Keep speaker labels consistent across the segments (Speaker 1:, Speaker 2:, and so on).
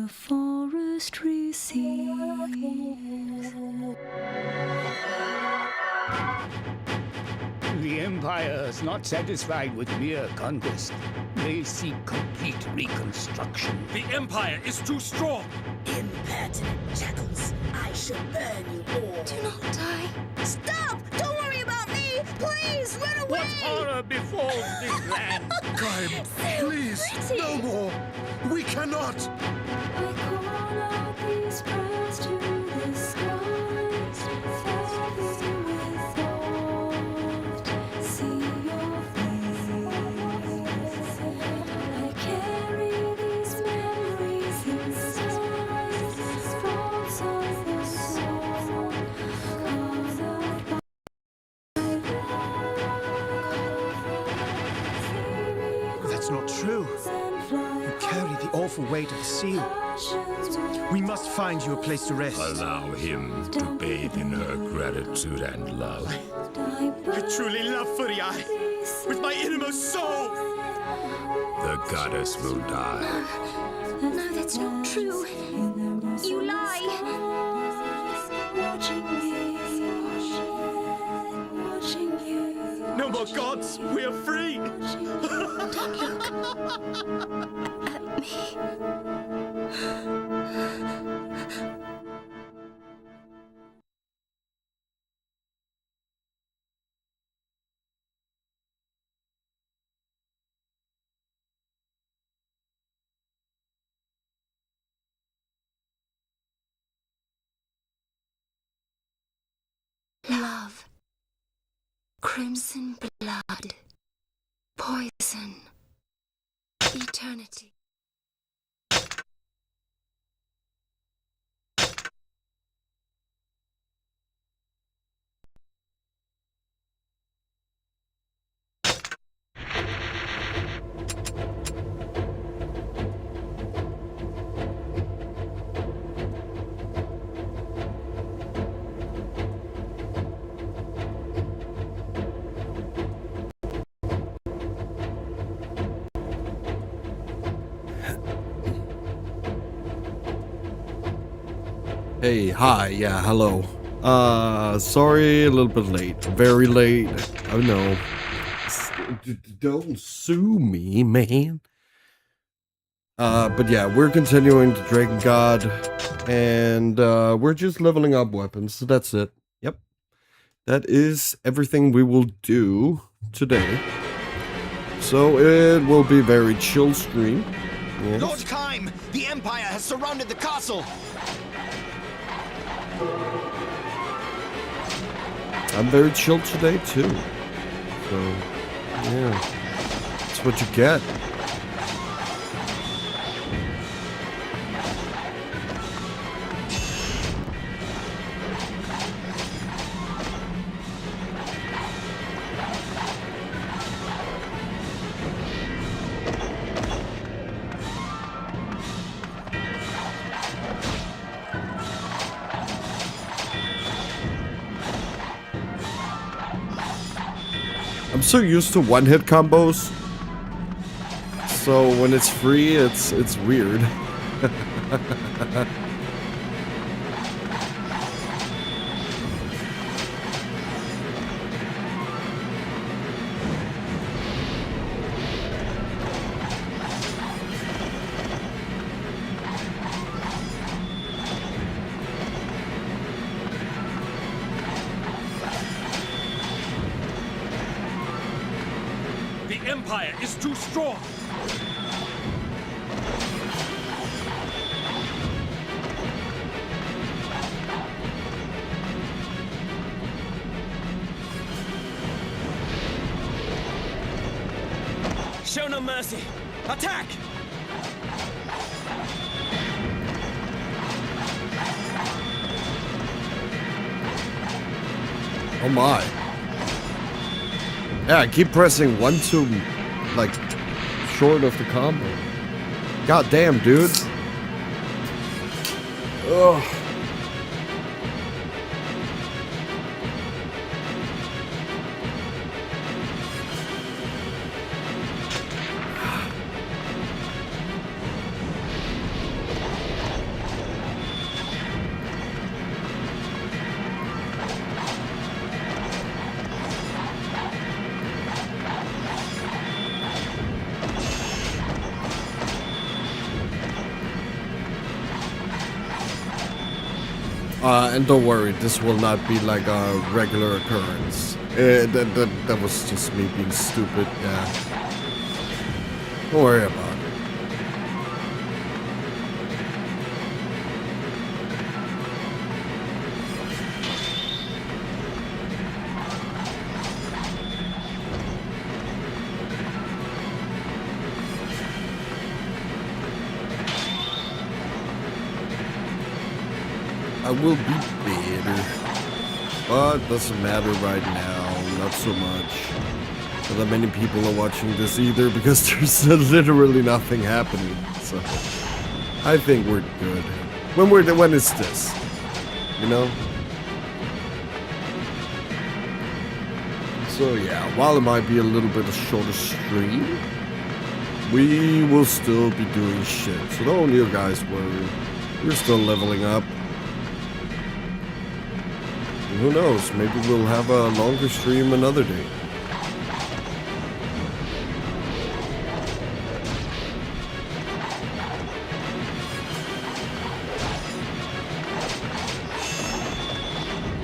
Speaker 1: the forest recedes.
Speaker 2: The Empire is not satisfied with mere conquest. They seek complete reconstruction.
Speaker 3: The Empire is too strong!
Speaker 4: Impertinent jackals! I shall burn you all!
Speaker 1: Do not die.
Speaker 4: Stop! Don't worry about me! Please, run away!
Speaker 2: What horror befalls this land?
Speaker 5: Time,
Speaker 4: So
Speaker 5: please,
Speaker 4: pretty.
Speaker 5: no more. We cannot.
Speaker 1: I call out these prayers to the skies. Fill me with thought. See your face. I carry these memories inside. Thoughts of the soul. Colored by
Speaker 5: That's not true. You carry the awful weight of the seal. We must find you a place to rest.
Speaker 3: Allow him to bathe in her gratitude and love.
Speaker 5: I truly love Furiai with my innermost soul.
Speaker 3: The goddess will die.
Speaker 4: No, that's not true. You lie.
Speaker 1: Watching you.
Speaker 5: No more gods. We are free.
Speaker 1: Love, crimson blood, poison, eternity.
Speaker 6: Hey, hi, yeah, hello. Sorry, a little bit late. Very late. I know. Don't sue me, man. But yeah, we're continuing to Drakengard, and we're just leveling up weapons, so that's it. Yep. That is everything we will do today. So it will be very chill stream. Yes.
Speaker 7: Lord Kime, the Empire has surrounded the castle.
Speaker 6: I'm very chill today too. So yeah. That's what you get. I'm so used to one-hit combos, so when it's free, it's weird.
Speaker 3: The Empire is too strong!
Speaker 7: Show no mercy. Attack!
Speaker 6: Oh my. Yeah, I keep pressing 1 to, like, short of the combo. God damn, dude. Ugh. And don't worry, this will not be like a regular occurrence. That was just me being stupid, yeah. Don't worry about it. I will be better, but doesn't matter right now, not so much. Not that many people are watching this either because there's literally nothing happening. So I think we're good. When is this? You know? So yeah, while it might be a little bit of shorter stream, we will still be doing shit. So don't you guys worry. We're still leveling up. Who knows? Maybe we'll have a longer stream another day.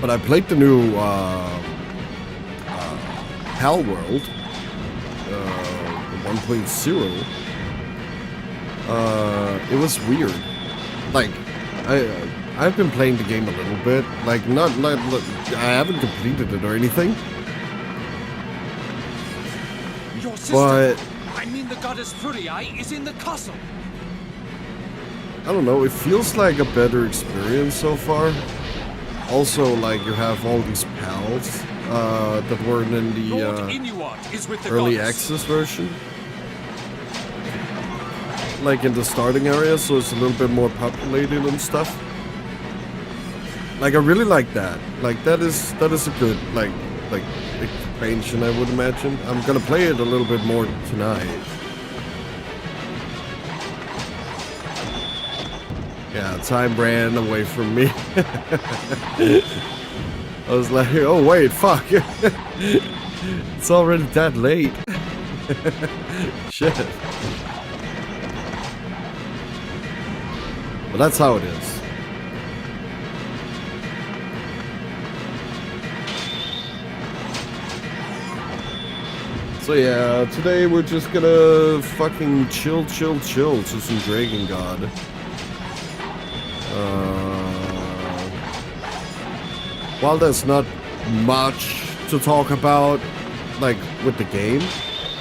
Speaker 6: But I played the new Hell World 1.0. It was weird. Like, I've been playing the game a little bit, like not I haven't completed it or anything.
Speaker 8: Your sister,
Speaker 6: But
Speaker 8: I mean the goddess Furiae, is in the castle.
Speaker 6: I don't know, it feels like a better experience so far. Also, like you have all these pals that weren't in the
Speaker 8: Lord Inuart is with the
Speaker 6: early
Speaker 8: goddess.
Speaker 6: access version. Like in the starting area, so it's a little bit more populated and stuff. Like I really like that. Like that is a good like expansion, I would imagine. I'm gonna play it a little bit more tonight. Yeah, time ran away from me. I was like, oh wait, fuck. It's already that late. Shit. But that's how it is. So yeah, today we're just gonna fucking chill to some Drakengard. While there's not much to talk about, like, with the game,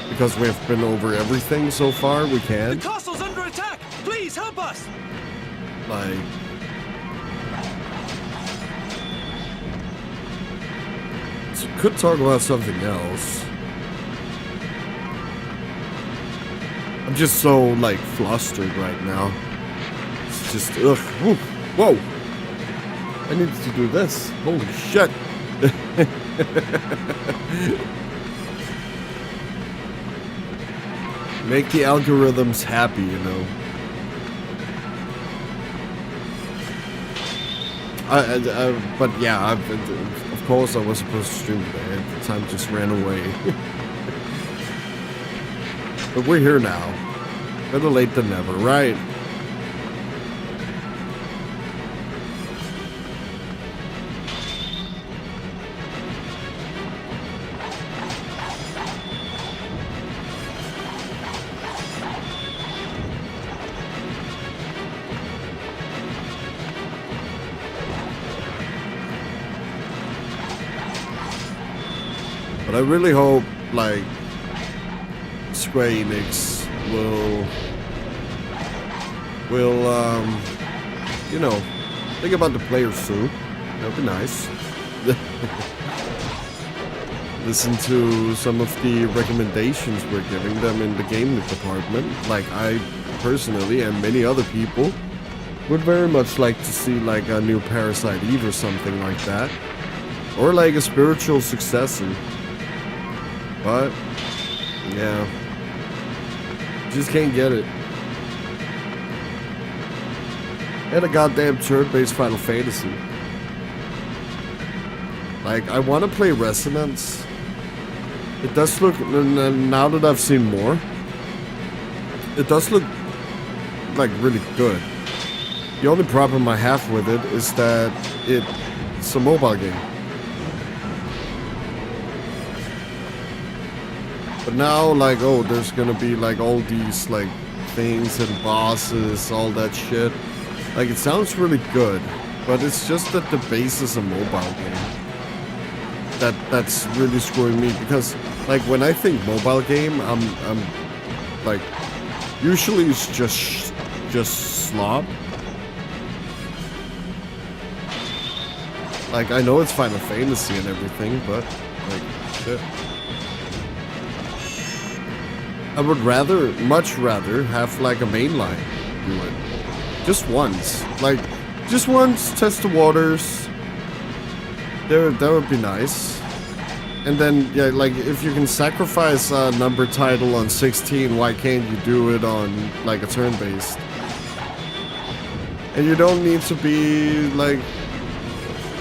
Speaker 6: because we've been over everything so far, we
Speaker 8: The
Speaker 6: can.
Speaker 8: castle's under attack! Please help us!
Speaker 6: Like... So could talk about something else. I'm just so, like, flustered right now. It's just, ugh. Woo, whoa! I need to do this. Holy shit! Make the algorithms happy, you know. But yeah, of course I was supposed to stream today. The time just ran away. But we're here now. Better late than never, right? But I really hope, like, Square Enix will, you know, think about the players too. That'd be nice. Listen to some of the recommendations we're giving them in the game department. Like, I personally and many other people would very much like to see, like, a new Parasite Eve or something like that. Or, like, a spiritual successor. But, yeah. Just can't get it. And a goddamn turn-based Final Fantasy. Like, I want to play Resonance. It does look, now that I've seen more, it does look, like, really good. The only problem I have with it is that it's a mobile game. But now, like, oh, there's gonna be like all these like things and bosses, all that shit. Like, it sounds really good, but it's just that the base is a mobile game. That's really screwing me, because like when I think mobile game, I'm like, usually it's just slop. Like, I know it's Final Fantasy and everything, but like, shit. I would much rather have like a mainline do it. Just once. Like, just once, test the waters. That would be nice. And then, yeah, like, if you can sacrifice a number title on 16, why can't you do it on, like, a turn-based? And you don't need to be, like,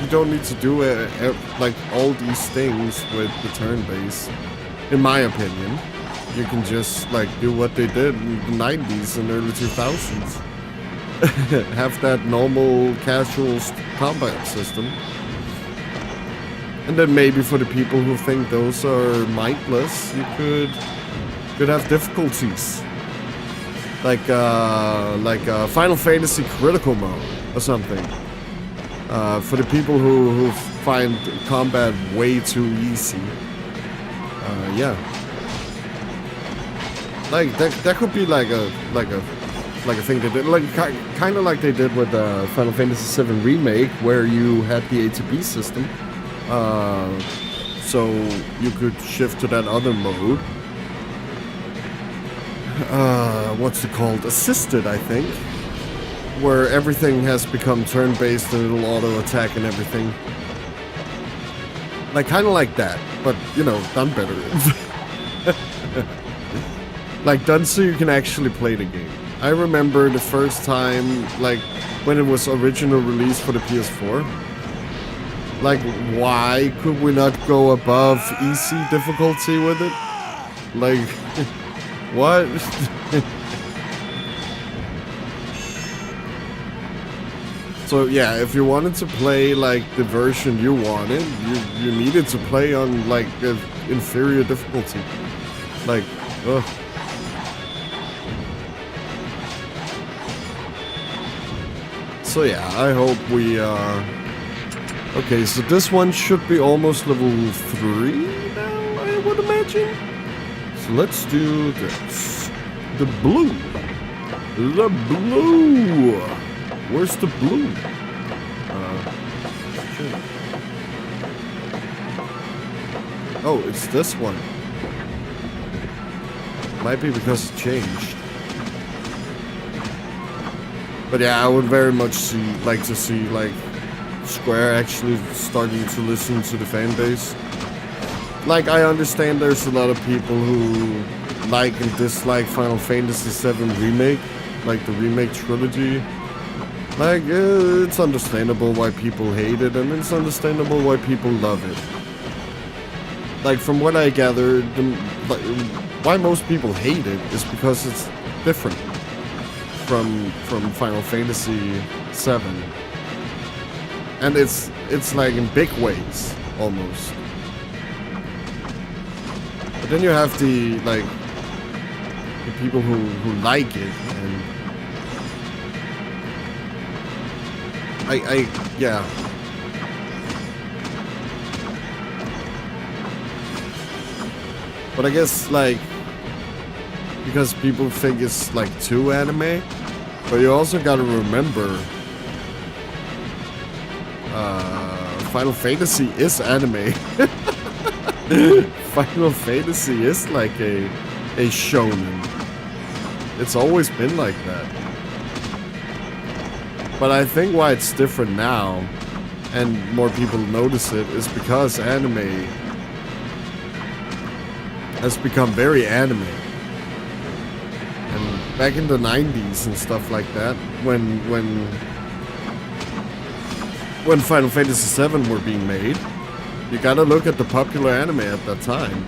Speaker 6: you don't need to do it, like, all these things with the turn-based. In my opinion. You can just, like, do what they did in the 90s and early 2000s. Have that normal, casual combat system. And then maybe for the people who think those are mindless, you could have difficulties. Like Final Fantasy Critical Mode or something. For the people who find combat way too easy. Yeah. Like that could be like a thing they did, like kind of like they did with Final Fantasy VII Remake, where you had the ATB system, so you could shift to that other mode. What's it called? Assisted, I think, where everything has become turn-based and it'll auto-attack and everything. Like, kind of like that, but you know, done better. Like, done so you can actually play the game. I remember the first time, like, when it was original release for the PS4. Like, why could we not go above easy difficulty with it? Like, what? So, yeah, if you wanted to play, like, the version you wanted, you needed to play on, like, an inferior difficulty. Like, ugh. So yeah, I hope we okay, so this one should be almost level 3 now, I would imagine. So let's do this. The blue. The blue. Where's the blue? Shit. Oh, it's this one. Might be because it changed. But yeah, I would very much like to see like Square actually starting to listen to the fan base. Like, I understand there's a lot of people who like and dislike Final Fantasy VII Remake, like the remake trilogy. Like, it's understandable why people hate it, and it's understandable why people love it. Like, from what I gathered, why most people hate it is because it's different from Final Fantasy VII, and it's like in big ways almost. But then you have the people who like it, and I yeah. But I guess like because people think it's like too anime. But you also gotta remember, Final Fantasy is anime. Final Fantasy is like a shonen. It's always been like that. But I think why it's different now, and more people notice it, is because anime has become very anime. Back in the 90s and stuff like that, when Final Fantasy VII were being made, you gotta look at the popular anime at that time,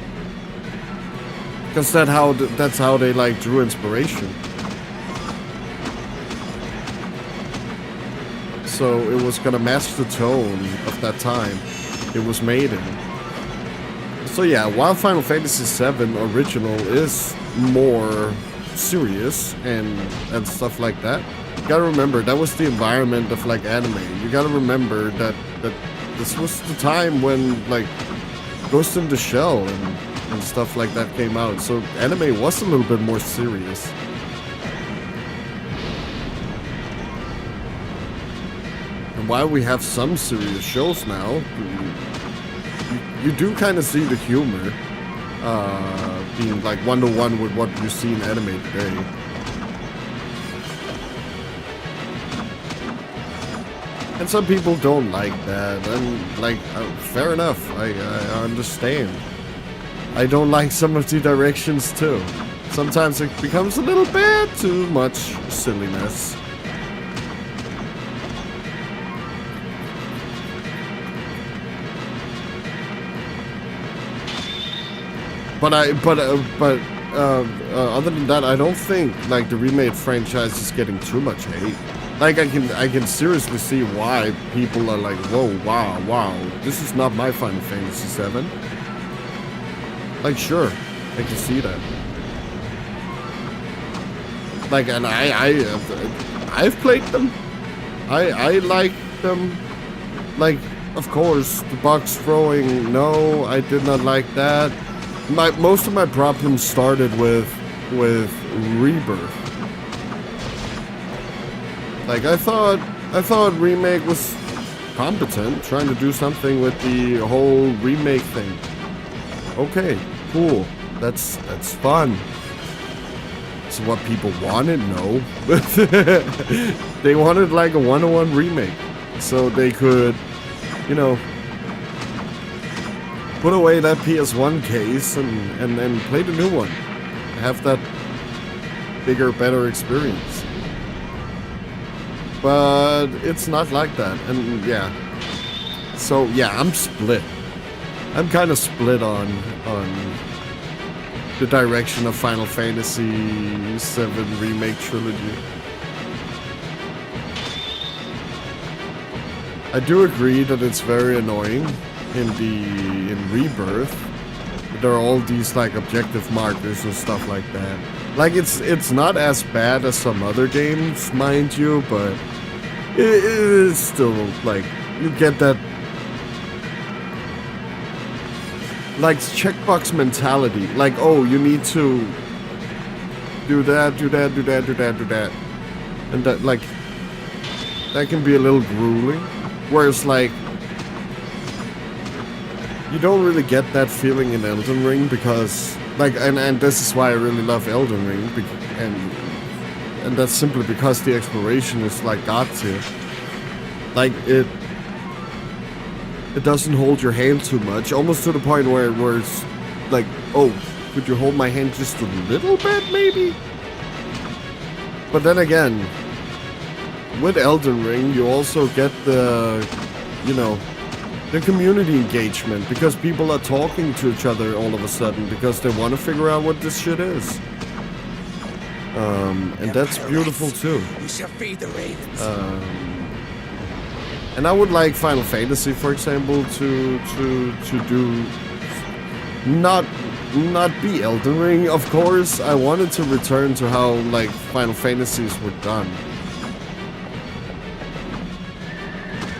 Speaker 6: because that's how they like drew inspiration. so it was gonna match the tone of that time it was made in. So yeah, while Final Fantasy VII Original is more serious and stuff like that, you gotta remember that was the environment of like anime. You gotta remember that this was the time when like Ghost in the Shell and stuff like that came out. So anime was a little bit more serious. And while we have some serious shows now, you do kind of see the humor being like one-to-one with what you see in anime today. And some people don't like that, and like, fair enough, I understand. I don't like some of the directions too. Sometimes it becomes a little bit too much silliness. But other than that, I don't think like the remake franchise is getting too much hate. Like I can seriously see why people are like, whoa, wow, this is not my Final Fantasy VII. Like sure, I can see that. Like, and I've played them. I like them. Like, of course, the box throwing. No, I did not like that. Most of my problems started with Rebirth. Like I thought remake was competent, trying to do something with the whole remake thing. Okay, cool. That's fun. It's what people wanted, no. They wanted like a one-on-one remake, so they could, you know, put away that PS1 case and then play the new one. Have that bigger, better experience. But it's not like that, and yeah. So yeah, I'm split. I'm kind of split on the direction of Final Fantasy VII Remake Trilogy. I do agree that it's very annoying in Rebirth. There are all these like objective markers and stuff like that. Like it's not as bad as some other games, mind you, but it is still like you get that like checkbox mentality. Like, oh, you need to do that, and that like that can be a little grueling. Whereas like you don't really get that feeling in Elden Ring because like and this is why I really love Elden Ring and that's simply because the exploration is like God tier. Like it doesn't hold your hand too much, almost to the point where it's like, oh, could you hold my hand just a little bit maybe? But then again, with Elden Ring you also get the, you know, the community engagement, because people are talking to each other all of a sudden because they want to figure out what this shit is. And that's beautiful too.
Speaker 7: You shall feed the ravens.
Speaker 6: And I would like Final Fantasy, for example, to do not be Elden Ring. Of course, I wanted to return to how like Final Fantasies were done.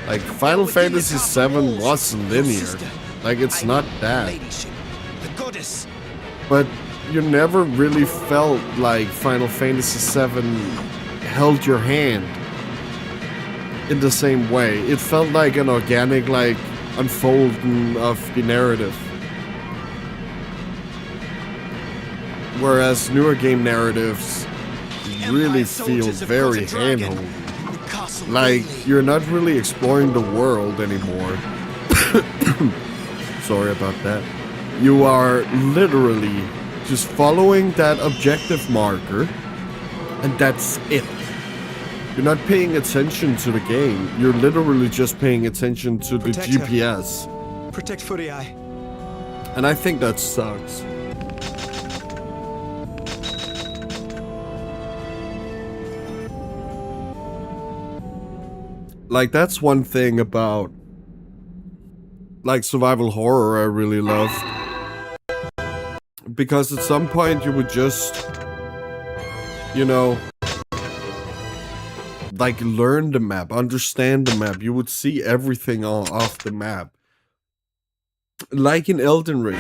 Speaker 6: Like, Final Fantasy VII was linear. Like, it's not that. But you never really felt like Final Fantasy VII held your hand in the same way. It felt like an organic, like, unfolding of the narrative. Whereas newer game narratives really feel very handheld. Like, you're not really exploring the world anymore. Sorry about that. You are literally just following that objective marker, and that's it. You're not paying attention to the game. You're literally just paying attention to the GPS.
Speaker 5: Protect Footy Eye.
Speaker 6: And I think that sucks. Like, that's one thing about, like, survival horror I really loved. Because at some point you would just, you know, like, learn the map, understand the map. You would see everything off the map. Like in Elden Ring,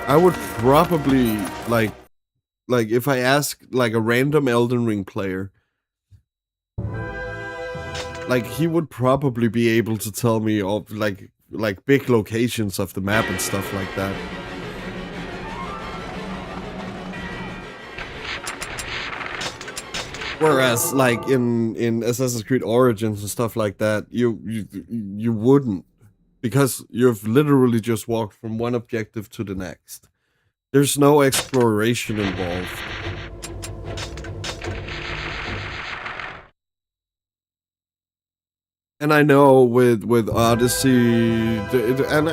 Speaker 6: I would probably, like if I ask, like, a random Elden Ring player, like, he would probably be able to tell me of, like big locations of the map and stuff like that. Whereas, like, in Assassin's Creed Origins and stuff like that, you wouldn't. Because you've literally just walked from one objective to the next. There's no exploration involved. And I know with Odyssey, and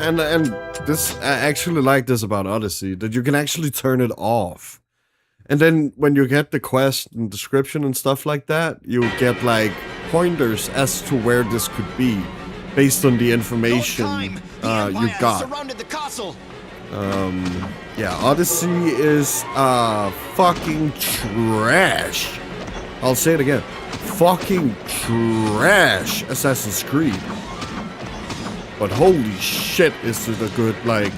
Speaker 6: this, I actually like this about Odyssey, that you can actually turn it off. And then when you get the quest and description and stuff like that, you get, like, pointers as to where this could be, based on the information you got.
Speaker 7: Surrounded the castle.
Speaker 6: Yeah, Odyssey is fucking trash. I'll say it again. Fucking trash Assassin's Creed. But holy shit, is it a good, like,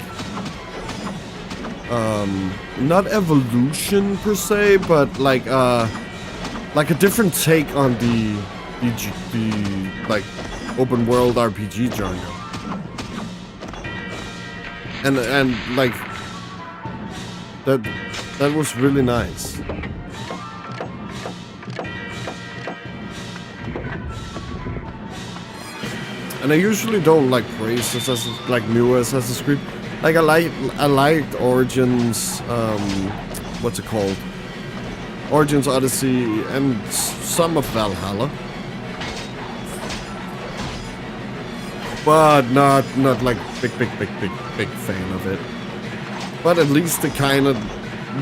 Speaker 6: not evolution per se, but like a different take on the like open world RPG genre. And like that was really nice. And I usually don't like praise Assassin's, like, new Assassin's Creed. Like, I liked Origins, what's it called? Origins, Odyssey, and some of Valhalla. But not like big fan of it. But at least it kind of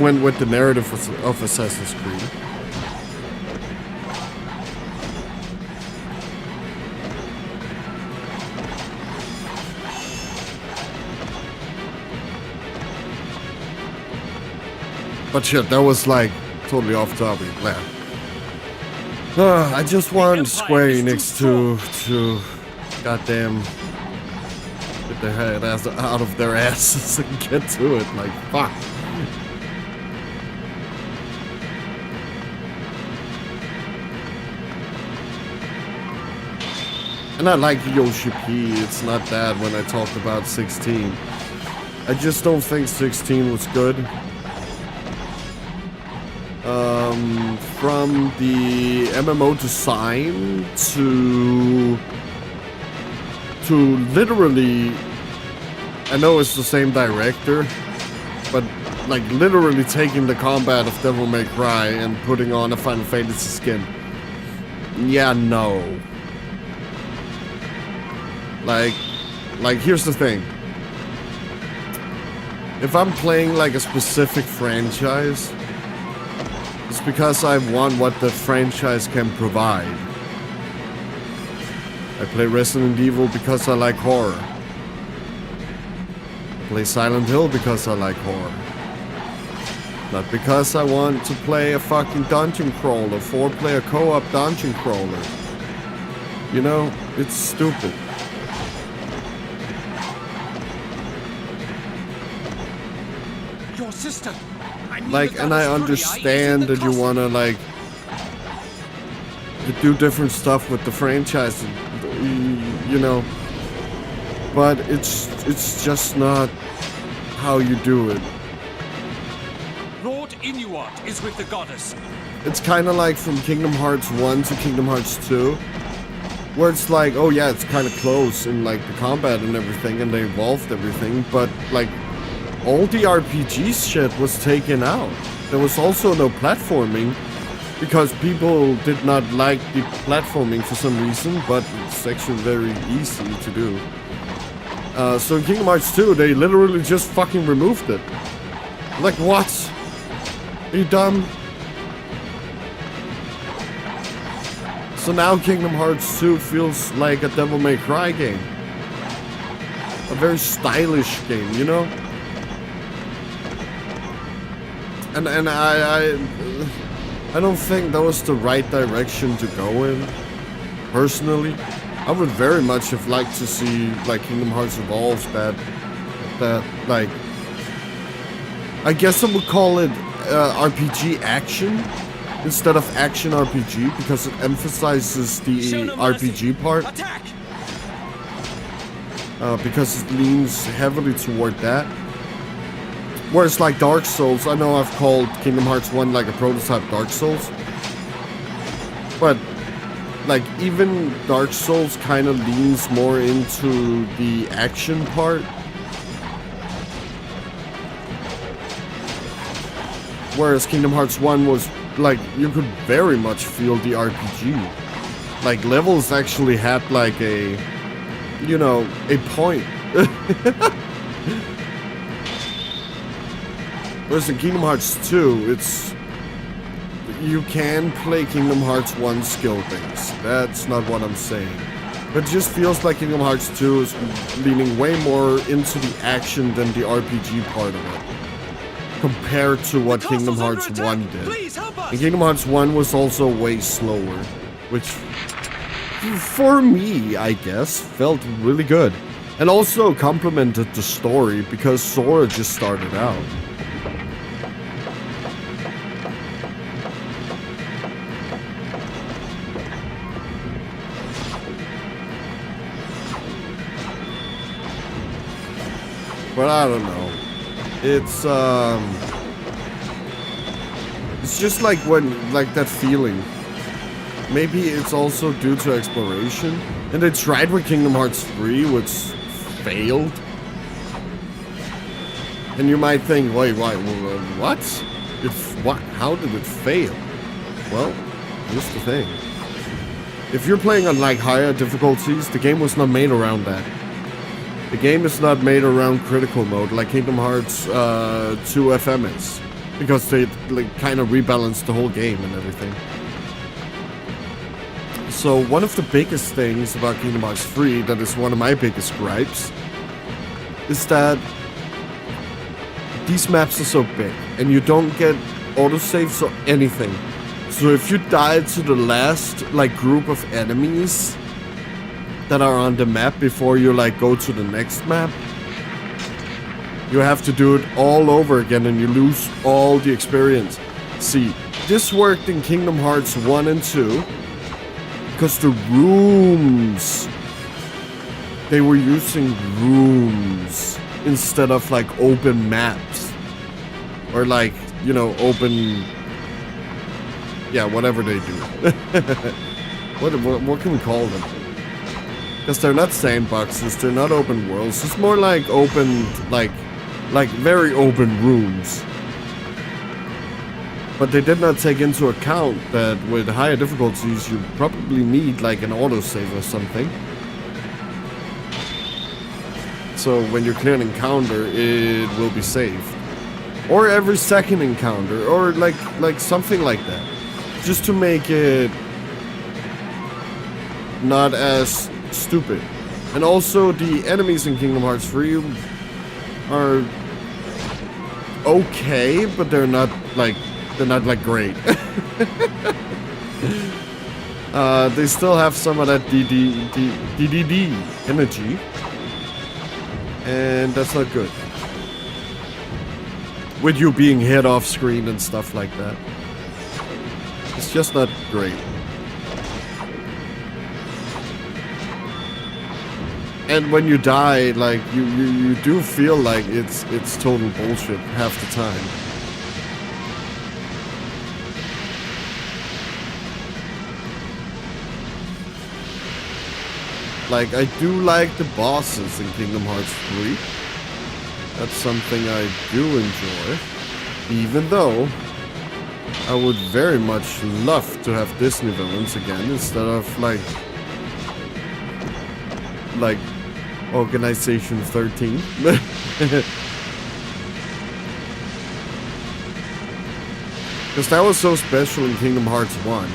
Speaker 6: went with the narrative of Assassin's Creed. But shit, that was, like, totally off topic. Man. I just want Square Enix to goddamn get their head out of their asses and get to it. Like, fuck. And I like Yoshi P. It's not bad when I talked about 16. I just don't think 16 was good. From the MMO design to literally, I know it's the same director, but like literally taking the combat of Devil May Cry and putting on a Final Fantasy skin. Yeah, no. Like here's the thing. If I'm playing like a specific franchise, it's because I want what the franchise can provide. I play Resident Evil because I like horror. I play Silent Hill because I like horror. Not because I want to play a fucking dungeon crawler, 4-player co-op dungeon crawler. You know, it's stupid.
Speaker 8: Your sister.
Speaker 6: Like, and I understand that you wanna, like, do different stuff with the franchise, you know, but it's just not how you do it.
Speaker 8: Lord Inuart is with the goddess.
Speaker 6: It's kind of like from Kingdom Hearts 1 to Kingdom Hearts 2, where it's like, oh yeah, it's kind of close in like the combat and everything, and they evolved everything, but like all the RPG shit was taken out. There was also no platforming, because people did not like the platforming for some reason, but it's actually very easy to do. So in Kingdom Hearts 2, they literally just fucking removed it. Like, what? Are you dumb? So now Kingdom Hearts 2 feels like a Devil May Cry game. A very stylish game, you know? And I don't think that was the right direction to go in, personally. I would very much have liked to see, like, Kingdom Hearts Evolve that like, I guess I would call it RPG action instead of action RPG, because it emphasizes the RPG part.
Speaker 7: Attack!
Speaker 6: Because it leans heavily toward that. Whereas like Dark Souls, I know I've called Kingdom Hearts 1 like a prototype Dark Souls. But like even Dark Souls kind of leans more into the action part. Whereas Kingdom Hearts 1 was like, you could very much feel the RPG. Like levels actually had like a, you know, a point. Whereas in Kingdom Hearts 2, it's, you can play Kingdom Hearts 1 skill based. That's not what I'm saying. But it just feels like Kingdom Hearts 2 is leaning way more into the action than the RPG part of it, compared to what Kingdom Hearts 1 did. And Kingdom Hearts 1 was also way slower, which, for me, I guess, felt really good. And also complemented the story, because Sora just started out. But I don't know. It's just like when, like that feeling. Maybe it's also due to exploration. And they tried with Kingdom Hearts 3, which failed. And you might think, wait, what? What? How did it fail? Well, here's the thing. If you're playing on like higher difficulties, the game was not made around that. The game is not made around critical mode like Kingdom Hearts 2 FM is, because they like kind of rebalanced the whole game and everything. So one of the biggest things about Kingdom Hearts 3, that is one of my biggest gripes, is that these maps are so big and you don't get autosaves or anything. So if you die to the last like group of enemies that are on the map before you like go to the next map, you have to do it all over again and you lose all the experience. See, this worked in Kingdom Hearts 1 and 2 because the rooms, they were using rooms instead of like open maps, or like, you know, open, yeah, whatever they do. what can we call them? Because they're not sandboxes, they're not open worlds. It's more like open, like very open rooms. But they did not take into account that with higher difficulties, you probably need like an autosave or something. So when you clear an encounter, it will be saved. Or every second encounter, or like something like that. Just to make it not as stupid. And also the enemies in Kingdom Hearts 3 are okay, but they're not like great. They still have some of that DDD energy, and that's not good. With you being hit off screen and stuff like that, it's just not great. And when you die, like you do feel like it's total bullshit half the time. Like, I do like the bosses in Kingdom Hearts 3. That's something I do enjoy. Even though I would very much love to have Disney villains again instead of like Organization 13. Because that was so special in Kingdom Hearts 1.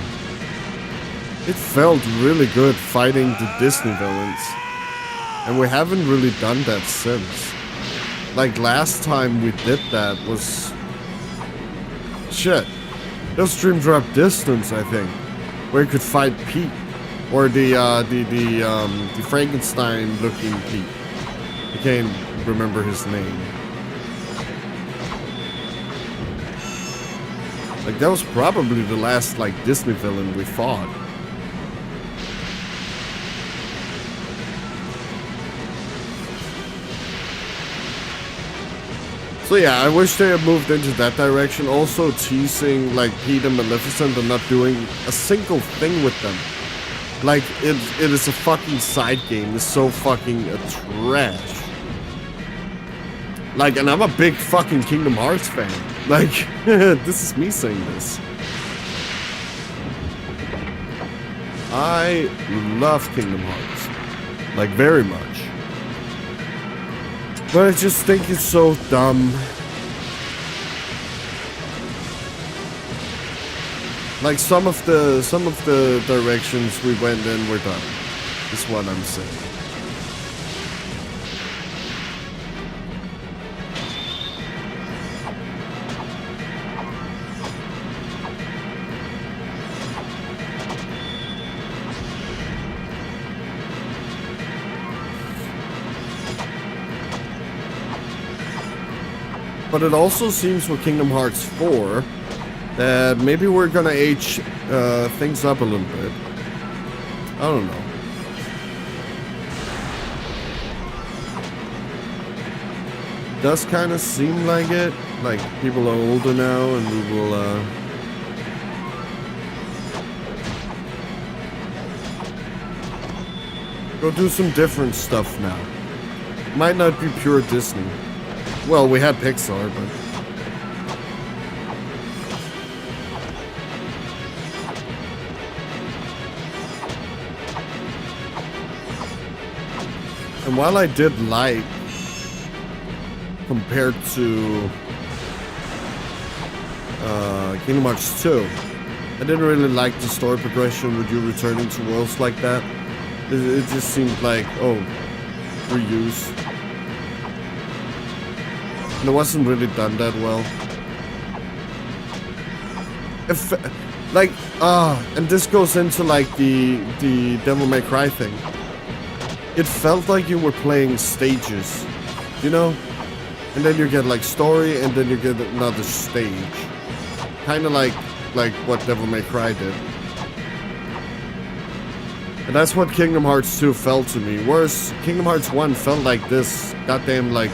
Speaker 6: It felt really good fighting the Disney villains. And we haven't really done that since. Like last time we did that was... Shit. That was Dream Drop Distance, I think. Where you could fight Pete. Or the Frankenstein-looking Pete. I can't remember his name. Like, that was probably the last, like, Disney villain we fought. So yeah, I wish they had moved into that direction. Also teasing, like, Pete and Maleficent and not doing a single thing with them. Like, it is a fucking side game. It's so fucking trash. Like, and I'm a big fucking Kingdom Hearts fan. Like, this is me saying this. I love Kingdom Hearts. Like, very much. But I just think it's so dumb. Like, some of the directions we went in were dumb. Is what I'm saying. But it also seems with Kingdom Hearts 4 that maybe we're gonna age things up a little bit. I don't know. Does kind of seem like it. Like, people are older now and we will go do some different stuff now. Might not be pure Disney. Well, we had Pixar, but... And while I did like, compared to Kingdom Hearts 2, I didn't really like the story progression with you returning to worlds like that. It just seemed like, oh, reuse. And it wasn't really done that well. If, like, and this goes into like the Devil May Cry thing. It felt like you were playing stages, you know? And then you get like story, and then you get another stage. Kind of like what Devil May Cry did. And that's what Kingdom Hearts 2 felt to me. Whereas Kingdom Hearts 1 felt like this goddamn like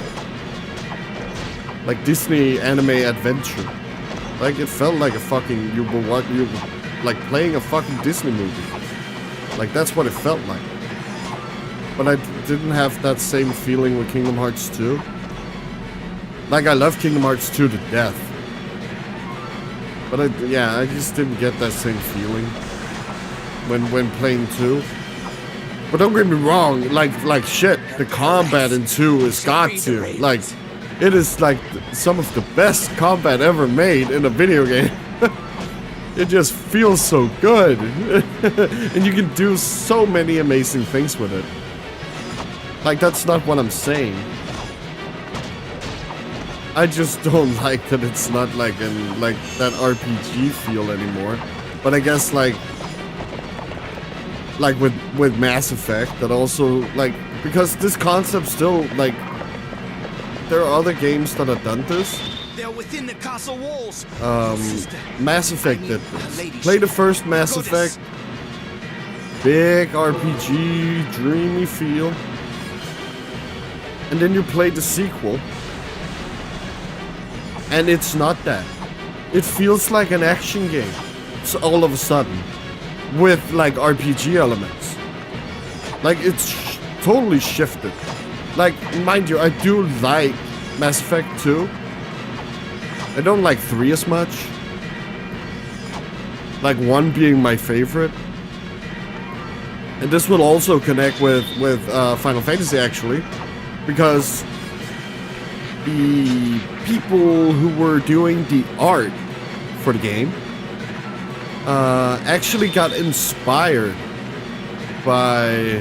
Speaker 6: Disney anime adventure. Like, it felt like a fucking, you were like playing a fucking Disney movie. Like, that's what it felt like. But I didn't have that same feeling with Kingdom Hearts 2. Like, I love Kingdom Hearts 2 to death. But I just didn't get that same feeling when playing 2. But don't get me wrong, like shit, the combat in 2 is got to. Like, it is like some of the best combat ever made in a video game. It just feels so good. And you can do so many amazing things with it. Like, that's not what I'm saying. I just don't like that it's not like that RPG feel anymore. But I guess like with Mass Effect, that also like, because this concept still like, there are other games that have done this.
Speaker 7: They're within the castle walls.
Speaker 6: Mass Effect did this. Play the first Mass Effect. Big RPG, dreamy feel. And then you play the sequel. And it's not that. It feels like an action game. So all of a sudden. With like RPG elements. Like, it's totally shifted. Like, mind you, I do like Mass Effect 2. I don't like 3 as much. Like, 1 being my favorite. And this will also connect with Final Fantasy, actually. Because the people who were doing the art for the game actually got inspired by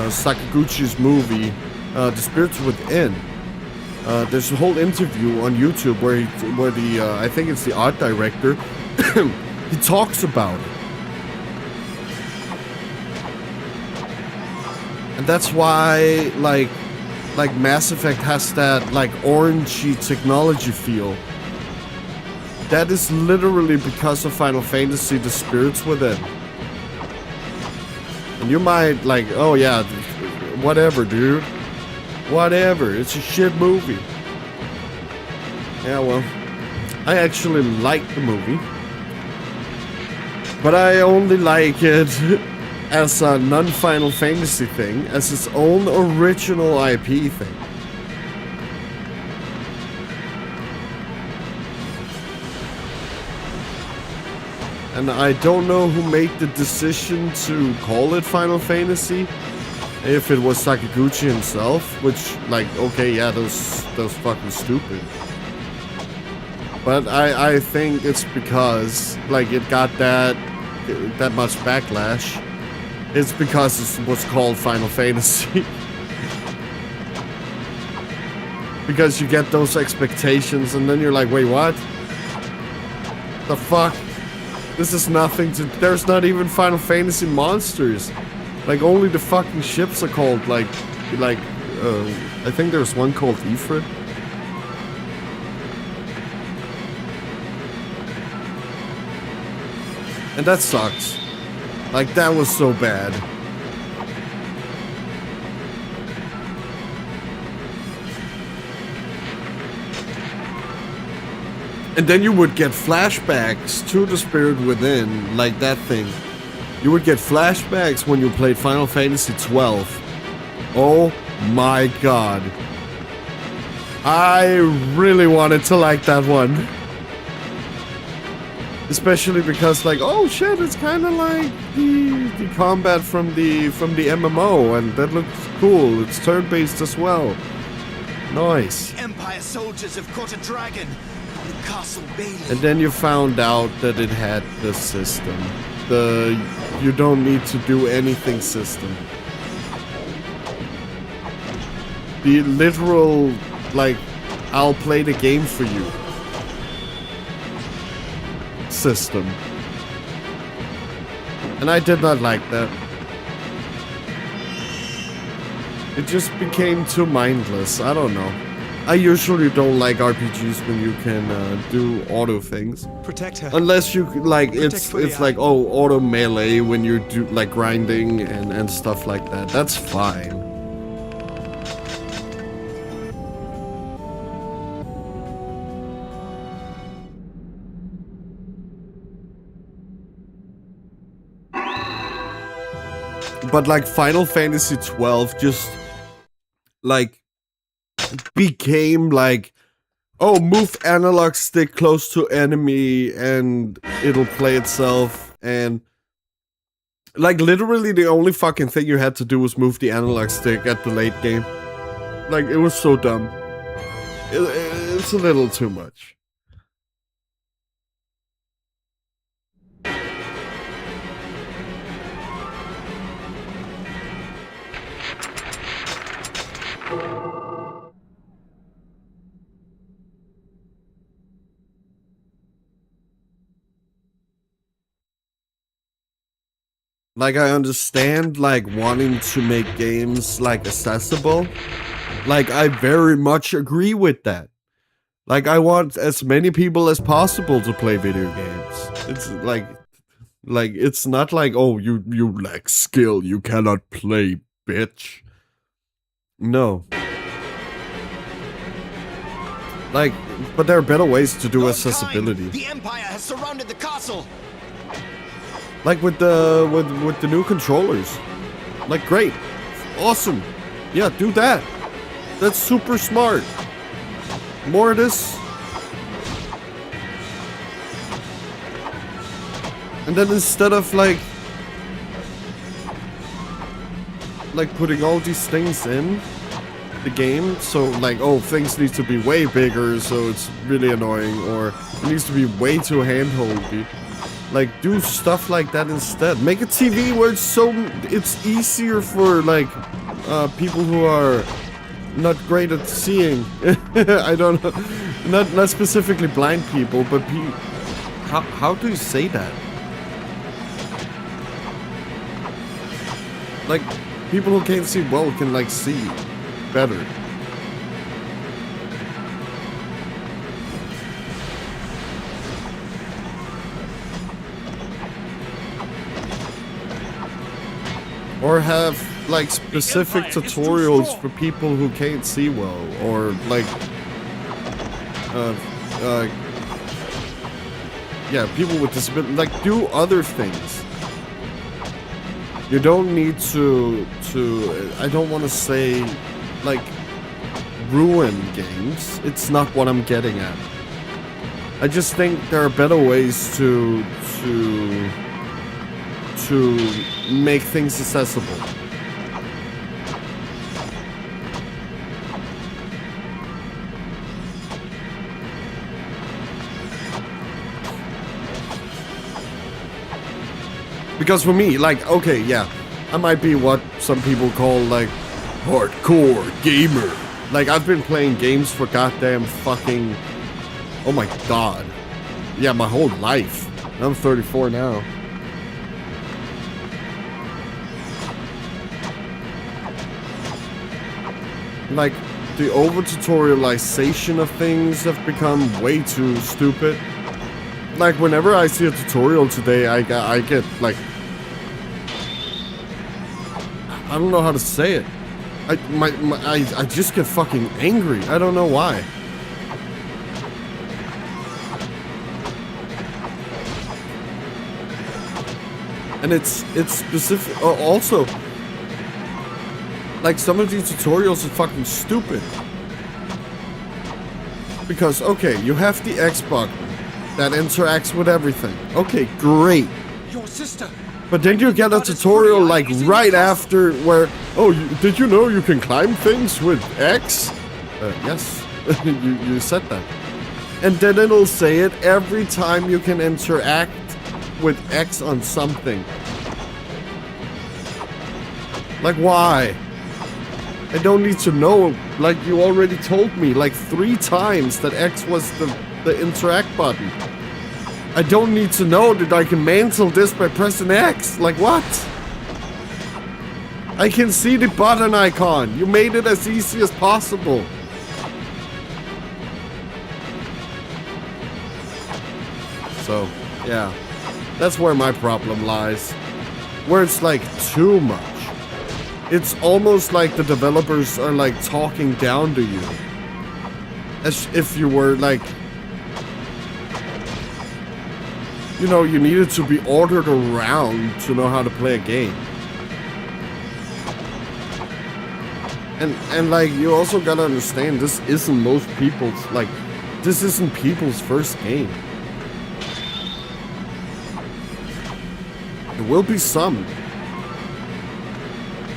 Speaker 6: Sakaguchi's movie, The Spirits Within. There's a whole interview on YouTube where the I think it's the art director, he talks about it. And that's why, like Mass Effect has that, like, orangey technology feel. That is literally because of Final Fantasy, The Spirits Within. And you might, like, oh yeah, whatever, dude. Whatever, it's a shit movie. Yeah, well, I actually like the movie. But I only like it as a non-Final Fantasy thing, as its own original IP thing. And I don't know who made the decision to call it Final Fantasy. If it was Sakaguchi himself, which, like, okay, yeah, that's fucking stupid. But I think it's because, like, it got that much backlash. It's because it was called Final Fantasy. Because you get those expectations and then you're like, wait, what? The fuck? This is nothing to... There's not even Final Fantasy monsters. Like, only the fucking ships are called, like, I think there's one called Ifrit. And that sucks. Like, that was so bad. And then you would get flashbacks to the Spirit Within, like that thing. You would get flashbacks when you played Final Fantasy XII. Oh my god. I really wanted to like that one. Especially because, like, oh shit, it's kind of like the combat from the MMO, and that looks cool. It's turn-based as well. Nice.
Speaker 7: Empire soldiers have caught a dragon. The castle Bailey.
Speaker 6: And then you found out that it had the system. The you don't need to do anything system. The literal, like, I'll play the game for you system. And I did not like that. It just became too mindless. I don't know. I usually don't like RPGs when you can do auto things.
Speaker 5: Protect her.
Speaker 6: Unless you, like, it's
Speaker 5: Freya.
Speaker 6: like, oh, auto melee when you do, like, grinding and stuff like that. That's fine. But, like, Final Fantasy XII just, like, became like, oh, move analog stick close to enemy and it'll play itself. And, like, literally the only fucking thing you had to do was move the analog stick at the late game. Like, it was so dumb. It's a little too much. Like, I understand, like, wanting to make games, like, accessible. Like, I very much agree with that. Like, I want as many people as possible to play video games. It's like, it's not like, oh, you lack skill, you cannot play, bitch. No. Like, but there are better ways to do accessibility.
Speaker 7: The Empire has surrounded the castle.
Speaker 6: Like with the new controllers. Like, great. Awesome. Yeah, do that. That's super smart. More of this. And then instead of like putting all these things in the game, so like, oh, things need to be way bigger, so it's really annoying, or it needs to be way too handholdy. Like, do stuff like that instead. Make a TV where it's easier for, like, people who are not great at seeing. I don't know. Not specifically blind people, but how do you say that? Like, people who can't see well can, like, see better. Or have, like, specific tutorials for people who can't see well. Or, like, yeah, people with disabilities. Like, do other things. You don't need to I don't want to say, like, ruin games. It's not what I'm getting at. I just think there are better ways to make things accessible. Because for me, like, okay, yeah, I might be what some people call, like, hardcore gamer. Like, I've been playing games for goddamn fucking, oh my god. Yeah, my whole life. I'm 34 now. Like, the over-tutorialization of things have become way too stupid. Like, whenever I see a tutorial today, I get, like, I don't know how to say it. I just get fucking angry. I don't know why. And it's specific. Also, like, some of these tutorials are fucking stupid. Because, okay, you have the X button that interacts with everything. Okay, great.
Speaker 8: Your sister.
Speaker 6: But then you get a tutorial, like, right after where, oh, did you know you can climb things with X? Yes, you said that. And then it'll say it every time you can interact with X on something. Like, why? I don't need to know. Like, you already told me, like, 3 times that X was the interact button. I don't need to know that I can mantle this by pressing X. Like, what? I can see the button icon. You made it as easy as possible. So, yeah. That's where my problem lies. Where it's, like, too much. It's almost like the developers are, like, talking down to you. As if you were, like, you know, you needed to be ordered around to know how to play a game. And like, you also gotta understand, this isn't most people's, like, this isn't people's first game. There will be some.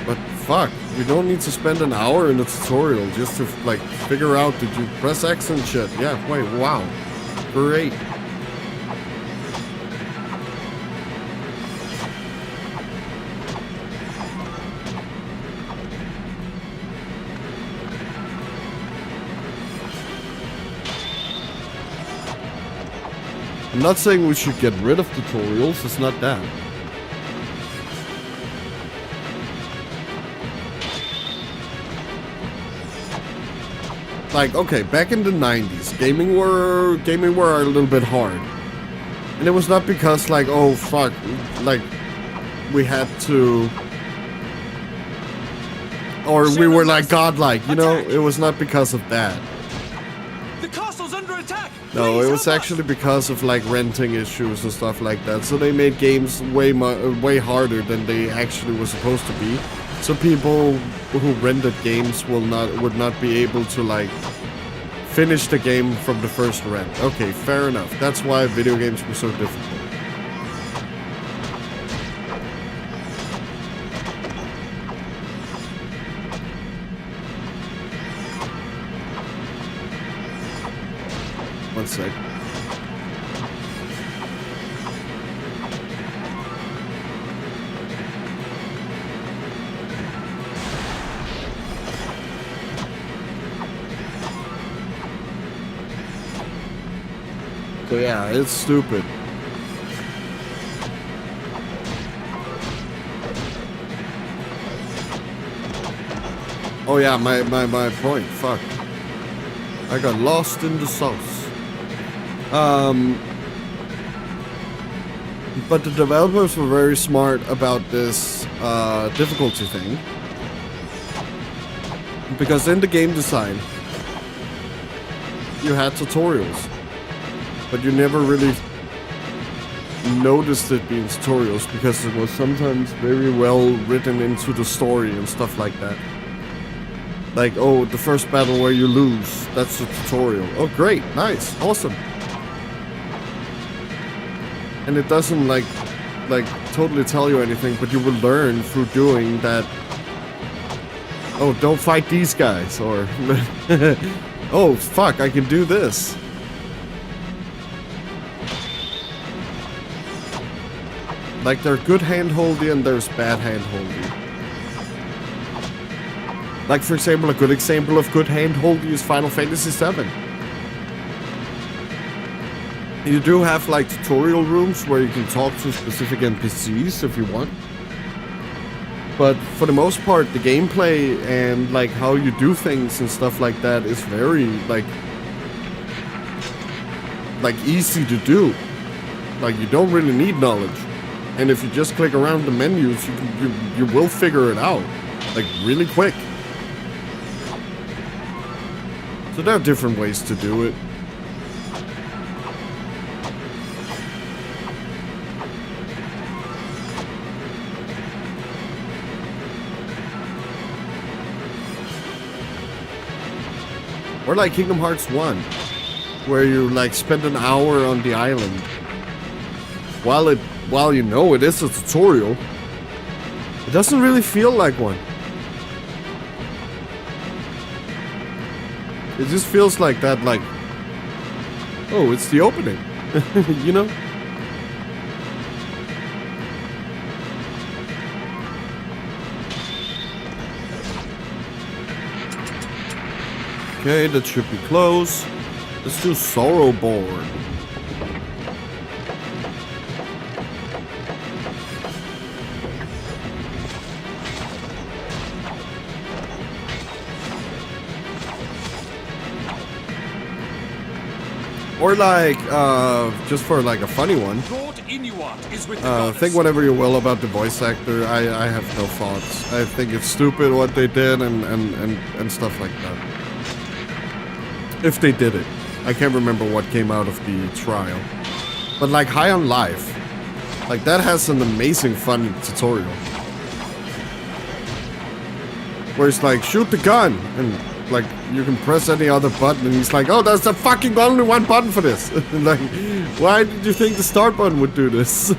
Speaker 6: But fuck, you don't need to spend an hour in a tutorial just to, like, figure out, did you press X and shit? Yeah, wait, wow. Great. I'm not saying we should get rid of tutorials, it's not that. Like, okay, back in the 90s, gaming were a little bit hard. And it was not because, like, oh fuck, like, we had to, or we were, like, godlike, you know? It was not because of that.
Speaker 8: The castle's under attack.
Speaker 6: No, it was actually because of, like, renting issues and stuff like that. So they made games way harder than they actually were supposed to be. So people who rented games would not be able to, like, finish the game from the first rent. Okay, fair enough. That's why video games were so difficult. One sec. So yeah, it's stupid. Oh yeah, my point. Fuck. I got lost in the sauce. But the developers were very smart about this difficulty thing. Because in the game design, you had tutorials. But you never really noticed it being tutorials because it was sometimes very well written into the story and stuff like that. Like, oh, the first battle where you lose, that's the tutorial. Oh, great, nice, awesome. And it doesn't like totally tell you anything, but you will learn through doing that. Oh, don't fight these guys, or oh, fuck, I can do this. Like, there's good hand-holdy and there's bad hand-holdy. Like, for example, a good example of good hand-holdy is Final Fantasy VII. You do have, like, tutorial rooms where you can talk to specific NPCs if you want. But for the most part, the gameplay and, like, how you do things and stuff like that is very, like easy to do. Like, you don't really need knowledge. And if you just click around the menus, you will figure it out, like, really quick. So there are different ways to do it. Or like Kingdom Hearts 1, where you like spend an hour on the island. While you know it is a tutorial, it doesn't really feel like one. It just feels like that, like, oh, it's the opening, you know? Okay, that should be close. Let's do Sorrowborn. Or like, just for like a funny one, think whatever you will about the voice actor. I have no thoughts. I think it's stupid what they did and stuff like that. If they did it. I can't remember what came out of the trial. But like High on Life, like that has an amazing fun tutorial. Where it's like, shoot the gun, and like you can press any other button, and he's like, oh, there's a fucking only one button for this. Like, why did you think the start button would do this?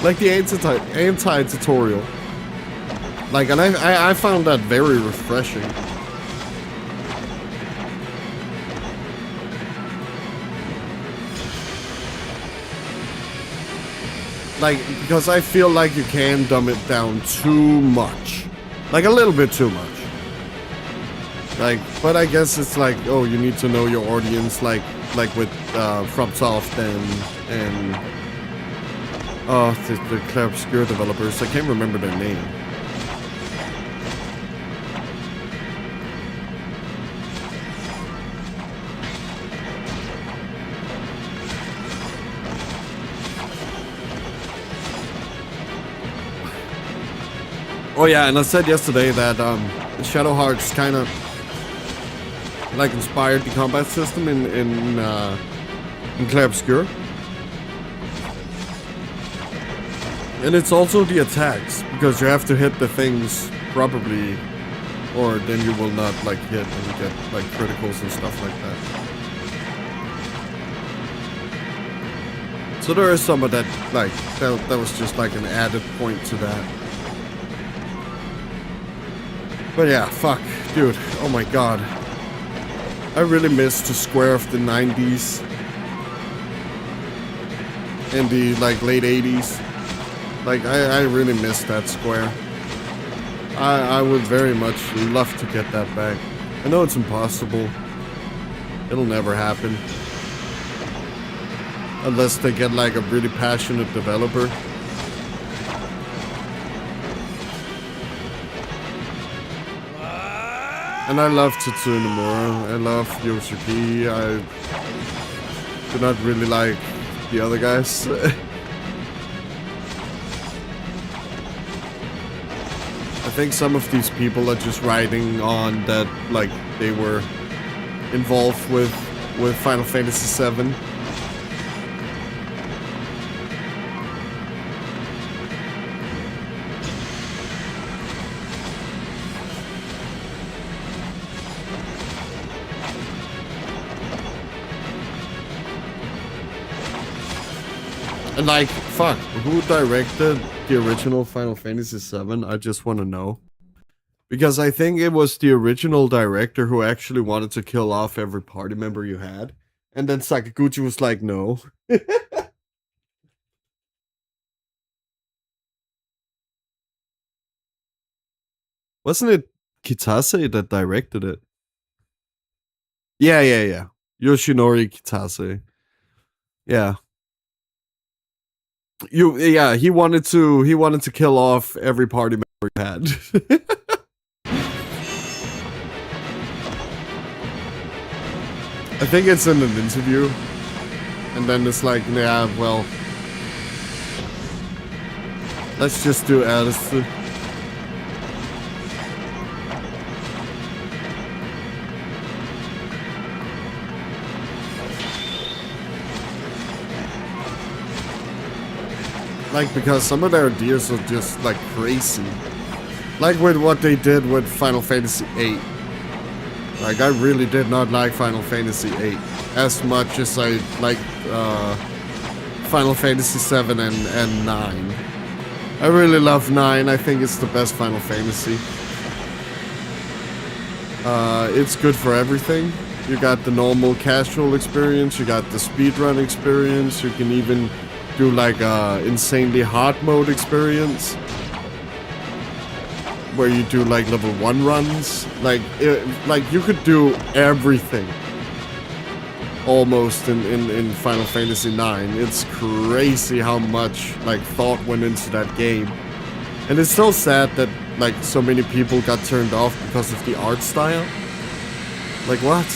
Speaker 6: Like the anti-tutorial. Like, and I found that very refreshing. Like, because I feel like you can dumb it down too much. Like, a little bit too much. Like, but I guess it's like, oh, you need to know your audience, like with FromSoft and the Claire Obscure developers. I can't remember their name. Oh yeah, and I said yesterday that Shadow Hearts kind of like inspired the combat system in Clair Obscur. And it's also the attacks, because you have to hit the things probably, or then you will not like hit and get like criticals and stuff like that. So there is some of that, like that was just like an added point to that. But yeah, fuck, dude, oh my god. I really miss the Square of the 90s. And the, like, late 80s. Like, I really miss that Square. I would very much love to get that back. I know it's impossible. It'll never happen. Unless they get like a really passionate developer. And I love Tetsuya Nomura. I love Yoshi. I do not really like the other guys. I think some of these people are just riding on that, like, they were involved with Final Fantasy VII. And like, fuck, who directed the original Final Fantasy VII? I just want to know. Because I think it was the original director who actually wanted to kill off every party member you had. And then Sakaguchi was like, no. Wasn't it Kitase that directed it? Yeah. Yoshinori Kitase. Yeah. He wanted to kill off every party member he had. I think it's in an interview. And then it's like, yeah, well, let's just do Alice. Like, because some of their ideas are just, like, crazy. Like with what they did with Final Fantasy VIII. Like, I really did not like Final Fantasy VIII as much as I liked Final Fantasy VII and 9. I really love 9. I think it's the best Final Fantasy. It's good for everything. You got the normal casual experience, you got the speedrun experience, you can even do like a insanely hard mode experience where you do like level 1 runs. Like you could do everything almost in Final Fantasy IX. It's crazy how much like thought went into that game. And it's so sad that like so many people got turned off because of the art style. Like what?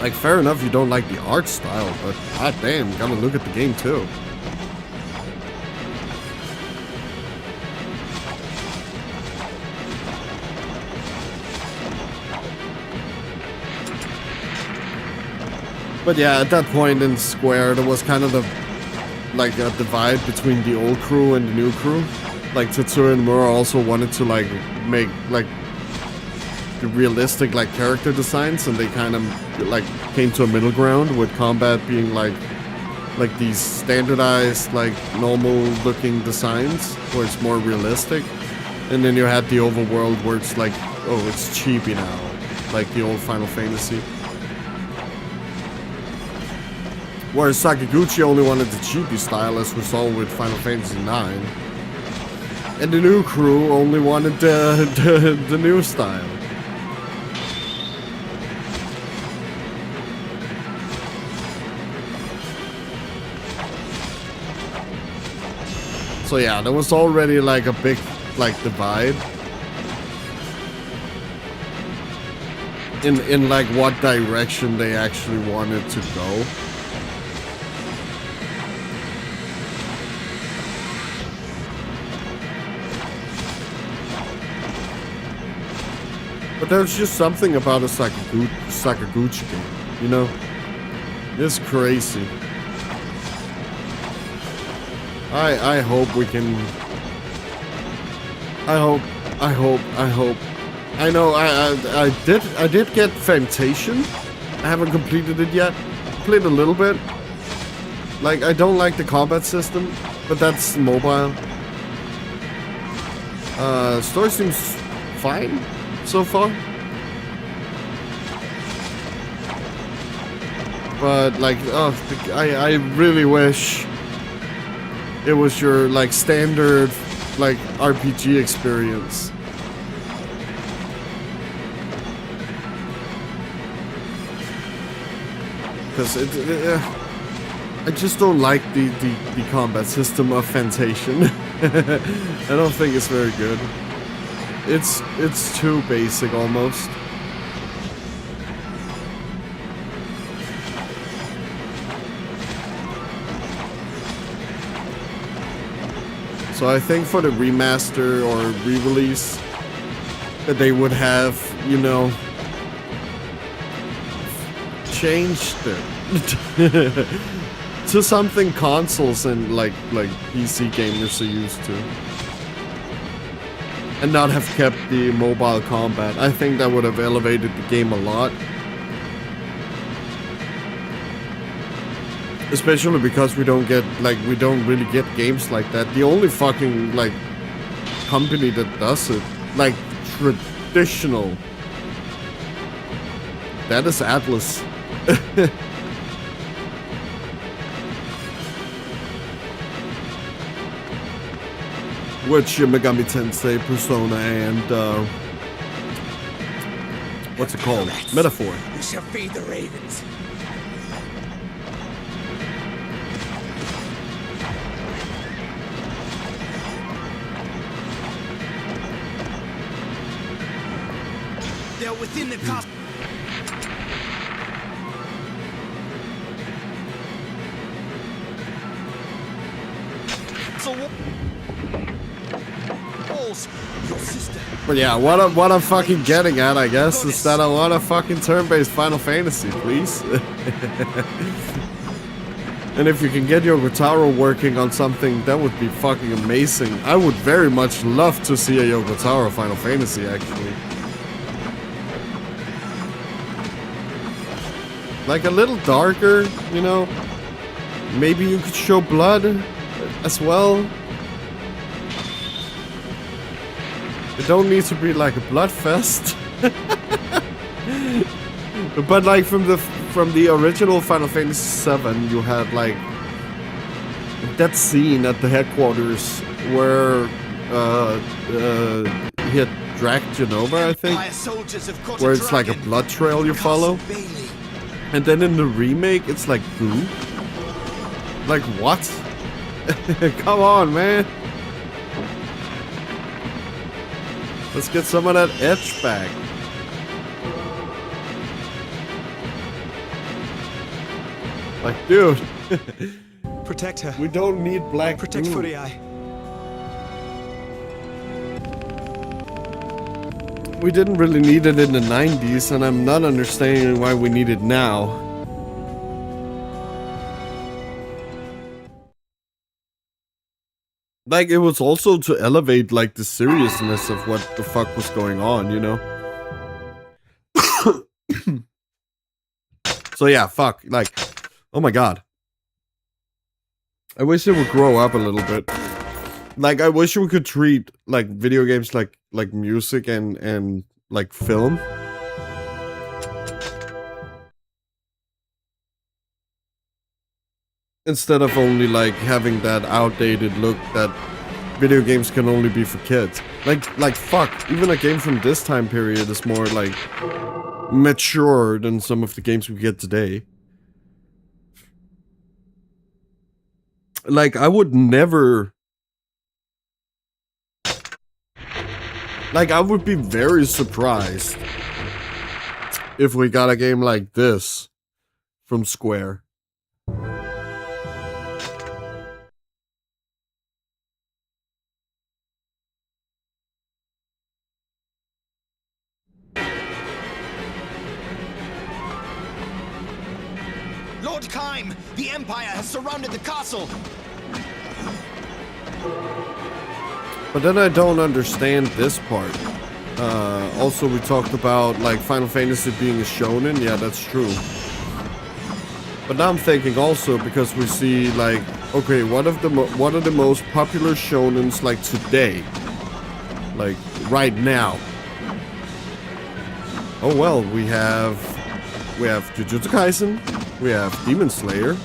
Speaker 6: Like, fair enough you don't like the art style, but goddamn, you gotta look at the game too. But yeah, at that point in Square, there was kind of like a divide between the old crew and the new crew. Like, Tetsuya Nomura also wanted to like make like the realistic like character designs, and they kind of like came to a middle ground with combat being like these standardized like normal looking designs where it's more realistic, and then you had the overworld where it's like, oh, it's cheapy now, like the old Final Fantasy. Whereas Sakaguchi only wanted the cheapy style, as we saw with Final Fantasy IX, and the new crew only wanted the new style. So yeah, there was already like a big like divide in like what direction they actually wanted to go. But there's just something about a Sakaguchi game, you know? It's crazy. I hope we can... I hope. I know I did get Fantation. I haven't completed it yet. Played a little bit. Like, I don't like the combat system, but that's mobile. Story seems fine so far. But like, oh, I really wish it was your like standard like RPG experience. because I just don't like the combat system of Fantation. I don't think it's very good. It's too basic almost. So I think for the remaster or re-release that they would have, you know, changed it to something consoles and like PC gamers are used to. And not have kept the mobile combat. I think that would have elevated the game a lot. Especially because we don't really get games like that. The only fucking, like, company that does it, like, traditional, that is Atlas. Which Shin Megami Tensei, Persona, and, what's it called? Metaphor.
Speaker 4: We shall feed the ravens.
Speaker 7: They're within the castle. Walls, your sister.
Speaker 6: But yeah, what I'm fucking getting at, I guess, is that I want a fucking turn-based Final Fantasy, please. And if you can get your Yogotaro working on something, that would be fucking amazing. I would very much love to see a Yogotaro Final Fantasy, actually. Like a little darker, you know? Maybe you could show blood as well. It don't need to be like a blood fest. But like from the original Final Fantasy VII, you had like that scene at the headquarters where he had Drakengard, I think, where it's like a blood trail you follow. And then in the remake, it's like goo. Like what? Come on, man. Let's get some of that edge back. Like, dude.
Speaker 5: Protect her.
Speaker 6: We don't need black
Speaker 5: Protect
Speaker 6: goo.
Speaker 5: Furiai.
Speaker 6: We didn't really need it in the 90s, and I'm not understanding why we need it now. Like, it was also to elevate, like, the seriousness of what the fuck was going on, you know? So yeah, fuck, like, oh my god. I wish it would grow up a little bit. Like, I wish we could treat, like, video games like music and like, film. Instead of only, like, having that outdated look that video games can only be for kids. Like, fuck, even a game from this time period is more, like, mature than some of the games we get today. Like, I would never... Like, I would be very surprised if we got a game like this from Square.
Speaker 7: Lord Kaim, the Empire has surrounded the castle.
Speaker 6: But then I don't understand this part. Also, we talked about, like, Final Fantasy being a shonen. Yeah, that's true. But now I'm thinking also, because we see, like, okay, what are the most popular shonens, like, today? Like, right now. Oh, well, we have Jujutsu Kaisen, we have Demon Slayer,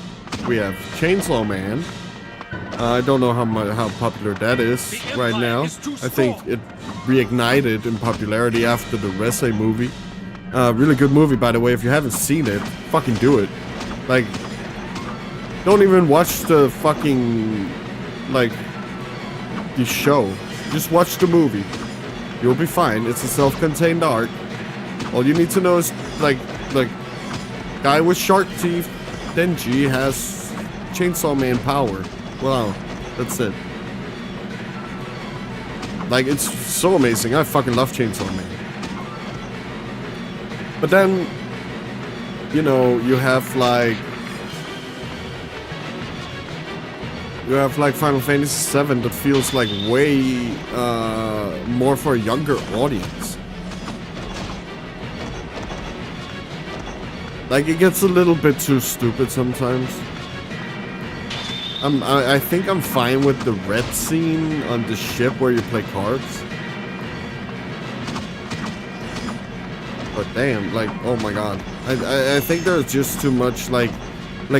Speaker 6: we have Chainsaw Man. I don't know how popular that is right now. I think it reignited in popularity after the Rese movie. Really good movie, by the way. If you haven't seen it, fucking do it. Like, don't even watch the fucking, like, the show. Just watch the movie. You'll be fine. It's a self-contained arc. All you need to know is, like, guy with shark teeth, Denji has Chainsaw Man power. Wow, that's it. Like, it's so amazing. I fucking love Chainsaw Man. But then, you know, you have like Final Fantasy VII that feels like way more for a younger audience. Like, it gets a little bit too stupid sometimes. I think I'm fine with the red scene on the ship where you play cards. But damn, like, oh my god. I think there's just too much like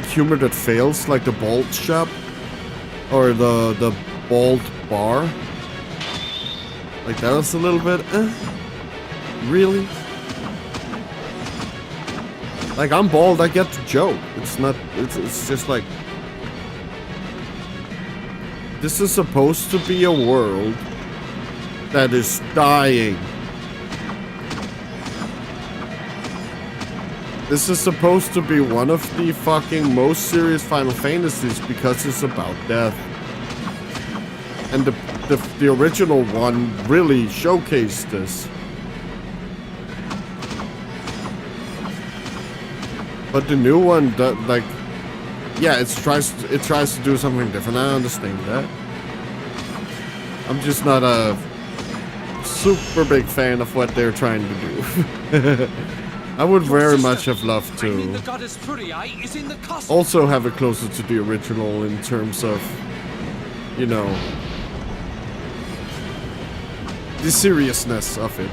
Speaker 6: humor that fails, like the bald shop. Or the bald bar. Like, that was a little bit, really? Like, I'm bald, I get the joke. It's not, it's just like... This is supposed to be a world that is dying. This is supposed to be one of the fucking most serious Final Fantasies because it's about death. And the original one really showcased this. But the new one, like, yeah, it tries to do something different. I understand that. I'm just not a super big fan of what they're trying to do. I would very much have loved to also have it closer to the original in terms of, you know, the seriousness of it.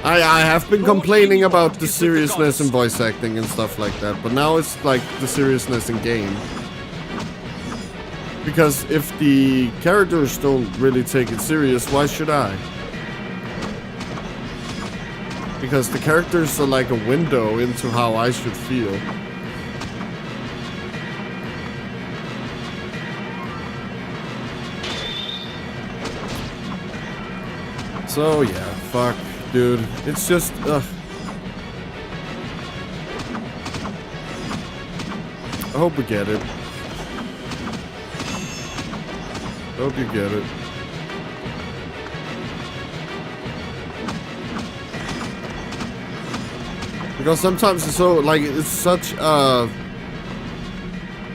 Speaker 6: I have been complaining about the seriousness in voice acting and stuff like that, but now it's like the seriousness in game. Because if the characters don't really take it serious, why should I? Because the characters are like a window into how I should feel. So yeah, fuck, dude. It's just, ugh. I hope we get it. I hope you get it. Because sometimes it's so, like, it's such a,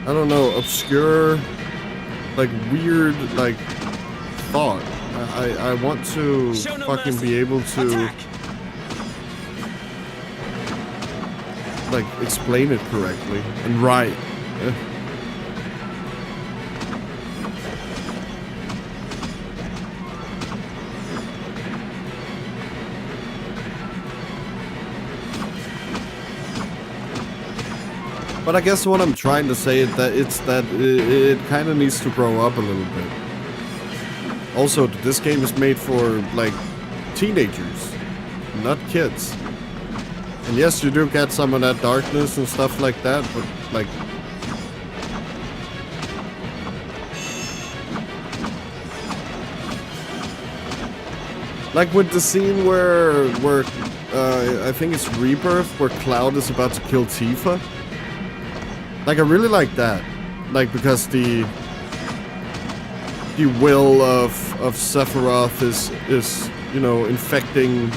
Speaker 6: I don't know, obscure, like, weird, like, thought. I want to fucking be able to, like, explain it correctly and right. But I guess what I'm trying to say is that it kind of needs to grow up a little bit. Also, this game is made for, like, teenagers, not kids. And yes, you do get some of that darkness and stuff like that, but, like... Like with the scene where I think it's Rebirth, where Cloud is about to kill Tifa. Like, I really like that. Like, because the will of Sephiroth is, you know, infecting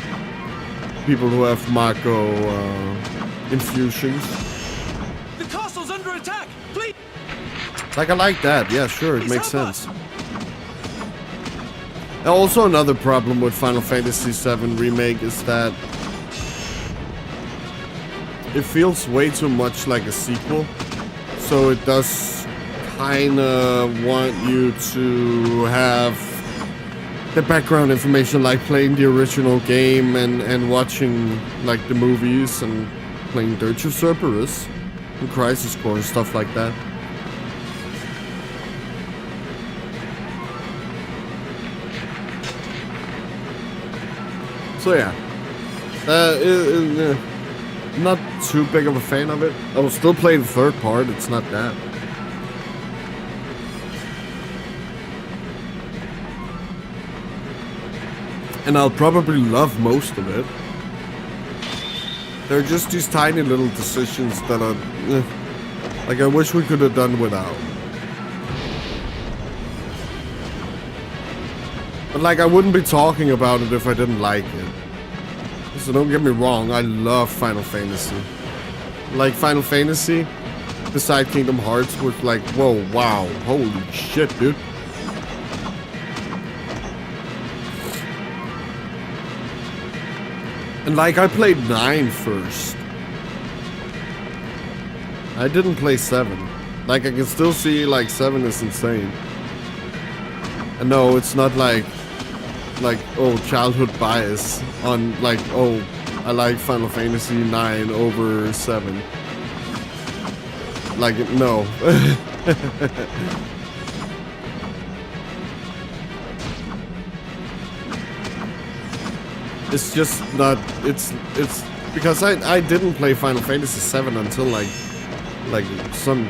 Speaker 6: people who have Mako infusions.
Speaker 8: The castle's under attack! Please!
Speaker 6: Like, I like that. Yeah, sure, it makes sense. And also, another problem with Final Fantasy VII Remake is that it feels way too much like a sequel. So it does kind of want you to have the background information, like playing the original game and watching, like, the movies and playing Dirge of Cerberus and Crisis Core and stuff like that. So yeah, not too big of a fan of it. I will still play the third part, it's not that. And I'll probably love most of it. There are just these tiny little decisions that are... like, I wish we could have done without. But, like, I wouldn't be talking about it if I didn't like it. So don't get me wrong, I love Final Fantasy. Like, Final Fantasy, beside Kingdom Hearts, was like, whoa, wow, holy shit, dude. And like, I played 9 first. I didn't play 7. Like, I can still see, like, 7 is insane. And no, it's not like, oh, childhood bias on, like, oh, I like Final Fantasy 9 over 7. Like, no. It's just not, it's because I didn't play Final Fantasy 7 until like some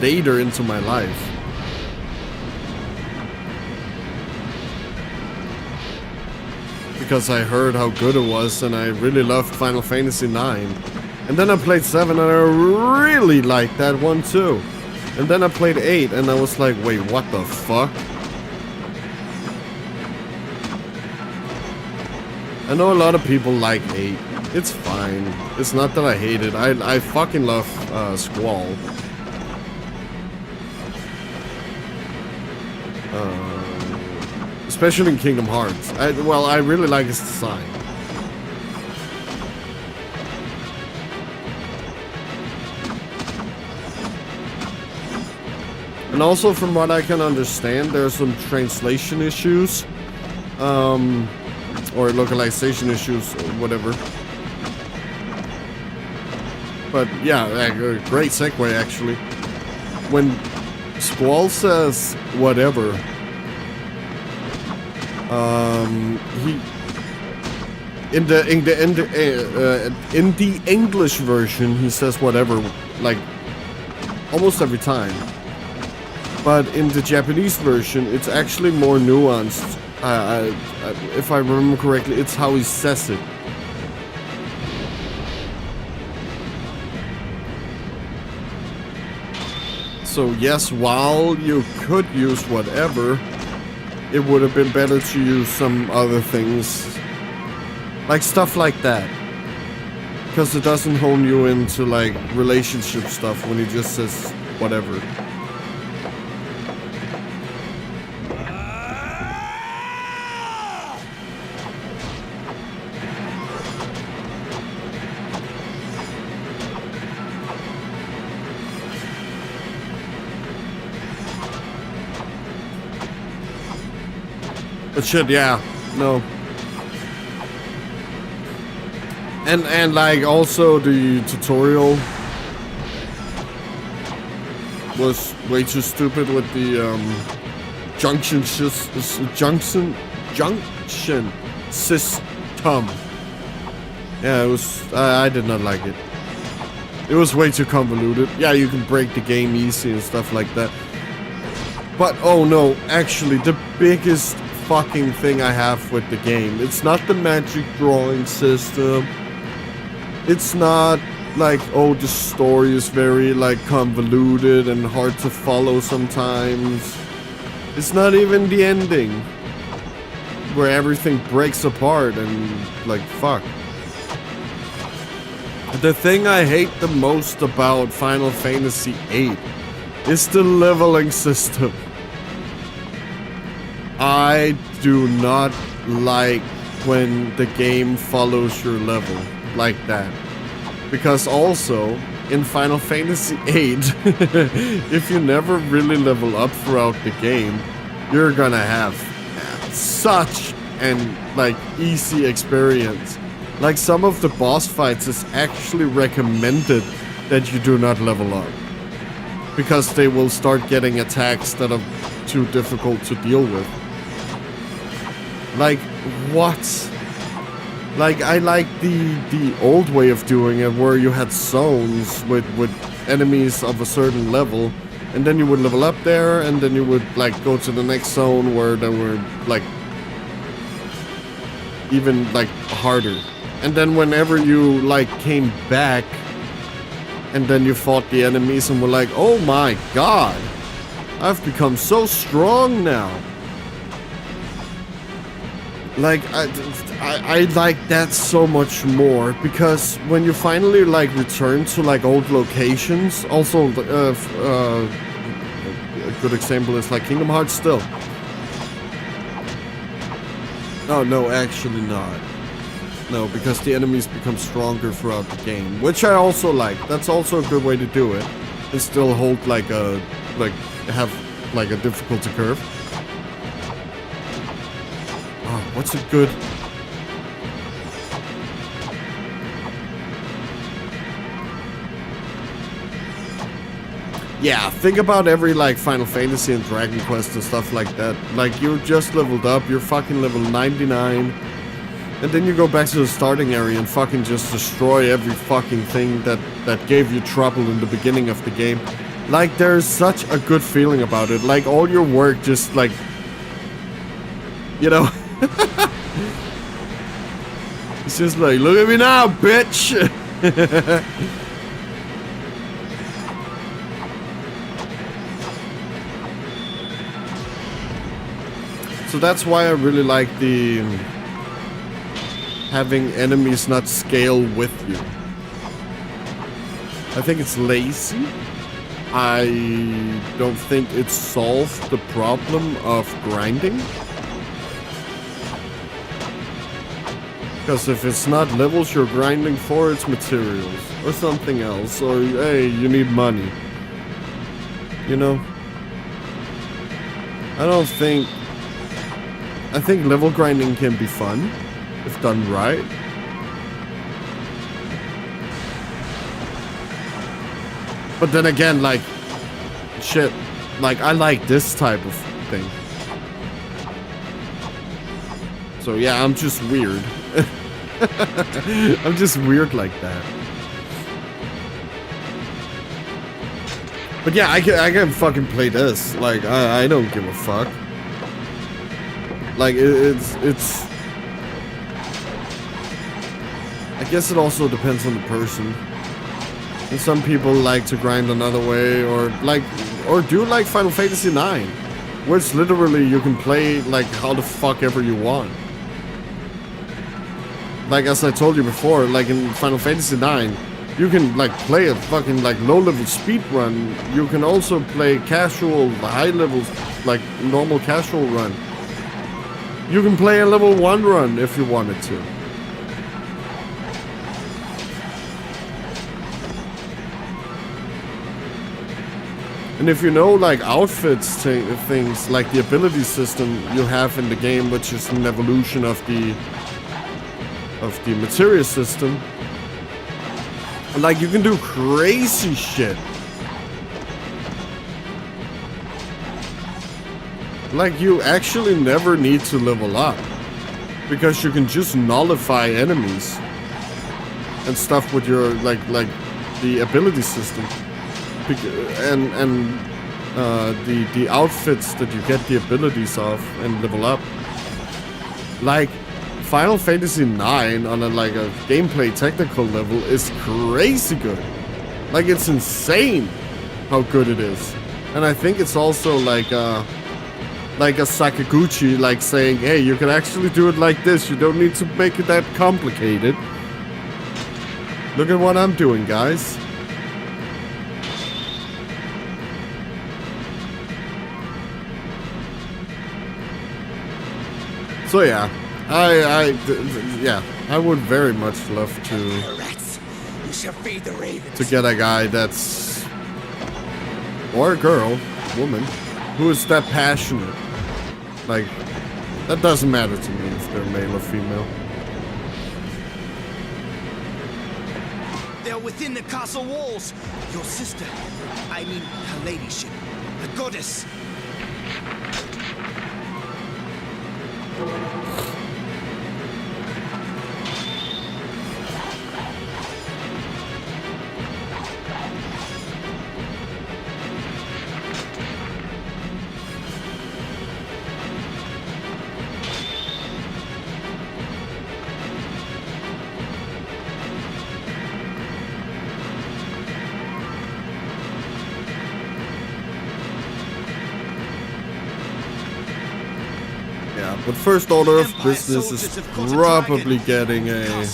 Speaker 6: later into my life. Because I heard how good it was and I really loved Final Fantasy 9. And then I played 7 and I really liked that one too. And then I played 8 and I was like, wait, what the fuck? I know a lot of people like 8. It's fine. It's not that I hate it. I fucking love Squall. Especially in Kingdom Hearts. I really like his design. And also, from what I can understand, there's some translation issues. Or localization issues, or whatever. But yeah, great segue actually. When Squall says whatever, he in the English version he says whatever like almost every time. But in the Japanese version, it's actually more nuanced. If I remember correctly, it's how he says it. So yes, while you could use whatever, it would have been better to use some other things. Like stuff like that. Because it doesn't hone you into like relationship stuff when he just says whatever. But shit, yeah, no. And like also the tutorial was way too stupid with the junction system. Yeah, it was. I did not like it. It was way too convoluted. Yeah, you can break the game easy and stuff like that. But oh no, actually, the biggest fucking thing I have with the game, it's not the magic drawing system. It's not like, oh, the story is very like convoluted and hard to follow sometimes. It's not even the ending where everything breaks apart and like fuck. The thing I hate the most about Final Fantasy VIII is the leveling system. I do not like when the game follows your level like that. Because also, in Final Fantasy VIII, if you never really level up throughout the game, you're gonna have such an like easy experience. Like some of the boss fights is actually recommended that you do not level up. Because they will start getting attacks that are too difficult to deal with. Like, what? Like, I like the old way of doing it, where you had zones with enemies of a certain level, and then you would level up there, and then you would, like, go to the next zone where they were, like, even, like, harder. And then whenever you, like, came back, and then you fought the enemies and were like, oh my god, I've become so strong now. Like, I like that so much more, because when you finally, like, return to, like, old locations, also, a good example is, like, Kingdom Hearts still. Oh, no, actually not. No, because the enemies become stronger throughout the game, which I also like. That's also a good way to do it, and still hold, like, have, like, a difficulty curve. What's a good... Yeah, think about every, like, Final Fantasy and Dragon Quest and stuff like that. Like, you're just leveled up, you're fucking level 99, and then you go back to the starting area and fucking just destroy every fucking thing that gave you trouble in the beginning of the game. Like, there's such a good feeling about it. Like, all your work just, like... You know... It's just like, look at me now, bitch! So that's why I really like the... having enemies not scale with you. I think it's lazy. I don't think it solves the problem of grinding. Because if it's not levels you're grinding for, it's materials. Or something else. Or, hey, you need money. You know? I think level grinding can be fun. If done right. But then again, like... Shit. Like, I like this type of thing. So yeah, I'm just weird. I'm just weird like that. But yeah, I can fucking play this. Like, I don't give a fuck. Like, it's... I guess it also depends on the person. And some people like to grind another way, or do like Final Fantasy 9, where it's literally you can play like how the fuck ever you want. Like, as I told you before, like in Final Fantasy 9, you can like play a fucking like low-level speed run. You can also play casual, high levels, like normal casual run. You can play a level 1 run if you wanted to. And if you know, like, outfits, things, like the ability system you have in the game, which is an evolution of the materia system, like, you can do crazy shit. Like, you actually never need to level up, because you can just nullify enemies and stuff with your, like the ability system. And the outfits that you get the abilities of and level up. Like, Final Fantasy 9 on a gameplay technical level is crazy good. Like, it's insane how good it is. And I think it's also like a Sakaguchi, like, saying, hey, you can actually do it like this. You don't need to make it that complicated. Look at what I'm doing, guys. So yeah, I would very much love to get a guy that's, or a girl, woman, who is that passionate. Like, that doesn't matter to me if they're male or female.
Speaker 7: They're within the castle walls. Your sister, I mean her ladyship, the goddess.
Speaker 6: yeah, but first order of business is probably getting a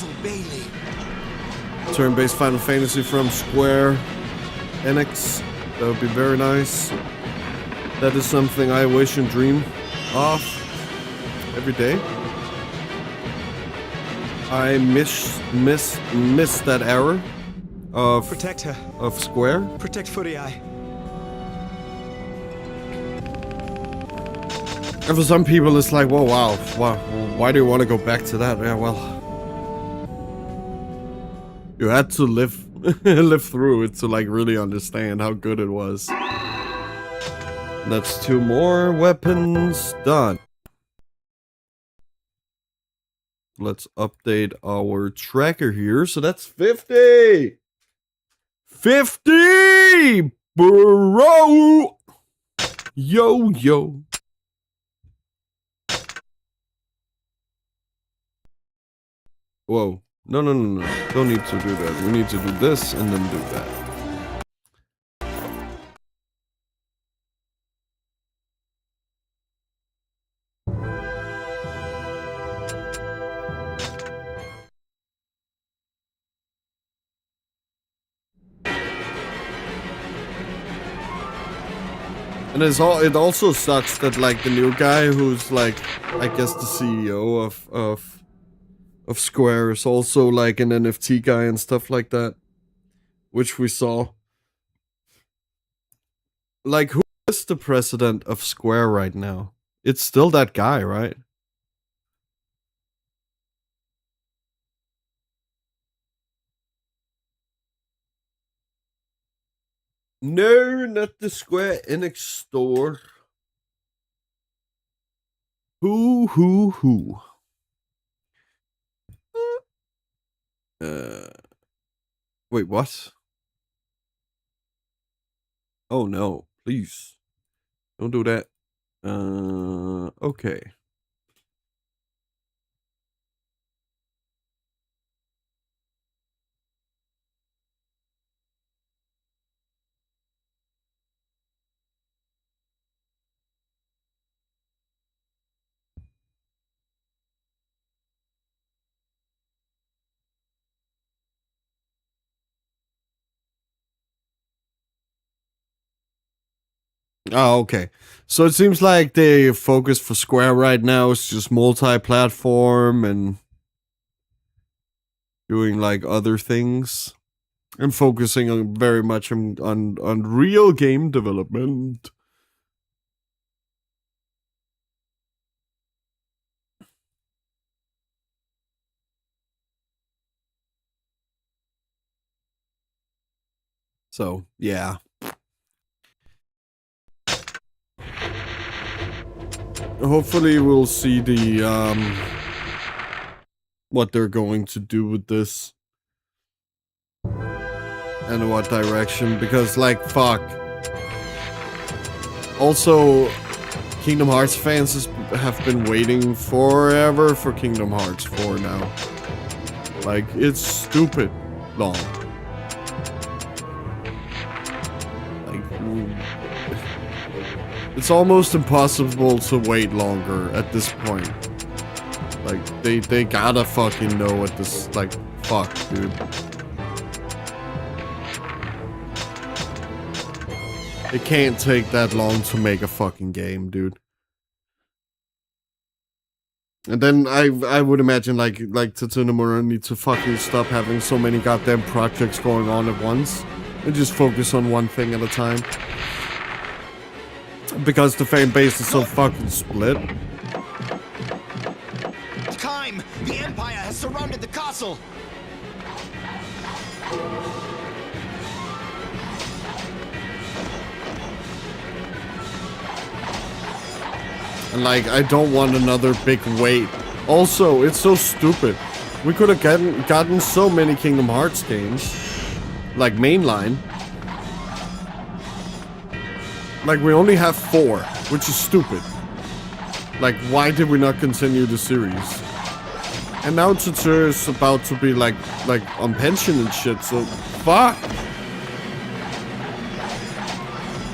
Speaker 6: turn-based Final Fantasy from Square Enix. That would be very nice. That is something I wish and dream of every day. I miss that era of
Speaker 5: Protect her.
Speaker 6: of Square.
Speaker 5: Protect Footy Eye.
Speaker 6: And for some people, it's like, whoa, wow, why do you want to go back to that? Yeah, well, you had to live through it to like really understand how good it was. That's 2 more weapons done. Let's update our tracker here. So that's 50! 50! Bro! Yo, yo. Whoa. No. Don't need to do that. We need to do this and then do that. And it also sucks that like the new guy who's like, I guess the CEO of Square is also like an NFT guy and stuff like that, which we saw. Like, who is the president of Square right now? It's still that guy, right? No, not the Square Enix store. Who? Wait, what? Oh no, please. Don't do that. Okay. Oh, okay. So it seems like the focus for Square right now is just multi-platform and doing like other things and focusing on very much on real game development. So, yeah. Hopefully we'll see the what they're going to do with this and what direction, because like fuck. Also, Kingdom Hearts fans have been waiting forever for Kingdom Hearts 4 now. Like, it's stupid long. It's almost impossible to wait longer at this point. Like, they gotta fucking know what this, like, fuck, dude. It can't take that long to make a fucking game, dude. And then I would imagine like Tatsunamura need to fucking stop having so many goddamn projects going on at once and just focus on one thing at a time. Because the fan base is so fucking split.
Speaker 7: Time! The Empire has surrounded the castle!
Speaker 6: And like, I don't want another big wait. Also, it's so stupid. We could have gotten so many Kingdom Hearts games. Like mainline. Like, we only have 4, which is stupid. Like, why did we not continue the series? And now Tsuru is about to be like on pension and shit, so fuck.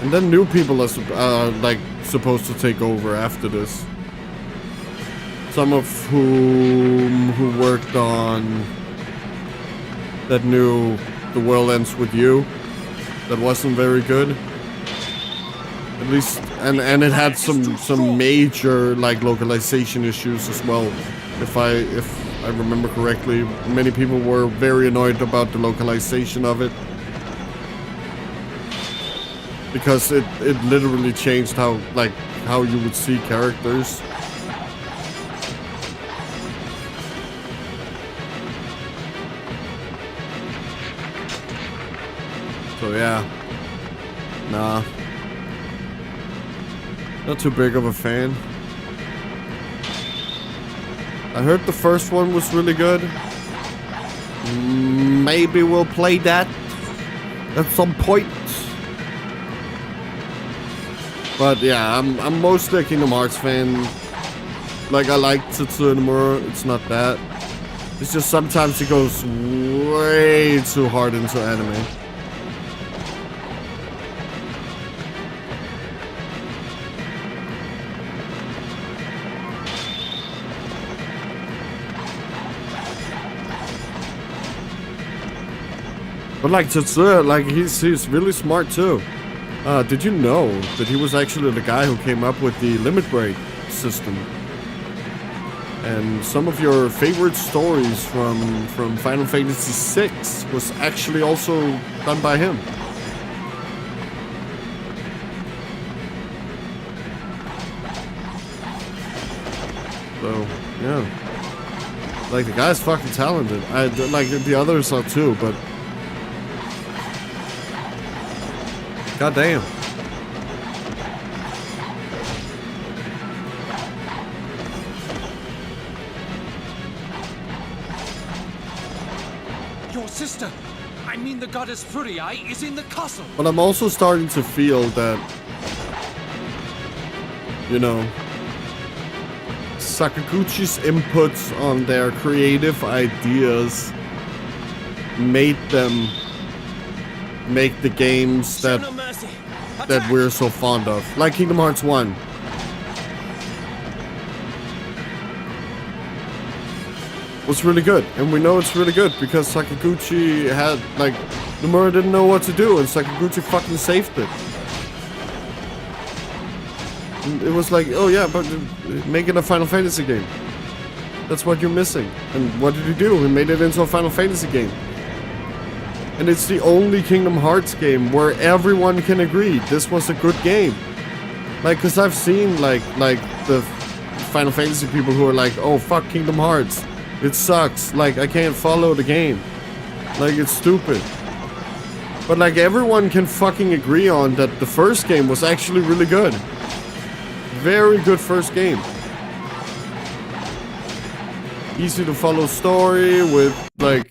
Speaker 6: And then new people are like supposed to take over after this. some of whom who worked on that new The World Ends With You. That wasn't very good. At least, and it had some major like localization issues as well. If I remember correctly, many people were very annoyed about the localization of it because it literally changed how you would see characters. So yeah, nah. Not too big of a fan. I heard the first one was really good. Maybe we'll play that at some point. But yeah, I'm mostly a Kingdom Hearts fan. Like, I like Tetsuya Nomura, it's not that. It's just sometimes he goes way too hard into anime. But like Tetsuya, like he's really smart too. Did you know that he was actually the guy who came up with the limit break system? And some of your favorite stories from Final Fantasy VI was actually also done by him. So yeah, like the guy's fucking talented. I like the others are too, but. God damn.
Speaker 8: Your sister, I mean the goddess Furiae, is in the castle.
Speaker 6: But I'm also starting to feel that, you know, Sakaguchi's inputs on their creative ideas made them make the games that we're so fond of, like Kingdom Hearts 1. Was really good, and we know it's really good because Sakaguchi had, like, Nomura didn't know what to do, and Sakaguchi fucking saved it. And it was like, oh yeah, but make it a Final Fantasy game. That's what you're missing. And what did he do? He made it into a Final Fantasy game. And it's the only Kingdom Hearts game where everyone can agree this was a good game. Like, cause I've seen like the Final Fantasy people who are like, oh fuck Kingdom Hearts, it sucks. Like, I can't follow the game. Like, it's stupid. But like, everyone can fucking agree on that the first game was actually really good. Very good first game. Easy to follow story with like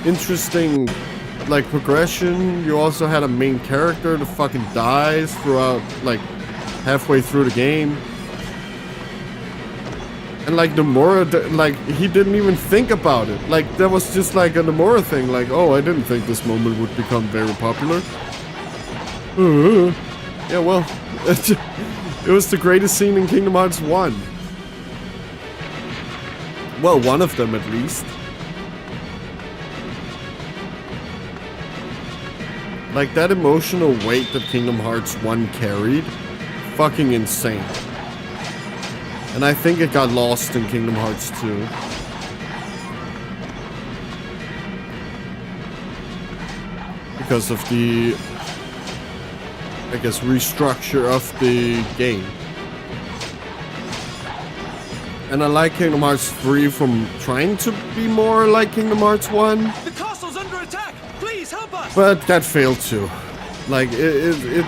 Speaker 6: interesting like progression. You also had a main character that fucking dies throughout, like, halfway through the game. And like Nomura, like, he didn't even think about it. Like, that was just like a Nomura thing. Like, oh, I didn't think this moment would become very popular. Yeah, well, it was the greatest scene in Kingdom Hearts 1. Well, one of them at least. Like, that emotional weight that Kingdom Hearts 1 carried, fucking insane. And I think it got lost in Kingdom Hearts 2. Because of the, I guess, restructure of the game. And I like Kingdom Hearts 3 from trying to be more like Kingdom Hearts 1.
Speaker 8: The castle's under attack! Please help us!
Speaker 6: But that failed too. Like, it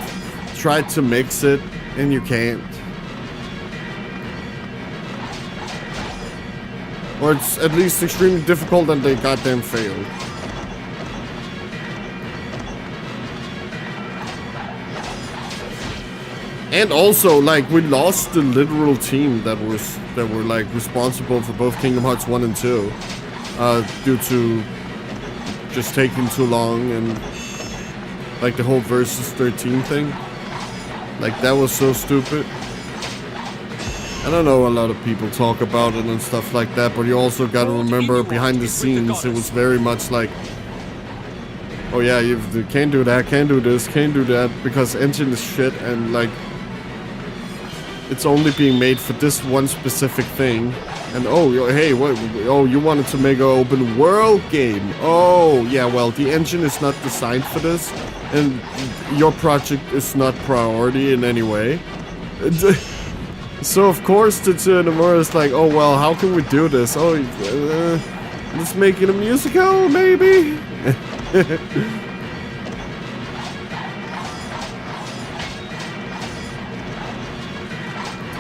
Speaker 6: tried to mix it, and you can't. Or it's at least extremely difficult and they goddamn failed. And also, like, we lost the literal team that were like responsible for both Kingdom Hearts 1 and 2. Due to just taking too long and like the whole versus 13 thing. Like, that was so stupid. I don't know, a lot of people talk about it and stuff like that, but you also gotta remember behind the scenes, it was very much like, oh yeah, you can't do that, can't do this, can't do that, because engine is shit, and like, it's only being made for this one specific thing. And hey, what? Oh, you wanted to make an open world game? Oh, yeah. Well, the engine is not designed for this, and your project is not priority in any way. So of course, Tetsuya Nomura is like, oh well, how can we do this? Oh, let's make it a musical, maybe.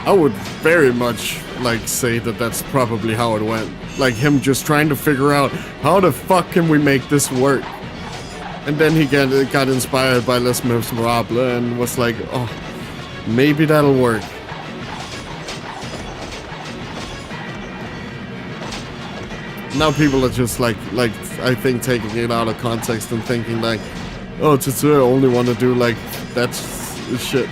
Speaker 6: I would very much like say that that's probably how it went. Like him just trying to figure out how the fuck can we make this work. And then he got inspired by Les Miserables and was like, oh, maybe that'll work. Now people are just like I think taking it out of context and thinking like, oh, Tetsuya only want to do like that shit.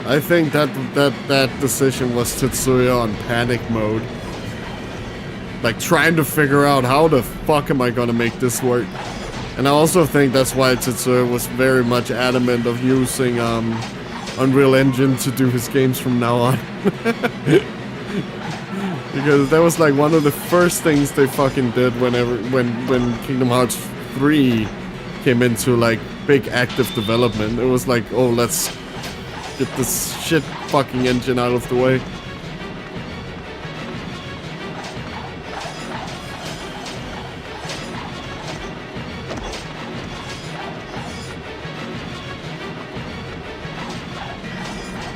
Speaker 6: I think that decision was Tetsuya on panic mode. Like trying to figure out how the fuck am I gonna make this work. And I also think that's why Tetsuya was very much adamant of using Unreal Engine to do his games from now on. Because that was like one of the first things they fucking did when Kingdom Hearts 3 came into like big active development. It was like, oh, let's get this shit fucking engine out of the way.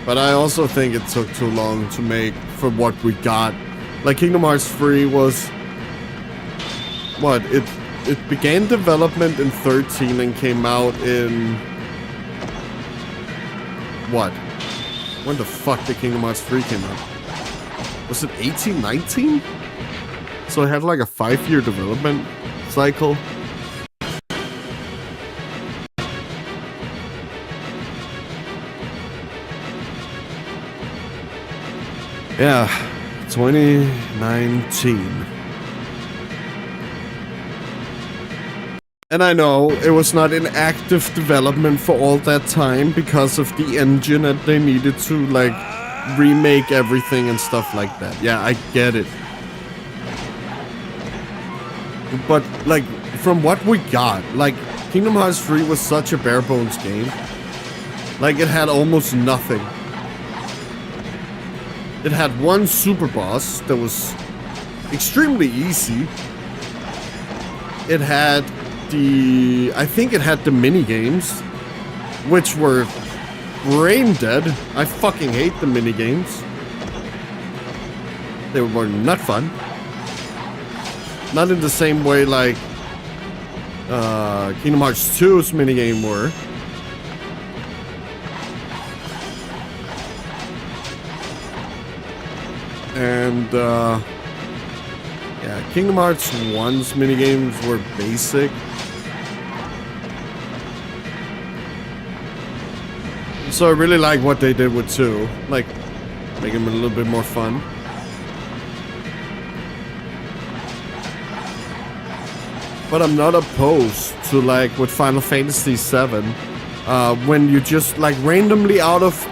Speaker 6: But I also think it took too long to make for what we got. Like Kingdom Hearts 3 was what? It began development in 13 and came out in what? When the fuck did Kingdom Hearts 3 came out? Was it 18, 19? So it had like a 5-year development cycle. Yeah, 2019. And I know it was not in active development for all that time because of the engine that they needed to like remake everything and stuff like that. Yeah, I get it. But like from what we got, like Kingdom Hearts 3 was such a bare bones game. Like it had almost nothing. It had one super boss that was extremely easy. It had I think it had the mini games, which were brain dead. I fucking hate the mini games. They were not fun. Not in the same way like Kingdom Hearts 2's minigame were. And yeah, Kingdom Hearts 1's minigames were basic. So I really like what they did with 2. Like, make them a little bit more fun. But I'm not opposed to like with Final Fantasy 7, when you just like randomly out of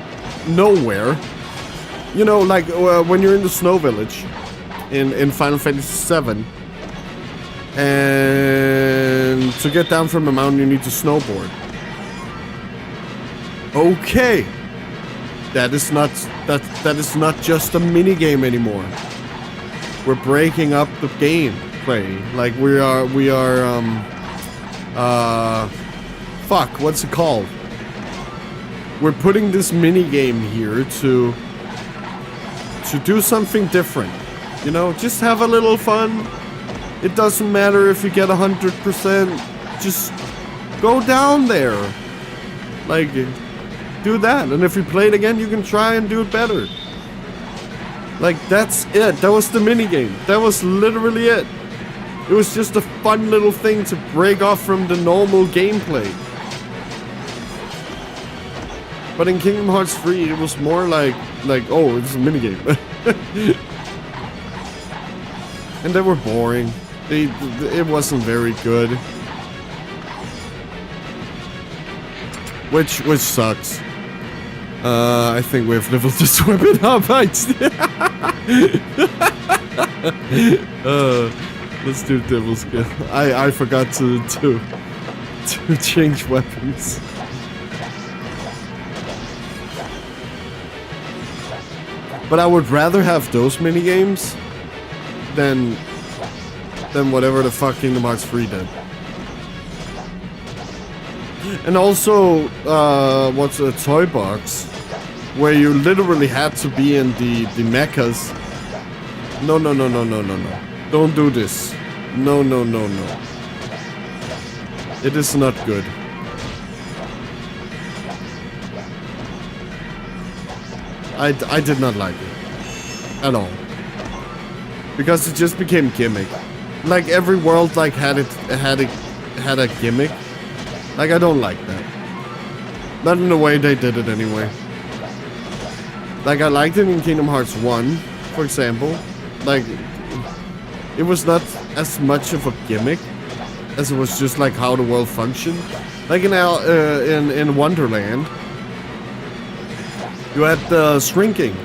Speaker 6: nowhere, you know, like when you're in the Snow Village in Final Fantasy 7, and to get down from the mountain you need to snowboard. Okay, that is not just a mini game anymore. We're breaking up the gameplay. Like we are fuck, what's it called? We're putting this mini game here to do something different. You know, just have a little fun. It doesn't matter if you get 100%. Just go down there. Like, do that. And if you play it again, you can try and do it better. Like, that's it. That was the minigame. That was literally it. It was just a fun little thing to break off from the normal gameplay. But in Kingdom Hearts 3, it was more like oh, it's a minigame. And they were boring. It wasn't very good. Which sucks. I think we've leveled this weapon up. Let's do Devil's Kill. I forgot to change weapons. But I would rather have those minigames than whatever the fuck Kingdom Hearts 3 did. And also, what's a toy box where you literally had to be in the mechas. No. Don't do this. No. It is not good. I did not like it at all, because it just became gimmick. Like every world like had a gimmick. Like I don't like that. Not in the way they did it anyway. Like I liked it in Kingdom Hearts 1, for example. Like it was not as much of a gimmick as it was just like how the world functioned. Like in Wonderland, you had the shrinking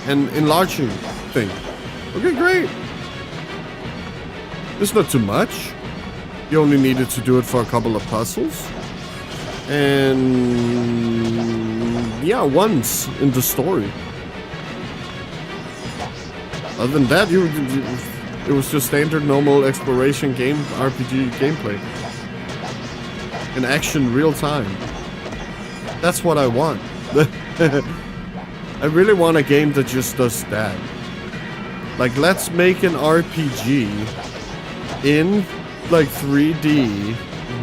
Speaker 6: and enlarging thing. Okay, great. It's not too much. You only needed to do it for a couple of puzzles. And yeah, once in the story. Other than that, it was just standard normal exploration game, RPG gameplay. In action, real time. That's what I want. I really want a game that just does that. Like, let's make an RPG in like 3D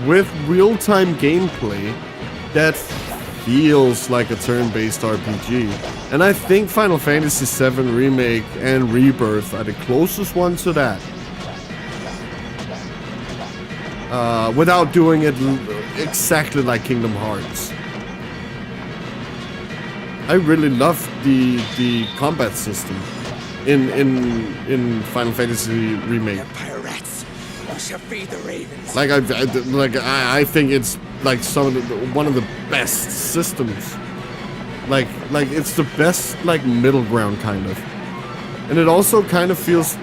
Speaker 6: with real-time gameplay that feels like a turn-based RPG. And I think Final Fantasy VII Remake and Rebirth are the closest one to that. Without doing it exactly like Kingdom Hearts. I really love the combat system in Final Fantasy Remake.
Speaker 7: Pirates, you shall feed the ravens.
Speaker 6: Like I think it's like one of the best systems. Like it's the best like middle ground kind of. And it also kind of feels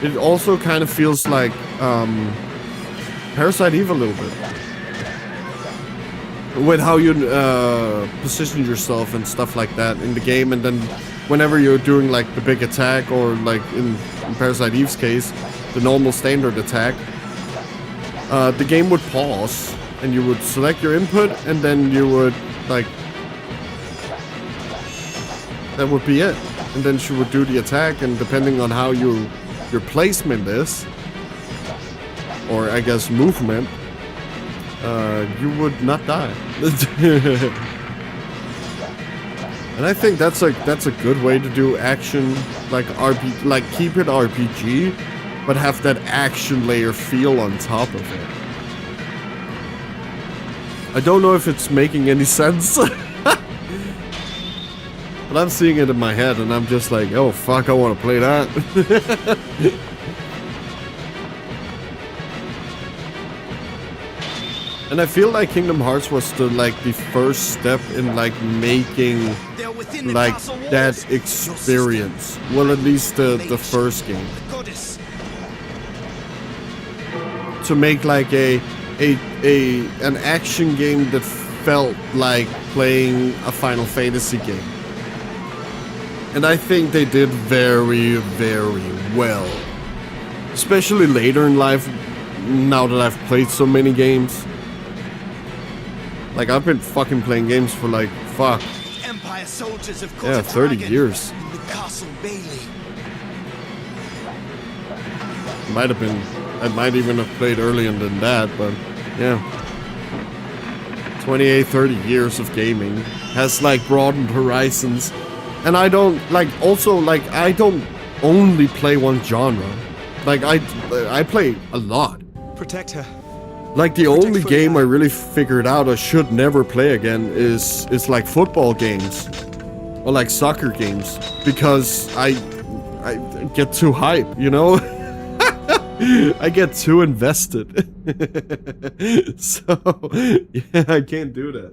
Speaker 6: It also kind of feels like Parasite Eve a little bit. With how you position yourself and stuff like that in the game, and then whenever you're doing like the big attack, or like in Parasite Eve's case, the normal standard attack, the game would pause and you would select your input, and then you would like, that would be it. And then she would do the attack, and depending on how your placement is, or I guess movement, you would not die. And I think that's a good way to do action, like keep it RPG, but have that action layer feel on top of it. I don't know if it's making any sense. But I'm seeing it in my head, and I'm just like, oh fuck, I want to play that. And I feel like Kingdom Hearts was the first step in like making like that experience. Well, at least the first game. To make like an action game that felt like playing a Final Fantasy game. And I think they did very, very well. Especially later in life, now that I've played so many games. Like, I've been fucking playing games for like, fuck.
Speaker 7: Empire soldiers have
Speaker 6: yeah, 30 years.
Speaker 7: In the Castle Bailey.
Speaker 6: Might have been, I might even have played earlier than that, but yeah. 28, 30 years of gaming has like broadened horizons. And I don't, like, also, like, I don't only play one genre. Like, I play a lot.
Speaker 5: Protect her.
Speaker 6: Like, the only game I really figured out I should never play again is like football games. Or like soccer games. Because I get too hype, you know? I get too invested. So, yeah, I can't do that.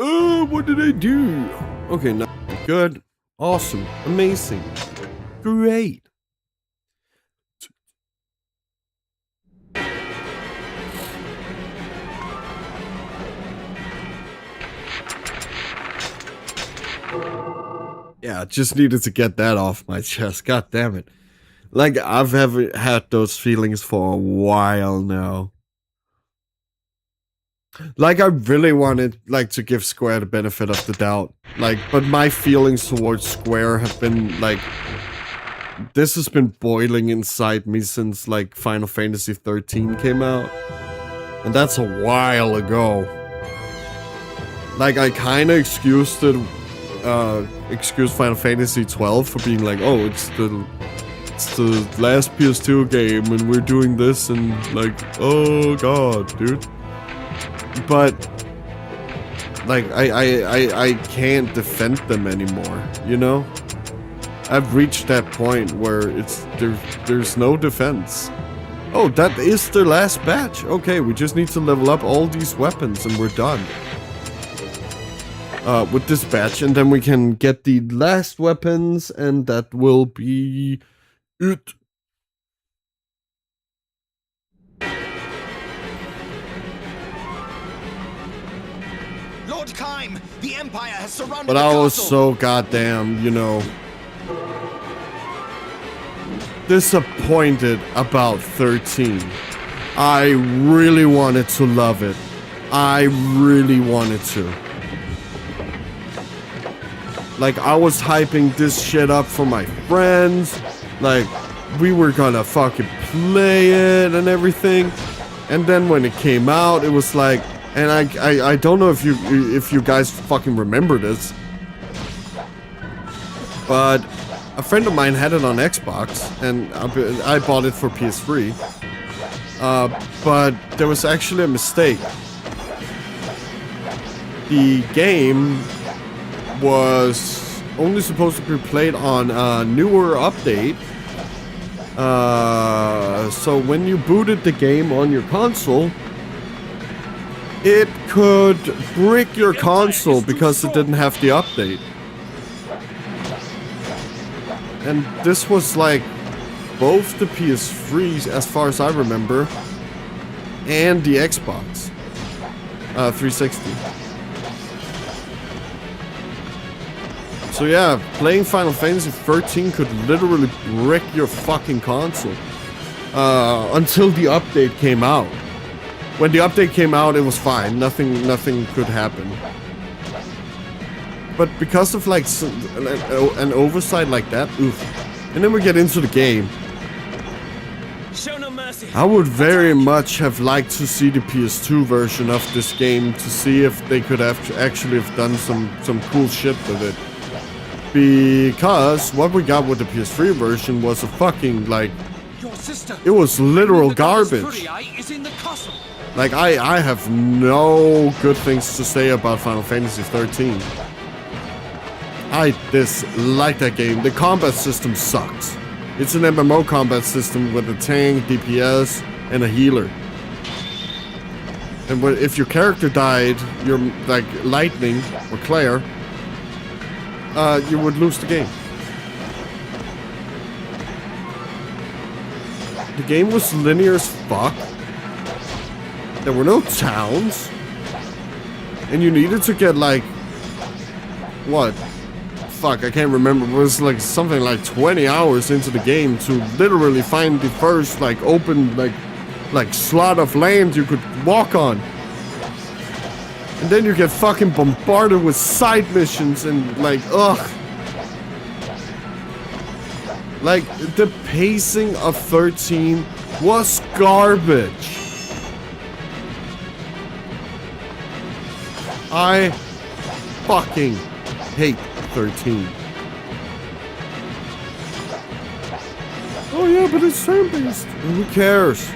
Speaker 6: Oh, what did I do? Okay, now good, awesome, amazing, great. Yeah, just needed to get that off my chest. God damn it. Like, I've had those feelings for a while now. Like, I really wanted, like, to give Square the benefit of the doubt. Like, but my feelings towards Square have been, like... This has been boiling inside me since, like, Final Fantasy 13 came out. And that's a while ago. Like, I kinda excused Final Fantasy 12 for being like, oh, it's the last PS2 game and we're doing this and, like, oh god, dude. But, like, I can't defend them anymore, you know? I've reached that point where there's no defense. Oh, that is the last batch. Okay, we just need to level up all these weapons and we're done. With this batch, and then we can get the last weapons, and that will be it.
Speaker 7: Lord Kaim, the Empire has surrounded
Speaker 6: But
Speaker 7: the
Speaker 6: I was
Speaker 7: castle.
Speaker 6: so goddamn, you know, disappointed about 13. I really wanted to love it. I really wanted to. Like, I was hyping this shit up for my friends. Like, we were gonna fucking play it and everything. And then when it came out, it was like, and I don't know if you guys fucking remember this, but a friend of mine had it on Xbox, and I bought it for PS3. But there was actually a mistake. The game was only supposed to be played on a newer update. So when you booted the game on your console, it could brick your console because it didn't have the update. And this was like both the PS3s, as far as I remember, and the Xbox 360. So yeah, playing Final Fantasy 13 could literally brick your fucking console. Until the update came out. When the update came out, it was fine. Nothing could happen. But because of like an oversight like that, oof. And then we get into the game.
Speaker 8: Show no mercy.
Speaker 6: I would very much have liked to see the PS2 version of this game to see if they could have actually have done some cool shit with it. Because what we got with the PS3 version was a fucking, like,
Speaker 8: Your sister.
Speaker 6: it was literal
Speaker 8: The goddess
Speaker 6: garbage.
Speaker 8: Furii is in the castle.
Speaker 6: Like, I have no good things to say about Final Fantasy 13. I dislike that game. The combat system sucks. It's an MMO combat system with a tank, DPS, and a healer. And if your character died, you're like Lightning or Claire, you would lose the game. The game was linear as fuck. There were no towns. And you needed to get like... What? Fuck, I can't remember. It was like something like 20 hours into the game to literally find the first like open like slot of land you could walk on. And then you get fucking bombarded with side missions and like, ugh. Like, the pacing of 13 was garbage. I fucking hate 13. Oh yeah, but it's turn-based. Who cares?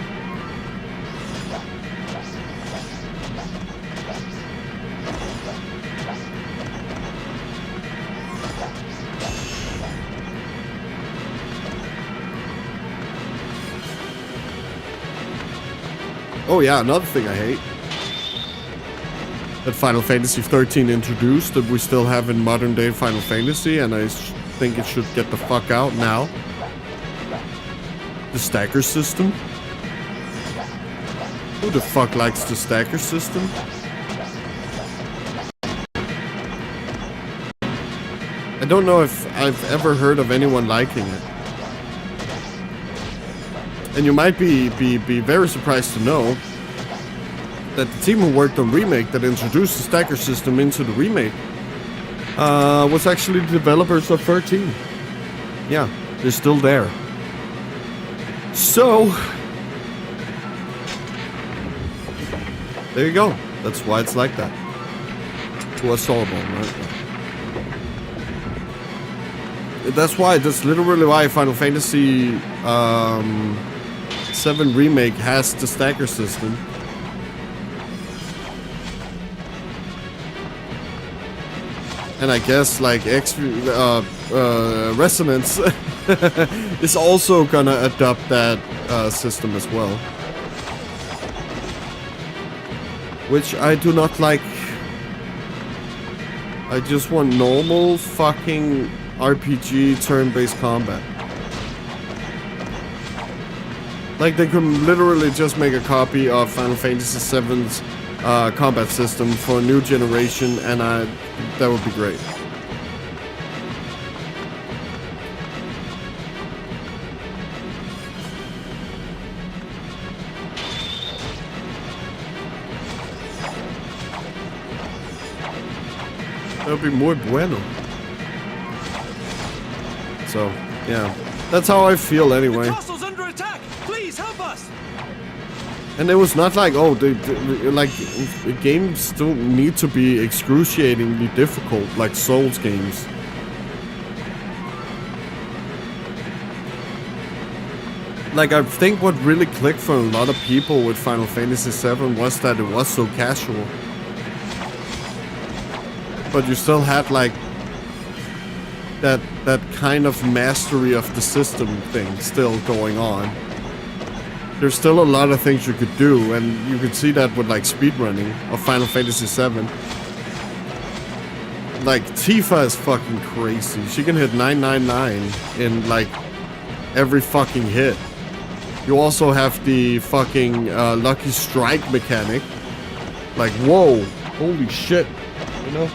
Speaker 6: Oh yeah, another thing I hate. That Final Fantasy 13 introduced that we still have in modern day Final Fantasy, and I think it should get the fuck out now. The stacker system. Who the fuck likes the stacker system? I don't know if I've ever heard of anyone liking it. And you might be very surprised to know that the team who worked on Remake that introduced the stacker system into the remake was actually the developers of 13. Yeah, they're still there. So, there you go. That's why it's like that. To us all, right? That's literally why Final Fantasy 7 Remake has the stacker system. And I guess like Resonance is also gonna adopt that system as well. Which I do not like. I just want normal fucking RPG turn-based combat. Like they could literally just make a copy of Final Fantasy VII's combat system for a new generation, and that would be great. That would be muy bueno. So, yeah. That's how I feel anyway.
Speaker 8: The castle's under attack! Please help us!
Speaker 6: And it was not like, oh, like, games don't need to be excruciatingly difficult, like Souls games. Like, I think what really clicked for a lot of people with Final Fantasy VII was that it was so casual. But you still had, like, that kind of mastery of the system thing still going on. There's still a lot of things you could do, and you could see that with like speedrunning of Final Fantasy VII. Like Tifa is fucking crazy. She can hit 999 in like every fucking hit. You also have the fucking Lucky Strike mechanic. Like whoa, holy shit, you know?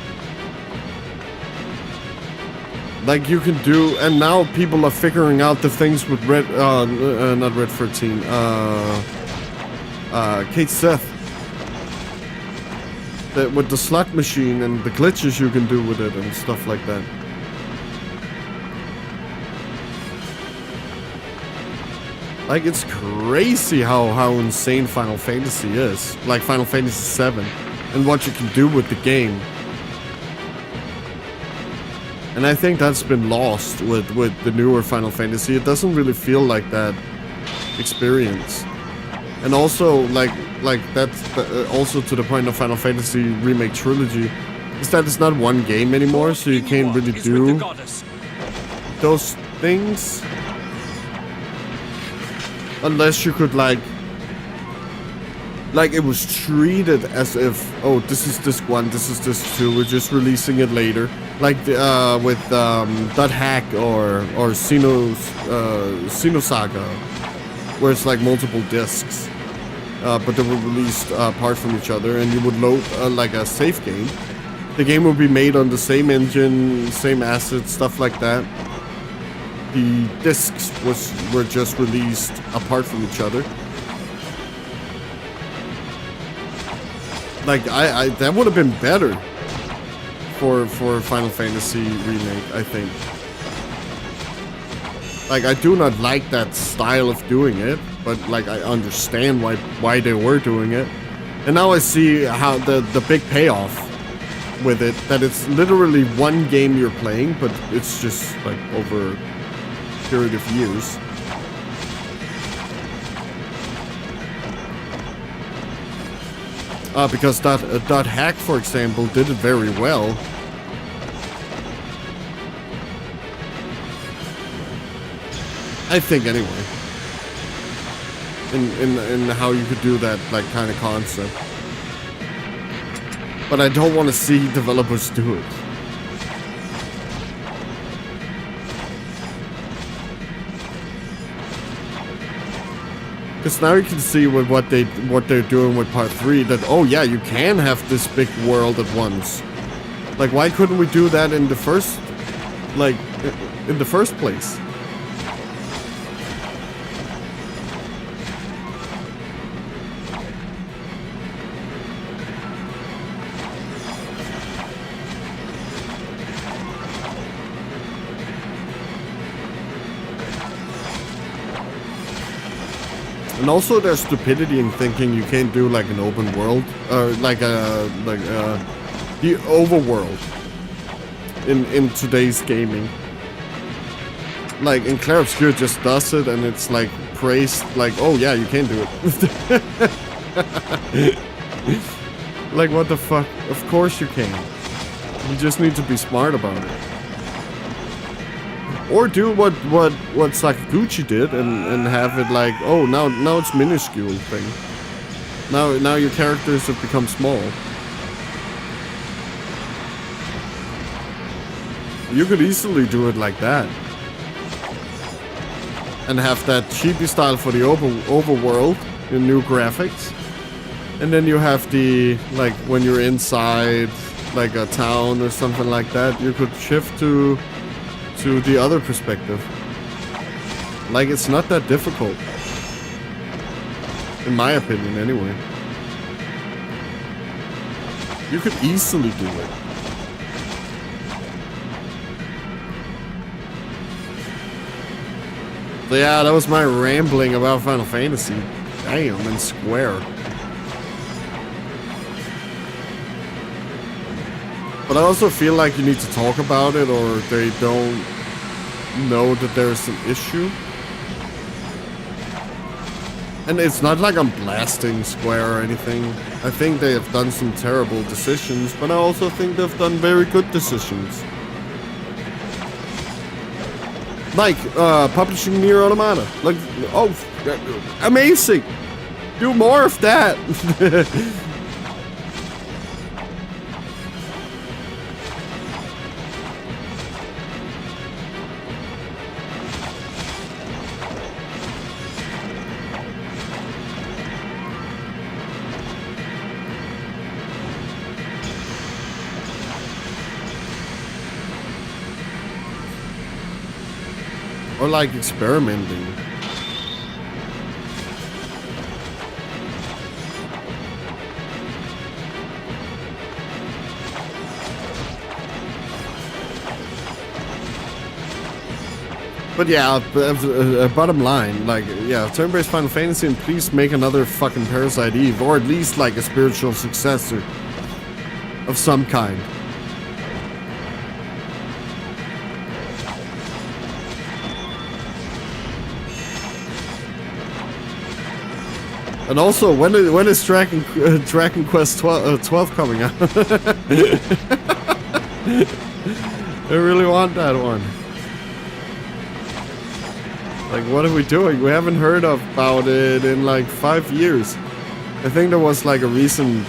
Speaker 6: Like you can do, and now people are figuring out the things with not Red 13, Kate Seth. With the slot machine and the glitches you can do with it and stuff like that. Like it's crazy how insane Final Fantasy is. Like Final Fantasy VII and what you can do with the game. And I think that's been lost with the newer Final Fantasy. It doesn't really feel like that experience. And also, like that's also to the point of Final Fantasy Remake Trilogy. is that it's not one game anymore, so you can't really
Speaker 8: Is with the
Speaker 6: do
Speaker 8: goddess.
Speaker 6: those things. Unless you could like it was treated as if, oh, this is this one, this is this two, we're just releasing it later. Like the, with .hack or Xenosaga, where it's like multiple discs, but they were released apart from each other, and you would load like a save game. The game would be made on the same engine, same assets, stuff like that. The discs were just released apart from each other. Like I that would have been better for Final Fantasy remake, I think. Like I do not like that style of doing it, but like I understand why they were doing it. And now I see how the big payoff with it, that it's literally one game you're playing, but it's just like over a period of years. Because .hack, for example, did it very well. I think anyway. In how you could do that like kind of concept. But I don't want to see developers do it. Because now you can see with what they're doing with part 3, that oh yeah, you can have this big world at once. Like why couldn't we do that in the first place? And also there's stupidity in thinking you can't do like an open world, or like the overworld in today's gaming. Like in Clair Obscur just does it, and it's like praised like, oh yeah, you can do it. Like what the fuck? Of course you can. You just need to be smart about it. Or do what Sakaguchi did and have it like, oh, now it's minuscule thing. Now your characters have become small. You could easily do it like that. And have that chibi style for the overworld in new graphics. And then you have the, like, when you're inside, like a town or something like that, you could shift to the other perspective. Like, it's not that difficult. In my opinion, anyway. You could easily do it. So yeah, that was my rambling about Final Fantasy. Damn, and Square. But I also feel like you need to talk about it, or they don't know that there's an issue. And it's not like I'm blasting Square or anything. I think they have done some terrible decisions, but I also think they've done very good decisions. Like, publishing Nier Automata. Like, oh, amazing! Do more of that! Or like experimenting. But yeah, bottom line, like, yeah, turn-based Final Fantasy, and please make another fucking Parasite Eve, or at least like a spiritual successor of some kind. And also, when is Dragon Quest 12 coming out? I really want that one. Like, what are we doing? We haven't heard about it in like 5 years. I think there was like a recent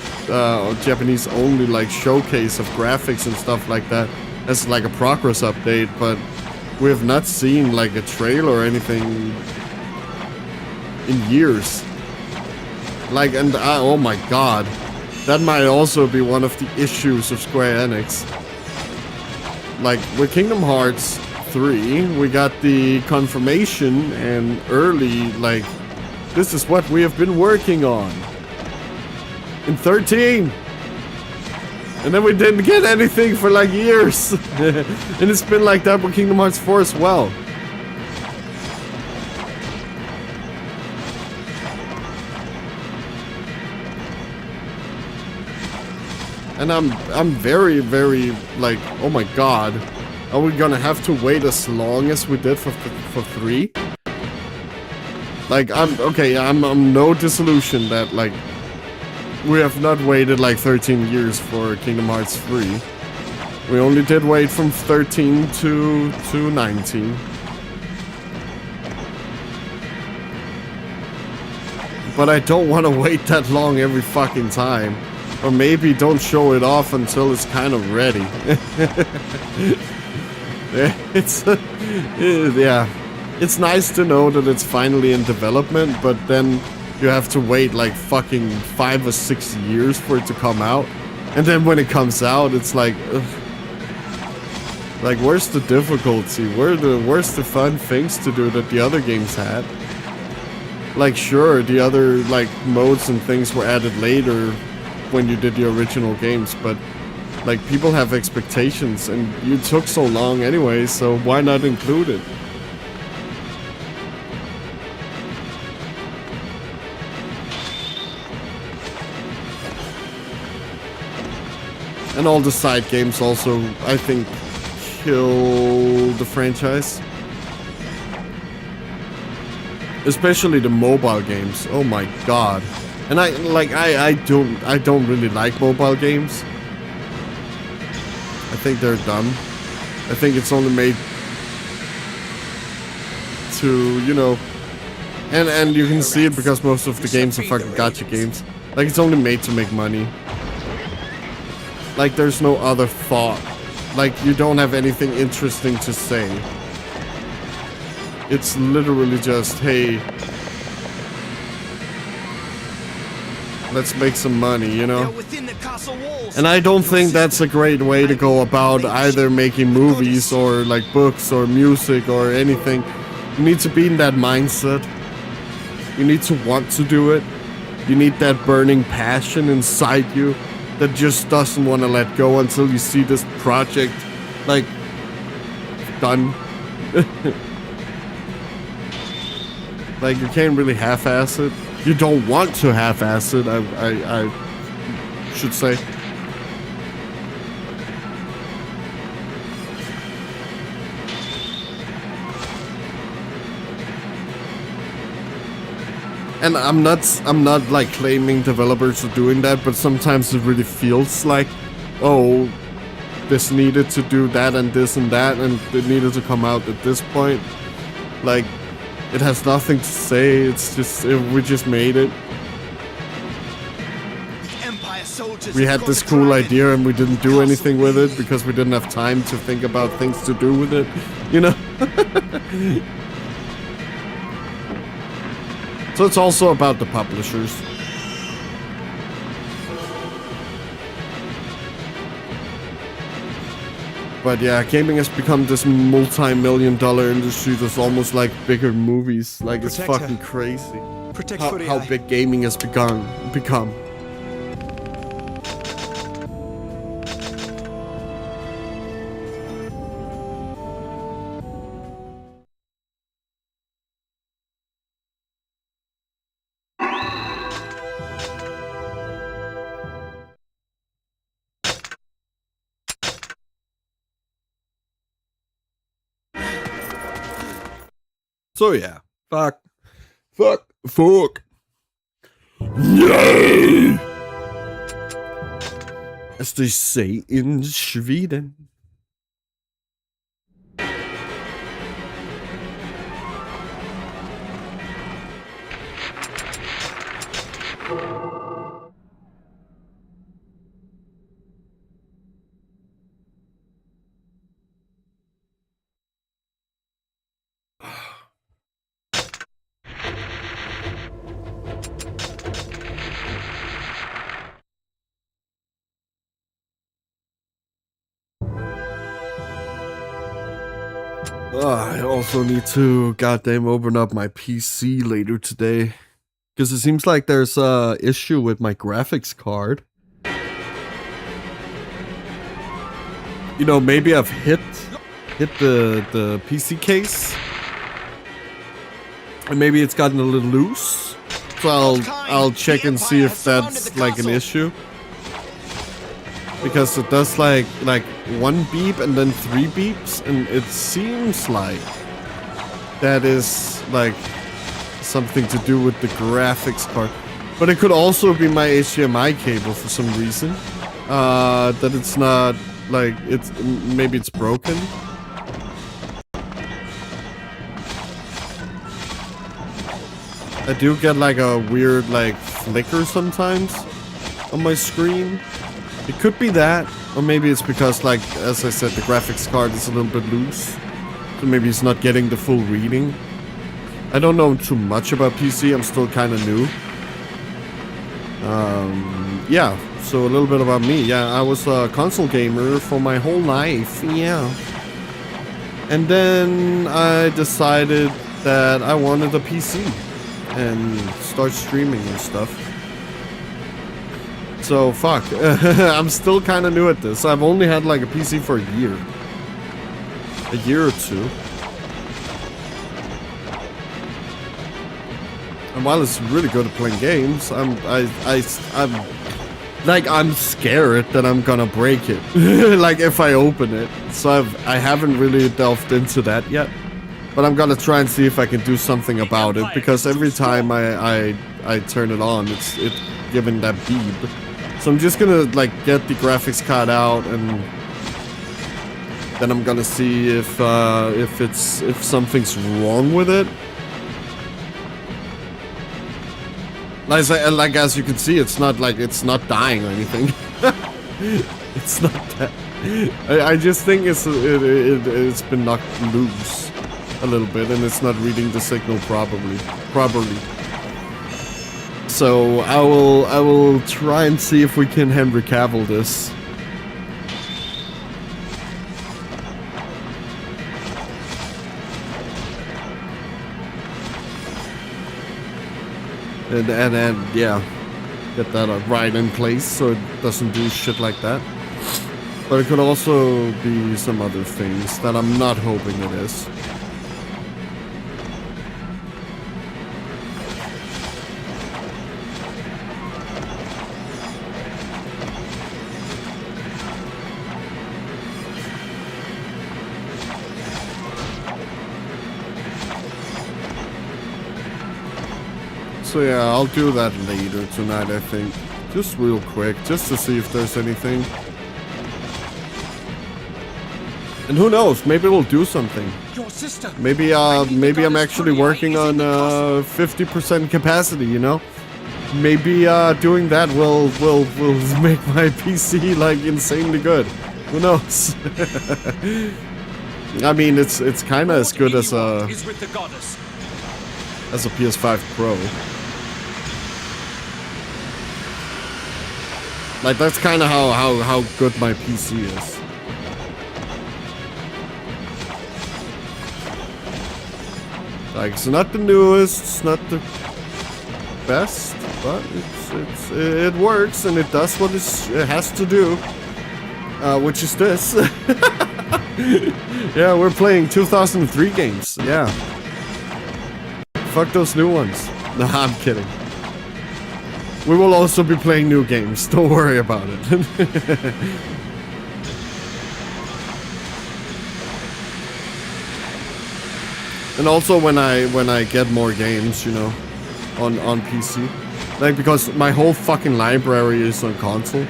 Speaker 6: Japanese only like showcase of graphics and stuff like that as like a progress update, but we have not seen like a trailer or anything in years. Like, and oh my god, that might also be one of the issues of Square Enix. Like, with Kingdom Hearts 3, we got the confirmation and early, like, this is what we have been working on. In 13! And then we didn't get anything for like years. And it's been like that with Kingdom Hearts 4 as well. And I'm very, very like, oh my god, are we gonna have to wait as long as we did for 3? Like, I'm no disillusion that like we have not waited like 13 years for Kingdom Hearts 3. We only did wait from 13 to 19. But I don't want to wait that long every fucking time. Or maybe don't show it off until it's kind of ready. Yeah. It's nice to know that it's finally in development, but then you have to wait like fucking 5 or 6 years for it to come out. And then when it comes out, it's like, ugh. Like, where's the difficulty? Where's the fun things to do that the other games had? Like, sure, the other like modes and things were added later when you did the original games, but like, people have expectations and you took so long anyway, so why not include it? And all the side games also, I think, kill the franchise. Especially the mobile games. Oh my god. And I don't really like mobile games. I think they're dumb. I think it's only made to, you know, and you can see it because most of the games are fucking gacha games. Like, it's only made to make money. Like, there's no other thought. Like, you don't have anything interesting to say. It's literally just, hey, let's make some money, you know? And I don't think that's a great way to go about either making movies or like books or music or anything. You need to be in that mindset. You need to want to do it. You need that burning passion inside you that just doesn't want to let go until you see this project, like, done. Like, you can't really half-ass it. You don't want to half-ass it, I should say. And I'm not like claiming developers are doing that, but sometimes it really feels like, oh, this needed to do that and this and that, and it needed to come out at this point. Like, it has nothing to say, it's just, we just made it. We had this cool idea and we didn't do anything with it because we didn't have time to think about things to do with it, you know? So it's also about the publishers. But yeah, gaming has become this multi-million-dollar industry that's almost like bigger movies. Like, it's fucking crazy how big gaming has become. So yeah, fuck. Yay! as they say in Sweden. I also need to goddamn open up my PC later today. Because it seems like there's a issue with my graphics card. You know, maybe I've hit the PC case. And maybe it's gotten a little loose. So I'll check and see if that's like an issue. Because it does like one beep and then 3 beeps, and it seems like that is like something to do with the graphics card. But it could also be my HDMI cable for some reason. That it's not like maybe it's broken. I do get like a weird like flicker sometimes on my screen. It could be that, or maybe it's because, like, as I said, the graphics card is a little bit loose. So maybe it's not getting the full reading. I don't know too much about PC, I'm still kind of new. Yeah, so a little bit about me. Yeah, I was a console gamer for my whole life, yeah. And then I decided that I wanted a PC and start streaming and stuff. So, fuck. I'm still kind of new at this. I've only had like a PC for a year. A year or two. And while it's really good at playing games, I'm scared that I'm gonna break it. Like if I open it. So I haven't really delved into that yet. But I'm gonna try and see if I can do something about it, because every time I turn it on, it's giving that beep. So I'm just gonna like get the graphics card out, and then I'm gonna see if something's wrong with it. Like as you can see, it's not dying or anything. It's not that. I just think it's been knocked loose a little bit, and it's not reading the signal properly. So I will try and see if we can Henry Cavill this. And yeah, get that right in place so it doesn't do shit like that. But it could also be some other things that I'm not hoping it is. So yeah, I'll do that later tonight, I think. Just real quick, just to see if there's anything. And who knows, maybe we'll do something.
Speaker 8: Your sister.
Speaker 6: Maybe I'm actually working on 50% capacity, you know? Maybe doing that will make my PC like insanely good. Who knows? I mean, it's kind of as good as a PS5 Pro. Like, that's kind of how good my PC is. Like, it's not the newest, it's not the best, but it works and it does what it has to do, which is this. Yeah, we're playing 2003 games. Yeah. Fuck those new ones. No, I'm kidding. We will also be playing new games. Don't worry about it. And also when I get more games, you know, on PC, like, because my whole fucking library is on console.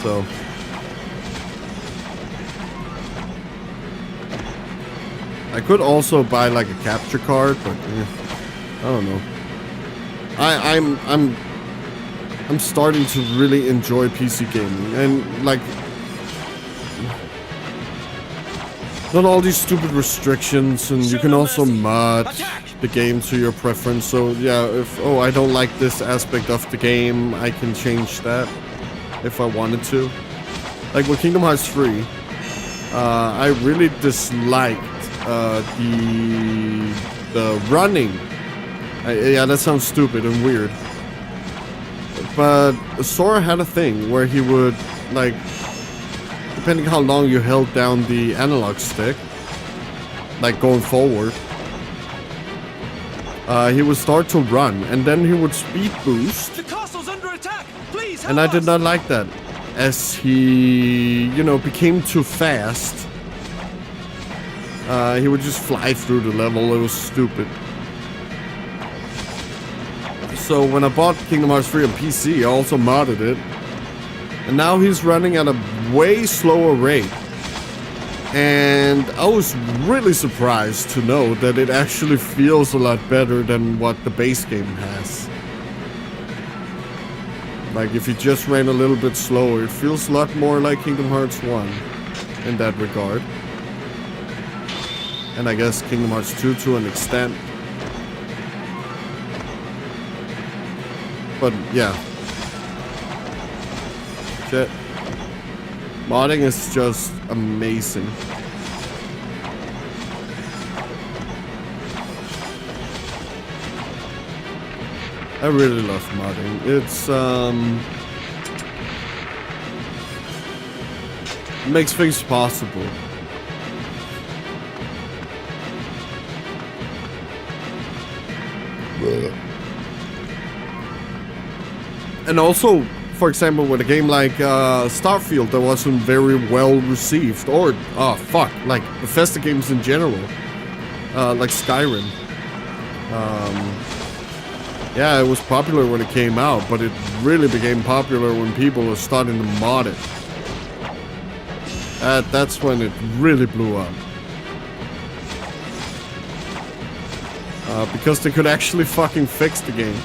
Speaker 6: So I could also buy like a capture card, but I don't know. I'm starting to really enjoy PC gaming, and like not all these stupid restrictions, and you can also mod the game to your preference. So yeah, if I don't like this aspect of the game, I can change that if I wanted to. Like with Kingdom Hearts 3, I really disliked the running. Yeah, that sounds stupid and weird. But Sora had a thing where he would, like, depending how long you held down the analog stick, like going forward, he would start to run, and then he would speed boost.
Speaker 8: The castle's under attack! Please help
Speaker 6: And I did
Speaker 8: us!
Speaker 6: not like that, as he, you know, became too fast. He would just fly through the level. It was stupid. So when I bought Kingdom Hearts 3 on PC, I also modded it. And now he's running at a way slower rate. And I was really surprised to know that it actually feels a lot better than what the base game has. Like if you just ran a little bit slower, it feels a lot more like Kingdom Hearts 1 in that regard. And I guess Kingdom Hearts 2 to an extent. But yeah. Shit. Modding is just amazing. I really love modding. It's it makes things possible. And also, for example, with a game like Starfield that wasn't very well received, or like Bethesda games in general, like Skyrim. Yeah, it was popular when it came out, but it really became popular when people were starting to mod it. That's when it really blew up. Because they could actually fucking fix the game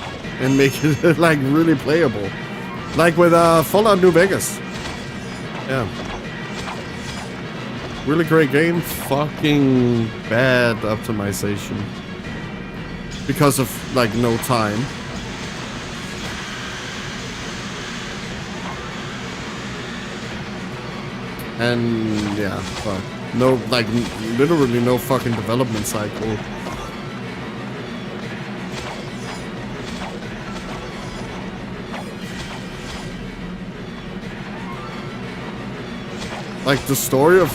Speaker 6: and make it like really playable. Like with Fallout New Vegas. Yeah. Really great game, fucking bad optimization. Because of like no time. And yeah, fuck. No, like literally no fucking development cycle. Like, the story of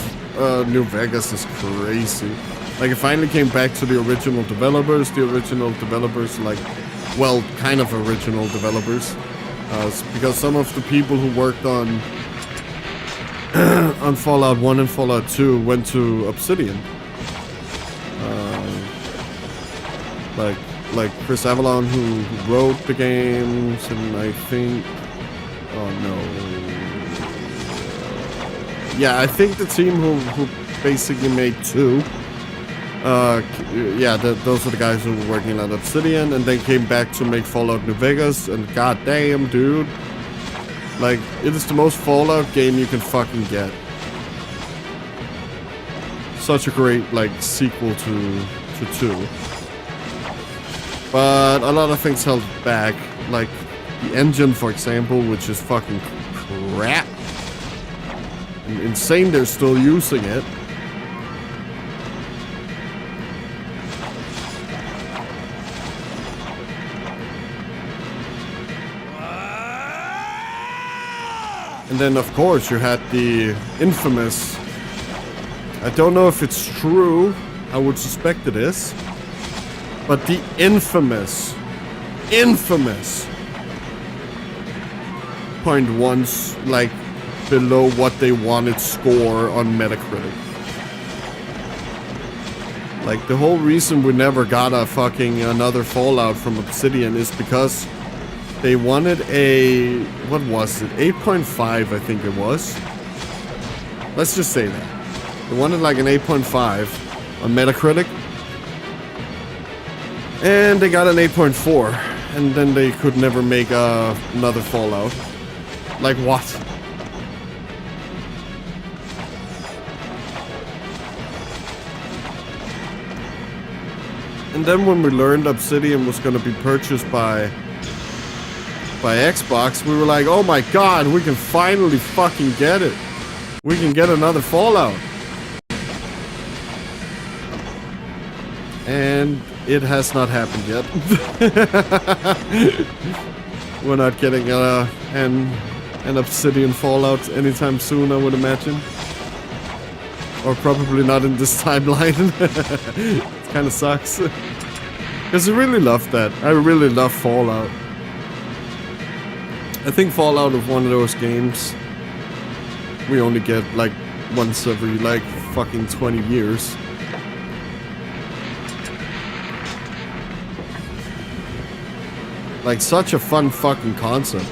Speaker 6: New Vegas is crazy. Like, it finally came back to the original developers. The original developers, like, well, kind of original developers. Because some of the people who worked on on Fallout 1 and Fallout 2 went to Obsidian. Like Chris Avalon, who wrote the games, and I think... Oh, no... Yeah, I think the team who basically made 2. Yeah, those are the guys who were working at Obsidian, and then came back to make Fallout New Vegas. And goddamn, dude, like it is the most Fallout game you can fucking get. Such a great like sequel to 2. But a lot of things held back, like the engine, for example, which is fucking crap. Insane they're still using it. And then of course you had the infamous, I don't know if it's true, I would suspect it is, but the infamous 0.1 like below what they wanted score on Metacritic. Like the whole reason we never got a fucking another Fallout from Obsidian is because They wanted a... What was it? 8.5, I think it was. Let's just say that. They wanted like an 8.5 on Metacritic. And they got an 8.4. And then they could never make another Fallout. Like what? And then when we learned Obsidian was going to be purchased by Xbox, we were like, oh my god, we can finally fucking get it. We can get another Fallout. And it has not happened yet. We're not getting an Obsidian Fallout anytime soon, I would imagine. Or probably not in this timeline. It kind of sucks. Because I really love that. I really love Fallout. I think Fallout is one of those games we only get like once every like fucking 20 years. Like such a fun fucking concept.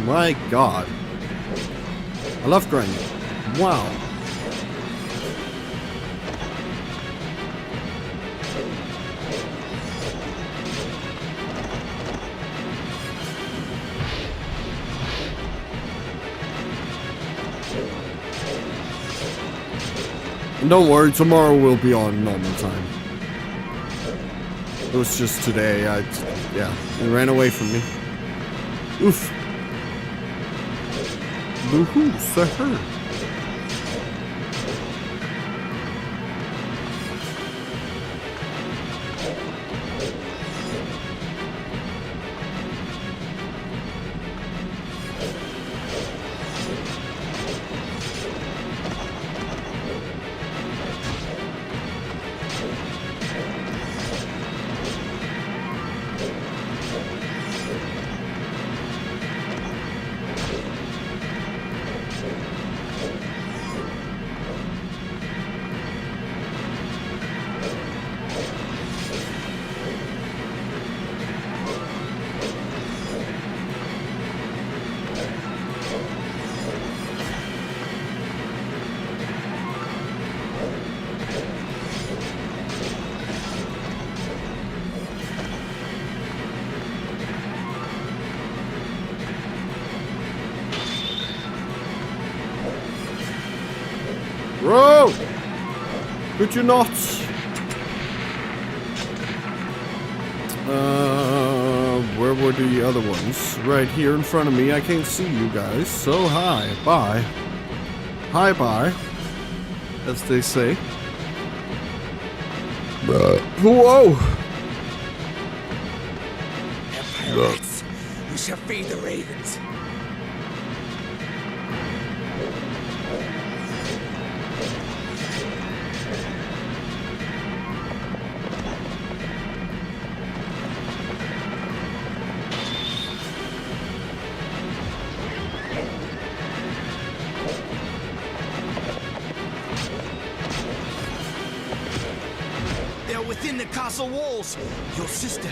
Speaker 6: My god. I love grinding. Wow. And don't worry, tomorrow will be on normal time. It was just today, yeah, it ran away from me. Oof. Boo-hoo, sir. Bro! Could you not? Where were the other ones? Right here in front of me. I can't see you guys. So hi. Bye. Hi bye. As they say. Whoa!
Speaker 7: Pirates, you shall feed the ravens. They're within the castle walls. Your sister,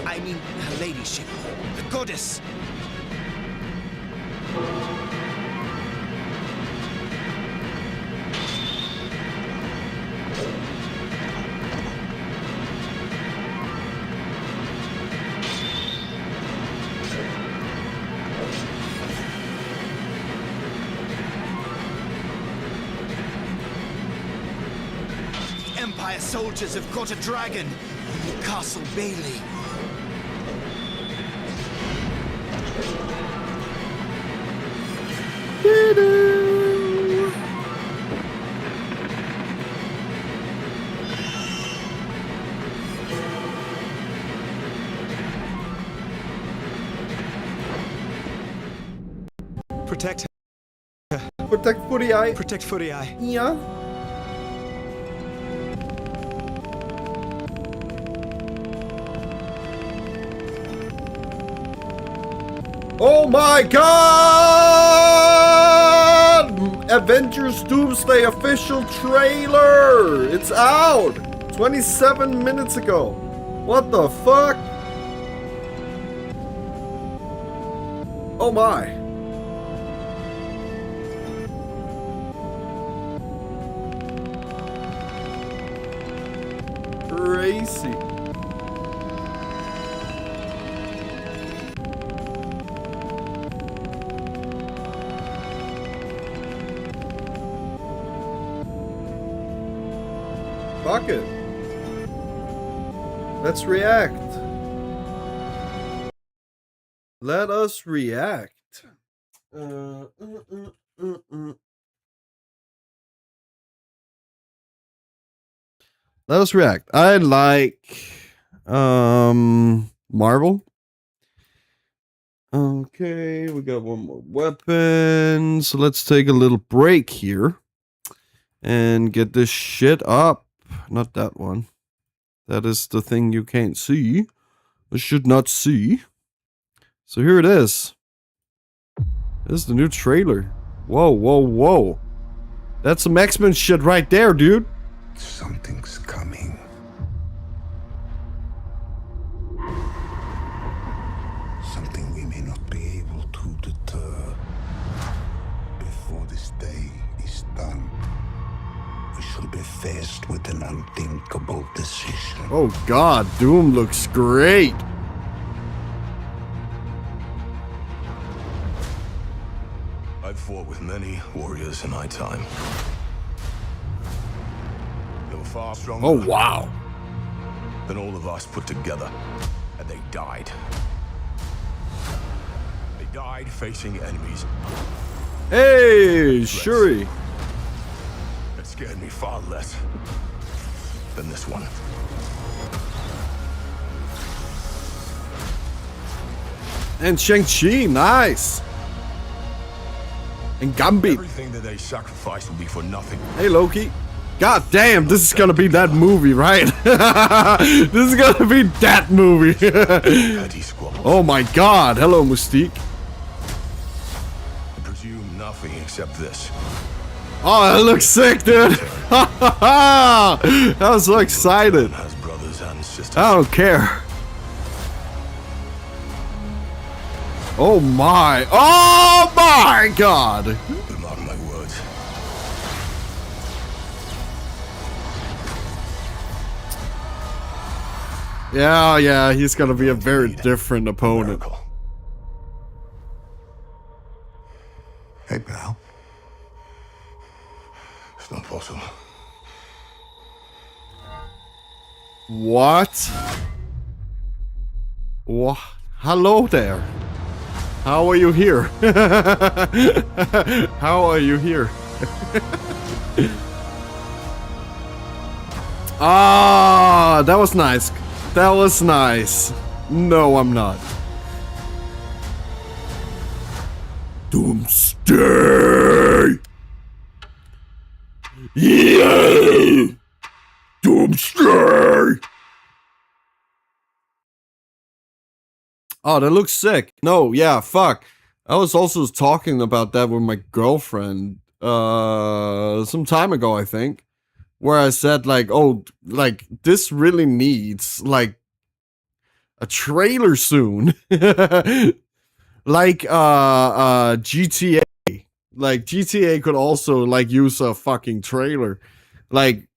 Speaker 7: I mean her ladyship, the goddess. The Empire soldiers have caught a dragon in the Castle Bailey.
Speaker 5: Protect.
Speaker 6: Protect Footy Eye.
Speaker 5: Protect Footy Eye.
Speaker 6: Yeah. Oh my god! Avengers Doomsday official trailer! It's out! 27 minutes ago. What the fuck? Oh my. Crazy. Fuck it. Let's react. Let us react. Let us react. I like Marvel. Okay, we got one more weapon. So let's take a little break here and get this shit up. Not that one. That is the thing you can't see. I should not see. So here it is. This is the new trailer. Whoa, whoa, whoa. That's some X-Men shit right there, dude.
Speaker 3: Something's coming. Something we may not be able to deter. Before this day is done, we shall be faced with an unthinkable decision.
Speaker 6: Oh god, Doom looks great.
Speaker 3: I've fought with many warriors in my time. They were far stronger
Speaker 6: Oh wow.
Speaker 3: than all of us put together, and they died. They died facing enemies
Speaker 6: Hey, Shuri.
Speaker 3: that scared me far less than this one.
Speaker 6: And Shang-Chi, nice. And Gambit.
Speaker 3: Everything that they sacrificed will be for nothing.
Speaker 6: Hey Loki. God damn, this is gonna be that movie, right? This is gonna be that movie.
Speaker 3: Anti-squabbles.
Speaker 6: Oh my god, hello Mystique.
Speaker 3: I presume nothing except this.
Speaker 6: Oh, that looks sick, dude. I'm so excited.
Speaker 3: Has brothers and sisters.
Speaker 6: I don't care. Oh my god.
Speaker 3: Mark my words.
Speaker 6: Yeah, he's gonna be a very different opponent.
Speaker 3: Miracle. Hey, pal. It's not possible.
Speaker 6: What? What? Hello there. How are you here? How are you here? Ah, that was nice. That was nice. No, I'm not. Doomsday! Yeah! Doomsday! Oh, that looks sick. No, yeah, fuck. I was also talking about that with my girlfriend some time ago, I think. Where I said, like, oh, like, this really needs, like, a trailer soon. Like, GTA. Like, GTA could also, like, use a fucking trailer. Like,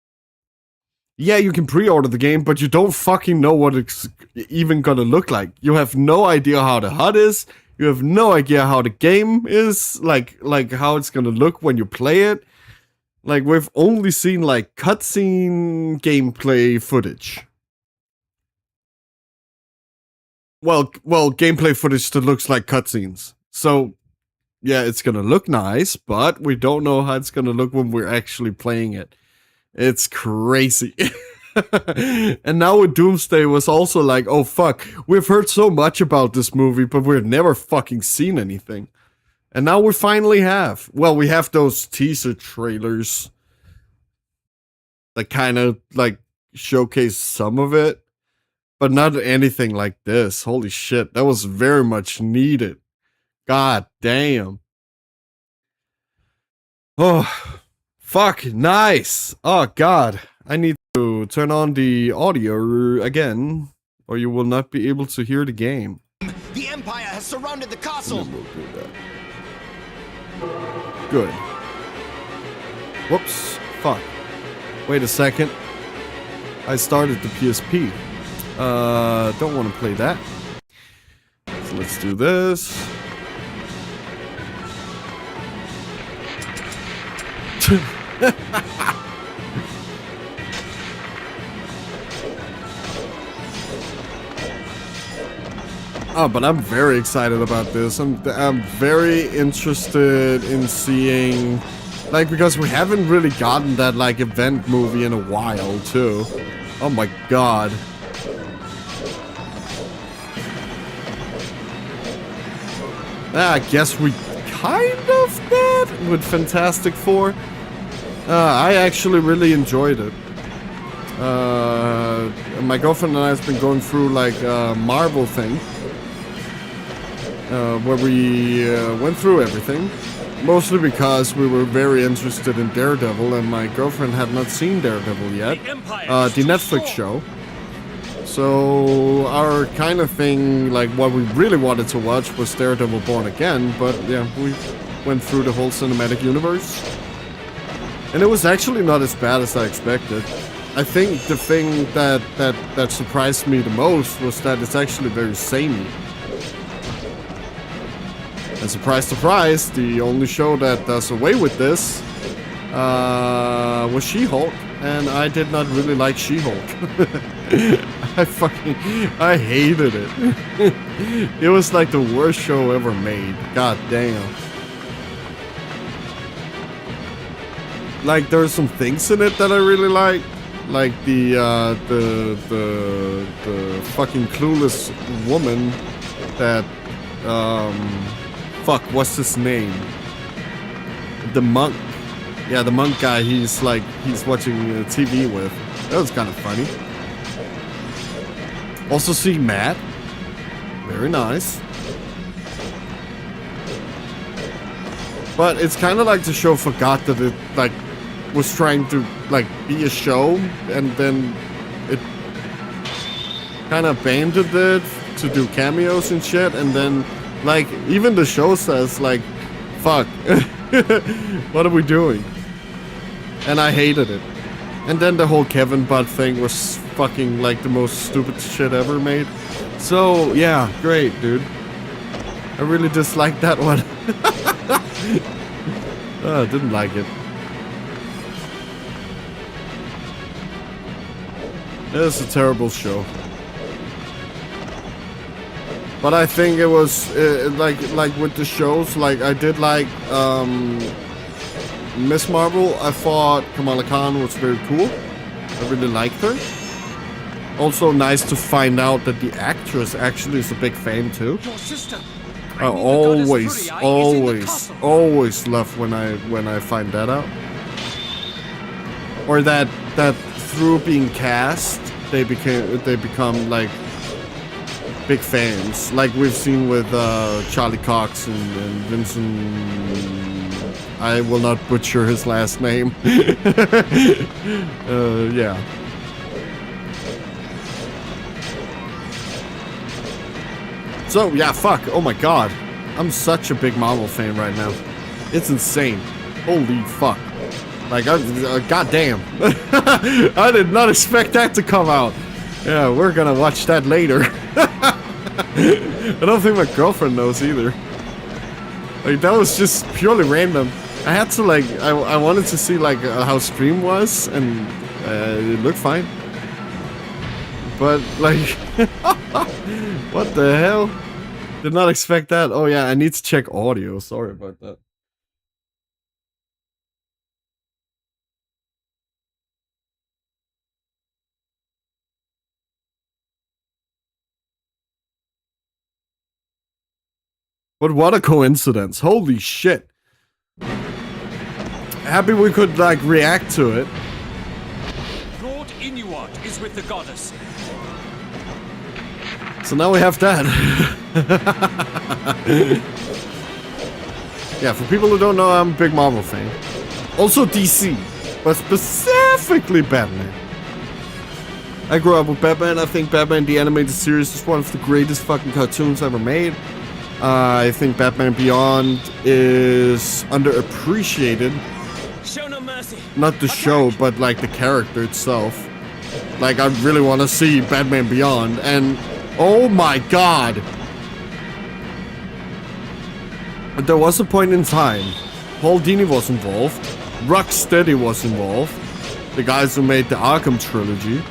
Speaker 6: yeah, you can pre-order the game, but you don't fucking know what it's even gonna look like. You have no idea how the HUD is. You have no idea how the game is, like how it's gonna look when you play it. Like, we've only seen, like, cutscene gameplay footage. Well, gameplay footage that looks like cutscenes. So, yeah, it's gonna look nice, but we don't know how it's gonna look when we're actually playing it. It's crazy. And now with Doomsday was also like, oh fuck, we've heard so much about this movie, but we've never fucking seen anything. And now we finally have. Well, we have those teaser trailers that kind of like showcase some of it, but not anything like this. Holy shit, that was very much needed. God damn. Oh, fuck, nice. Oh god, I need to turn on the audio again, or you will not be able to hear the game.
Speaker 7: The Empire has surrounded the castle.
Speaker 6: Good. Whoops. Fuck. Wait a second. I started the PSP. Don't want to play that. So let's do this. Oh, but I'm very excited about this. I'm very interested in seeing, like, because we haven't really gotten that, like, event movie in a while, too. Oh my god. I guess we kind of did with Fantastic Four. I actually really enjoyed it. My girlfriend and I have been going through, like, a Marvel thing. Where we went through everything. Mostly because we were very interested in Daredevil, and my girlfriend had not seen Daredevil yet. The Netflix show. So our kind of thing, like what we really wanted to watch was Daredevil Born Again, but yeah, we went through the whole cinematic universe. And it was actually not as bad as I expected. I think the thing that surprised me the most was that it's actually very samey. And surprise, surprise, the only show that does away with this was She-Hulk, and I did not really like She-Hulk. I hated it. It was like the worst show ever made. God damn. Like, there are some things in it that I really like the fucking clueless woman that fuck, what's his name? The monk. Yeah, the monk guy he's watching TV with. That was kind of funny. Also see Matt. Very nice. But it's kind of like the show forgot that it, like, was trying to, like, be a show, and then it kind of abandoned it to do cameos and shit, and then, like, even the show says, like, fuck, what are we doing? And I hated it. And then the whole Kevin Butt thing was fucking, like, the most stupid shit ever made. So, yeah, great, dude. I really disliked that one. I didn't like it. It's a terrible show. But I think it was like with the shows, like I did like Miss Marvel. I thought Kamala Khan was very cool. I really liked her. Also nice to find out that the actress actually is a big fan too.
Speaker 8: Your sister.
Speaker 6: I always love when I find that out. Or that through being cast, they become like big fans, like we've seen with Charlie Cox and Vincent. I will not butcher his last name. Yeah. So yeah, fuck. Oh my god, I'm such a big Marvel fan right now. It's insane. Holy fuck. Like, goddamn. I did not expect that to come out. Yeah, we're gonna watch that later. I don't think my girlfriend knows either. Like, that was just purely random. I had to, like, I wanted to see, like, how stream was, and it looked fine. But, like, what the hell? Did not expect that. Oh, yeah, I need to check audio. Sorry about that. But what a coincidence. Holy shit. Happy we could, like, react to it.
Speaker 8: Lord Inuart is with the goddess.
Speaker 6: So now we have that. Yeah, for people who don't know, I'm a big Marvel fan. Also DC, but specifically Batman. I grew up with Batman. I think Batman the Animated Series is one of the greatest fucking cartoons ever made. I think Batman Beyond is underappreciated.
Speaker 7: Show no mercy.
Speaker 6: Not the show, but like the character itself. Like, I really want to see Batman Beyond, and oh my god! There was a point in time, Paul Dini was involved, Rocksteady was involved, the guys who made the Arkham trilogy,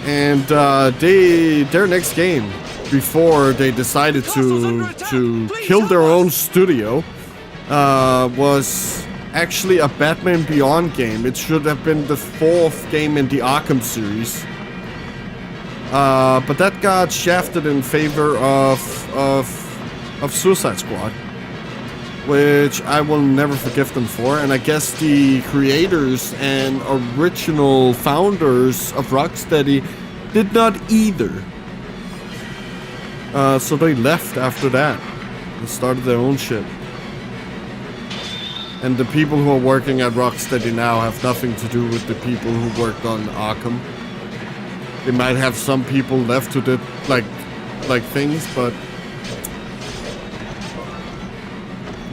Speaker 6: and their next game, before they decided to kill their own studio, was actually a Batman Beyond game. It should have been the 4th game in the Arkham series. But that got shafted in favor of Suicide Squad, which I will never forgive them for. And I guess the creators and original founders of Rocksteady did not either. So they left after that and started their own shit. And the people who are working at Rocksteady now have nothing to do with the people who worked on Arkham. They might have some people left who did like things, but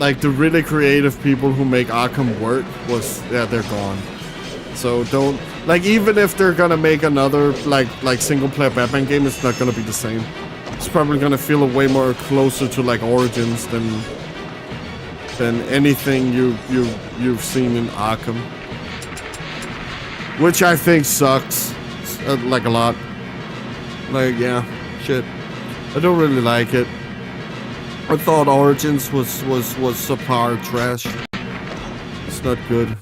Speaker 6: like the really creative people who make Arkham work they're gone. So don't, like, even if they're gonna make another like single player Batman game, it's not gonna be the same. It's probably gonna feel a way more closer to like Origins than anything you've seen in Arkham, which I think sucks like a lot. Like, yeah, shit, I don't really like it. I thought Origins was subpar trash. It's not good.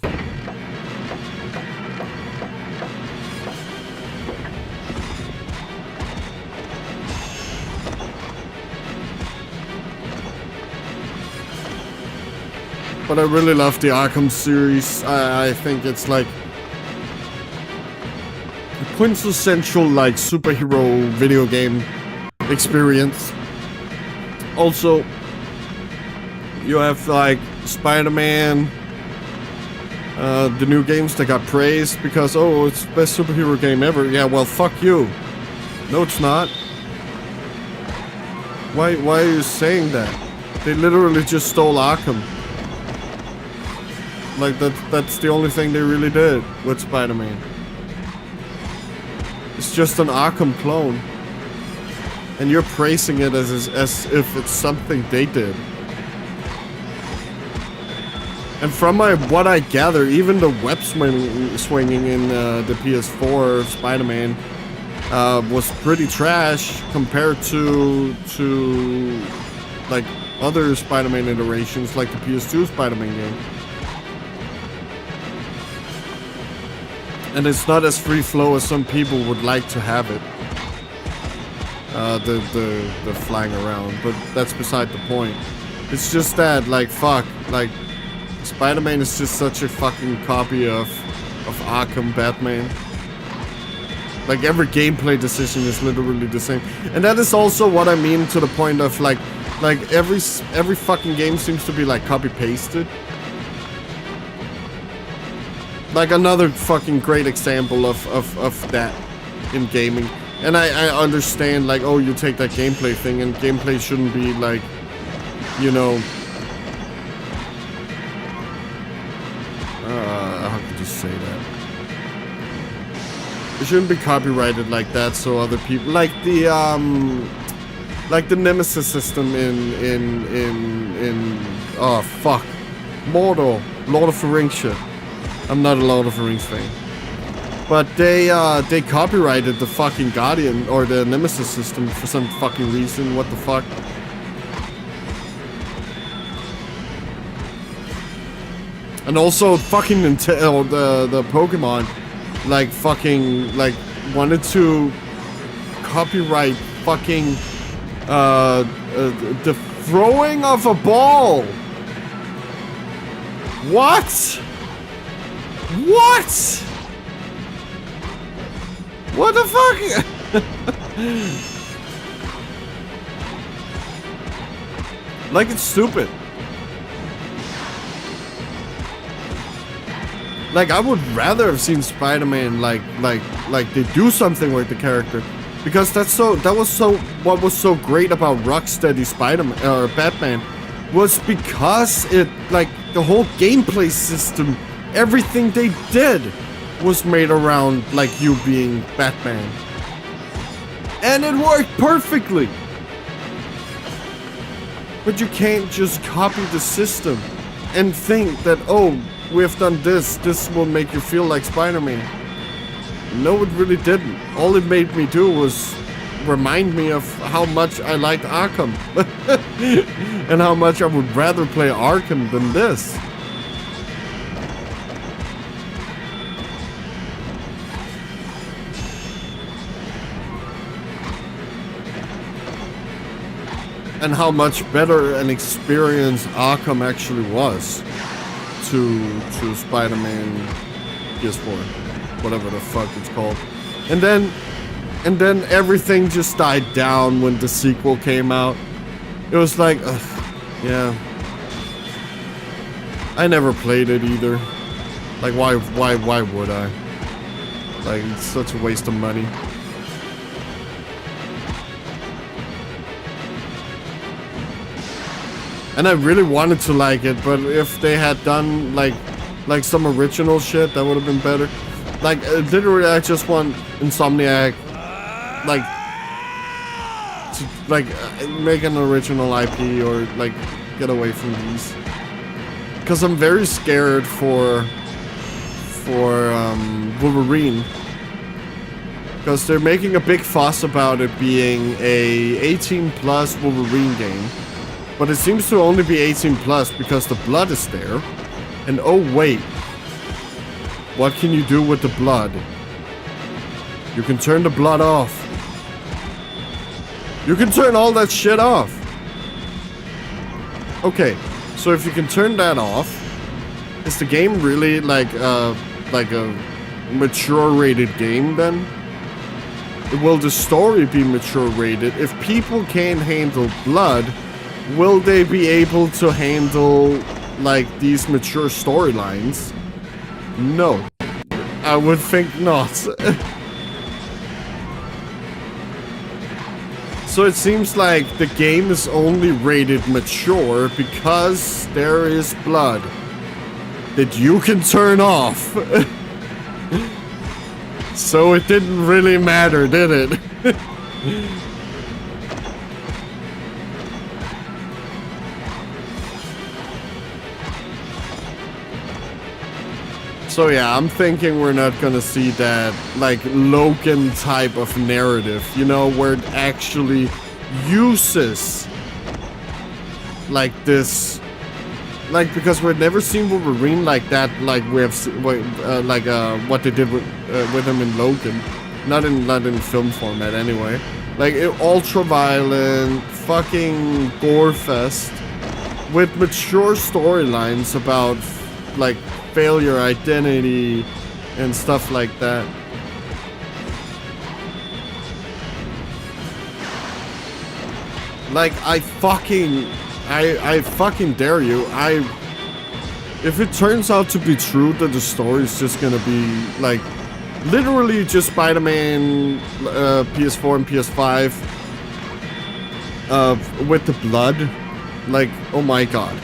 Speaker 6: But I really love the Arkham series. I think it's like a quintessential like superhero video game experience. Also, you have like Spider-Man, the new games that got praised because, oh, it's the best superhero game ever. Yeah, well, fuck you. No, it's not. Why are you saying that? They literally just stole Arkham. Like, that's the only thing they really did with Spider-Man. It's just an Arkham clone. And you're praising it as if it's something they did. And from what I gather, even the web swinging in the PS4 Spider-Man, was pretty trash compared to like other Spider-Man iterations, like the PS2 Spider-Man game. And it's not as free flow as some people would like to have it. The flying around, but that's beside the point. It's just that, like, fuck, like, Spider-Man is just such a fucking copy of Arkham Batman. Like, every gameplay decision is literally the same. And that is also what I mean to the point of, like every fucking game seems to be, like, copy-pasted. Like, another fucking great example of that in gaming. And I understand, like, oh, you take that gameplay thing, and gameplay shouldn't be, like, you know... how could you say that? It shouldn't be copyrighted like that, so other people... Like the Nemesis system in oh, fuck. Mordor. Lord of the Rings shit. I'm not a Lord of the Rings fan. But they copyrighted the fucking Guardian or the Nemesis system for some fucking reason. What the fuck? And also fucking Nintendo, the Pokemon, like fucking like wanted to copyright fucking the throwing of a ball. What? What? What the fuck? Like, it's stupid. Like, I would rather have seen Spider-Man like they do something with the character, because what was so great about Rocksteady Spider-Man or Batman was because it, like, the whole gameplay system, everything they did was made around, like, you being Batman. And it worked perfectly. But you can't just copy the system and think that, oh, we've done this will make you feel like Spider-Man. No, it really didn't. All it made me do was remind me of how much I liked Arkham. And how much I would rather play Arkham than this. And how much better an experience Arkham actually was to Spider-Man PS4, whatever the fuck it's called. And then everything just died down when the sequel came out. It was like, yeah. I never played it either. Like, why would I? Like, it's such a waste of money. And I really wanted to like it, but if they had done like some original shit, that would have been better. Like, literally, I just want Insomniac, like, to make an original IP or like get away from these. Because I'm very scared for Wolverine. Because they're making a big fuss about it being a 18+ Wolverine game. But it seems to only be 18+ because the blood is there. And oh wait. What can you do with the blood? You can turn the blood off. You can turn all that shit off. Okay, so if you can turn that off, is the game really like a mature rated game then? Will the story be mature rated? If people can't handle blood, will they be able to handle, like, these mature storylines? No. I would think not. So it seems like the game is only rated mature because there is blood that you can turn off. So it didn't really matter, did it? So yeah, I'm thinking we're not gonna see that, like, Logan type of narrative, you know, where it actually uses, like, this, like, because we've never seen Wolverine like that, like we have, what they did with him in Logan, not in film format anyway, like, ultra violent, fucking gore fest, with mature storylines about, like, failure, identity, and stuff like that. Like, I fucking dare you. If it turns out to be true that the story is just gonna be, like, literally just Spider-Man, PS4 and PS5, with the blood, like, oh my god.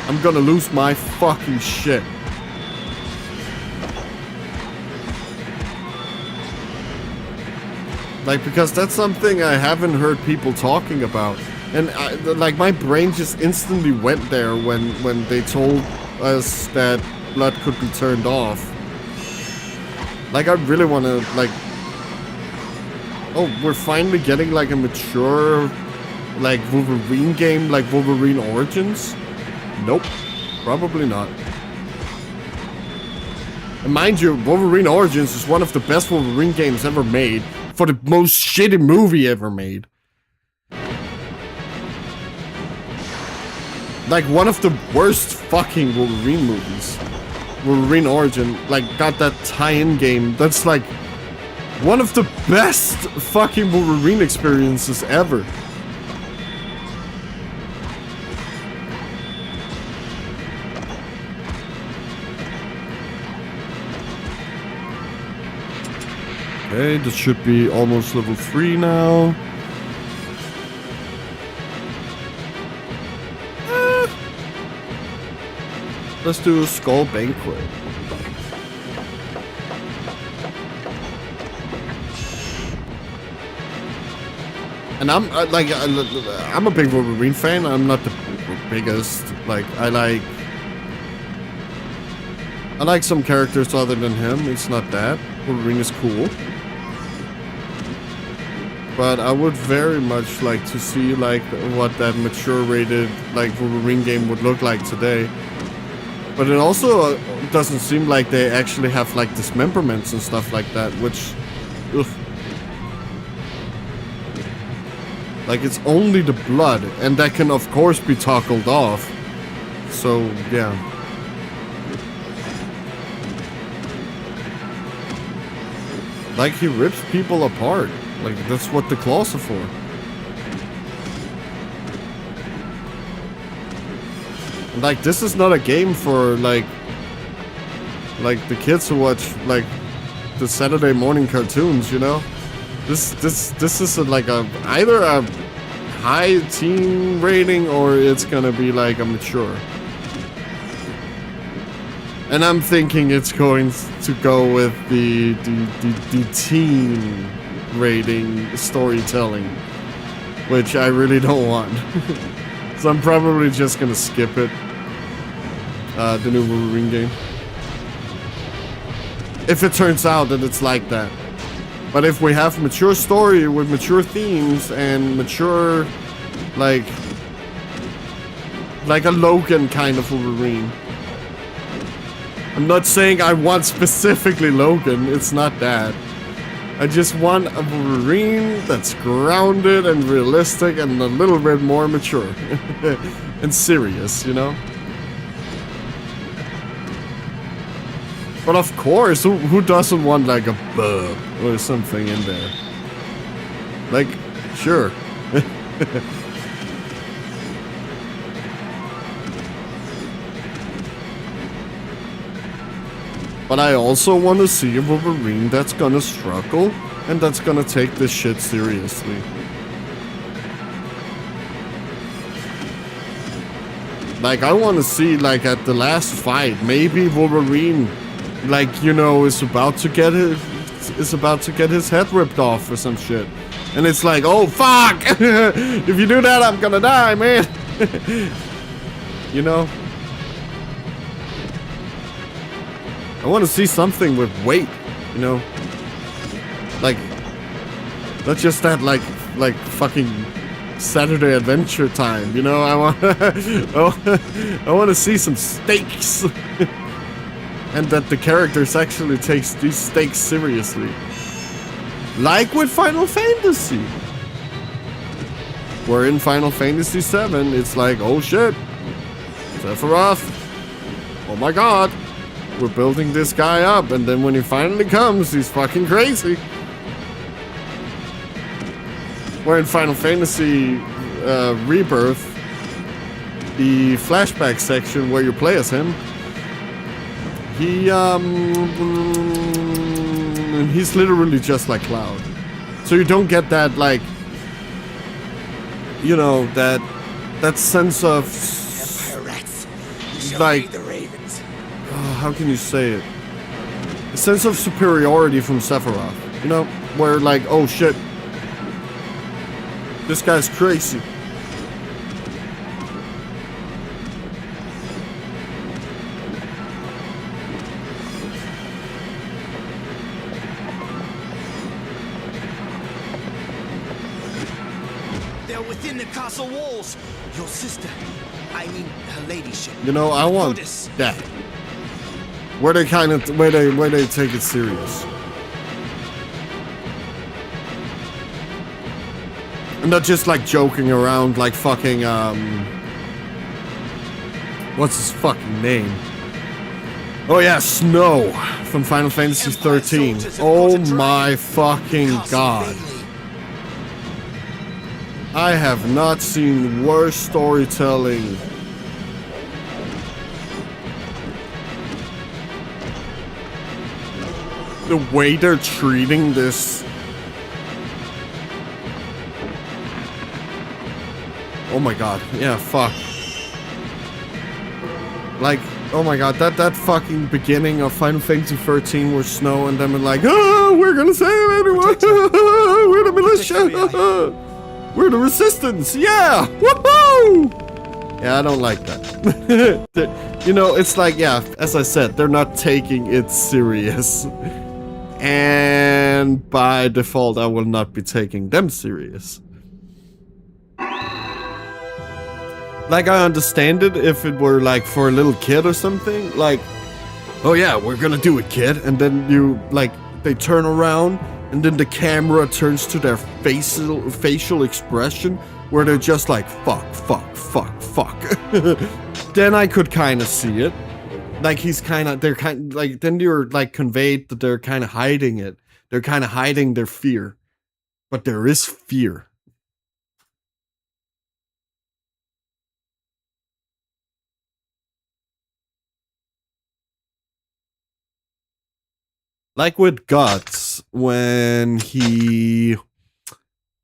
Speaker 6: I'm gonna lose my fucking shit. Like, because that's something I haven't heard people talking about. And, like, my brain just instantly went there when they told us that blood could be turned off. Like, I really want to, like... Oh, we're finally getting, like, a mature, like, Wolverine game, like Wolverine Origins? Nope. Probably not. And mind you, Wolverine Origins is one of the best Wolverine games ever made, for the most shitty movie ever made. Like, one of the worst fucking Wolverine movies. Wolverine Origin, like, got that tie-in game. That's, like, one of the best fucking Wolverine experiences ever. Okay, this should be almost level 3 now. Let's do Skull Banquet. And I'm I'm a big Wolverine fan. I'm not the biggest. Like, I like some characters other than him. It's not that. Wolverine is cool. But I would very much like to see, like, what that mature rated, like, Wolverine game would look like today. But it also doesn't seem like they actually have, like, dismemberments and stuff like that, which... Ugh. Like, it's only the blood, and that can, of course, be toggled off. So, yeah. Like, he rips people apart. Like, that's what the claws are for. Like, this is not a game for, like the kids who watch, like, the Saturday morning cartoons, you know? This is either a high teen rating or it's gonna be, like, a mature. And I'm thinking it's going to go with the teen rating storytelling, which I really don't want. So I'm probably just gonna skip it. The new Wolverine game. If it turns out that it's like that. But if we have mature story with mature themes and mature, like a Logan kind of Wolverine. I'm not saying I want specifically Logan, it's not that. I just want a Wolverine that's grounded and realistic and a little bit more mature. And serious, you know? But of course, who doesn't want, like, a bug or something in there? Like, sure. But I also want to see a Wolverine that's gonna struggle and that's gonna take this shit seriously. Like, I want to see, like, at the last fight, maybe Wolverine, like, you know, is about to get his head ripped off or some shit. And it's like, oh fuck! If you do that, I'm gonna die, man. You know? I want to see something with weight, you know? Like, not just that, like fucking Saturday Adventure Time, you know? I want to see some stakes. And that the characters actually takes these stakes seriously. Like with Final Fantasy. Where in Final Fantasy VII, it's like, oh shit, Sephiroth, oh my god, we're building this guy up, and then when he finally comes, he's fucking crazy. Where in Final Fantasy Rebirth, the flashback section where you play as him, he's literally just like Cloud. So you don't get that, like, you know, that sense of
Speaker 7: Empire rats. You shall
Speaker 6: like,
Speaker 7: feed the ravens.
Speaker 6: how can you say it? A sense of superiority from Sephiroth. You know, where like, oh shit, this guy's crazy.
Speaker 7: They're within the castle walls. Your sister, I mean her ladyship.
Speaker 6: You know, I want
Speaker 7: Notice.
Speaker 6: that. Where they take it serious. And not just like joking around like fucking what's his fucking name? Oh yeah, Snow from Final Fantasy 13. Oh my fucking god. I have not seen worse storytelling. The way they're treating this. Oh my god. Yeah, fuck. Like, oh my god, that fucking beginning of Final Fantasy 13 where Snow and them are like, oh, we're gonna save everyone. We're the militia. We're the resistance. Yeah. Woohoo! Yeah, I don't like that. You know, it's like, yeah, as I said, they're not taking it serious. And by default, I will not be taking them serious. Like, I understand it if it were, like, for a little kid or something. Like, oh yeah, we're gonna do it, kid. And then you, like, they turn around, and then the camera turns to their facial expression, where they're just like, fuck, fuck, fuck, fuck. Then I could kind of see it. Like, then you're, like, conveyed that they're kind of hiding it. They're kind of hiding their fear. But there is fear. Like with Guts, when he,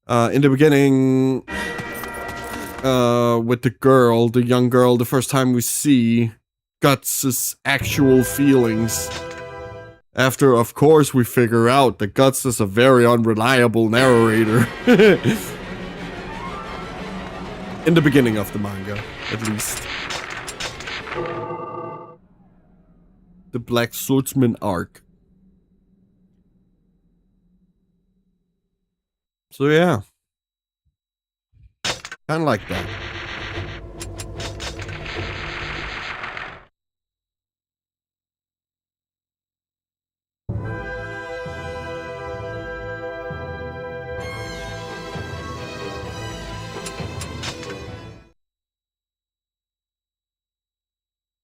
Speaker 6: in the beginning, with the young girl, the first time we see Guts' actual feelings. After, of course, we figure out that Guts is a very unreliable narrator. In the beginning of the manga, at least. The Black Swordsman arc. So yeah. Kinda like that.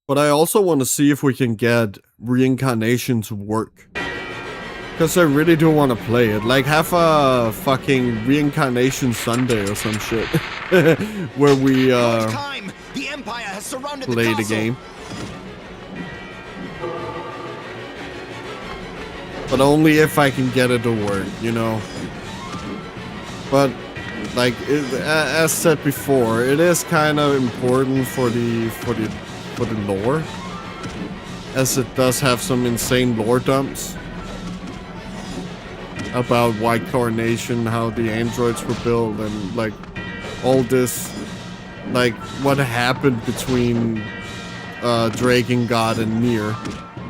Speaker 6: But I also want to see if we can get reincarnation to work. Because I really do want to play it. Like, have a fucking reincarnation Sunday or some shit. Where we,
Speaker 7: The Empire has surrounded
Speaker 6: play the
Speaker 7: castle.
Speaker 6: game. But only if I can get it to work, you know? But, like, as said before, it is kind of important for the lore. As it does have some insane lore dumps. About White Coronation, how the androids were built, and like all this, like what happened between Drakengard and Nier.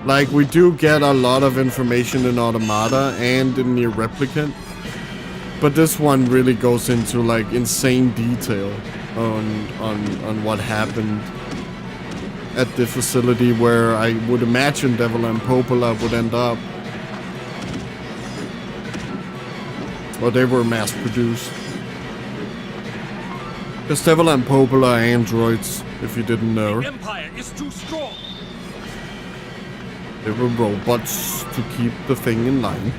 Speaker 6: Like, we do get a lot of information in Automata and in Near Replicant. But this one really goes into, like, insane detail on what happened at the facility where I would imagine Devil and Popola would end up. Or they were mass-produced. Because Devil and Popola are androids, if you didn't know.
Speaker 8: The Empire is too strong.
Speaker 6: They were robots to keep the thing in line.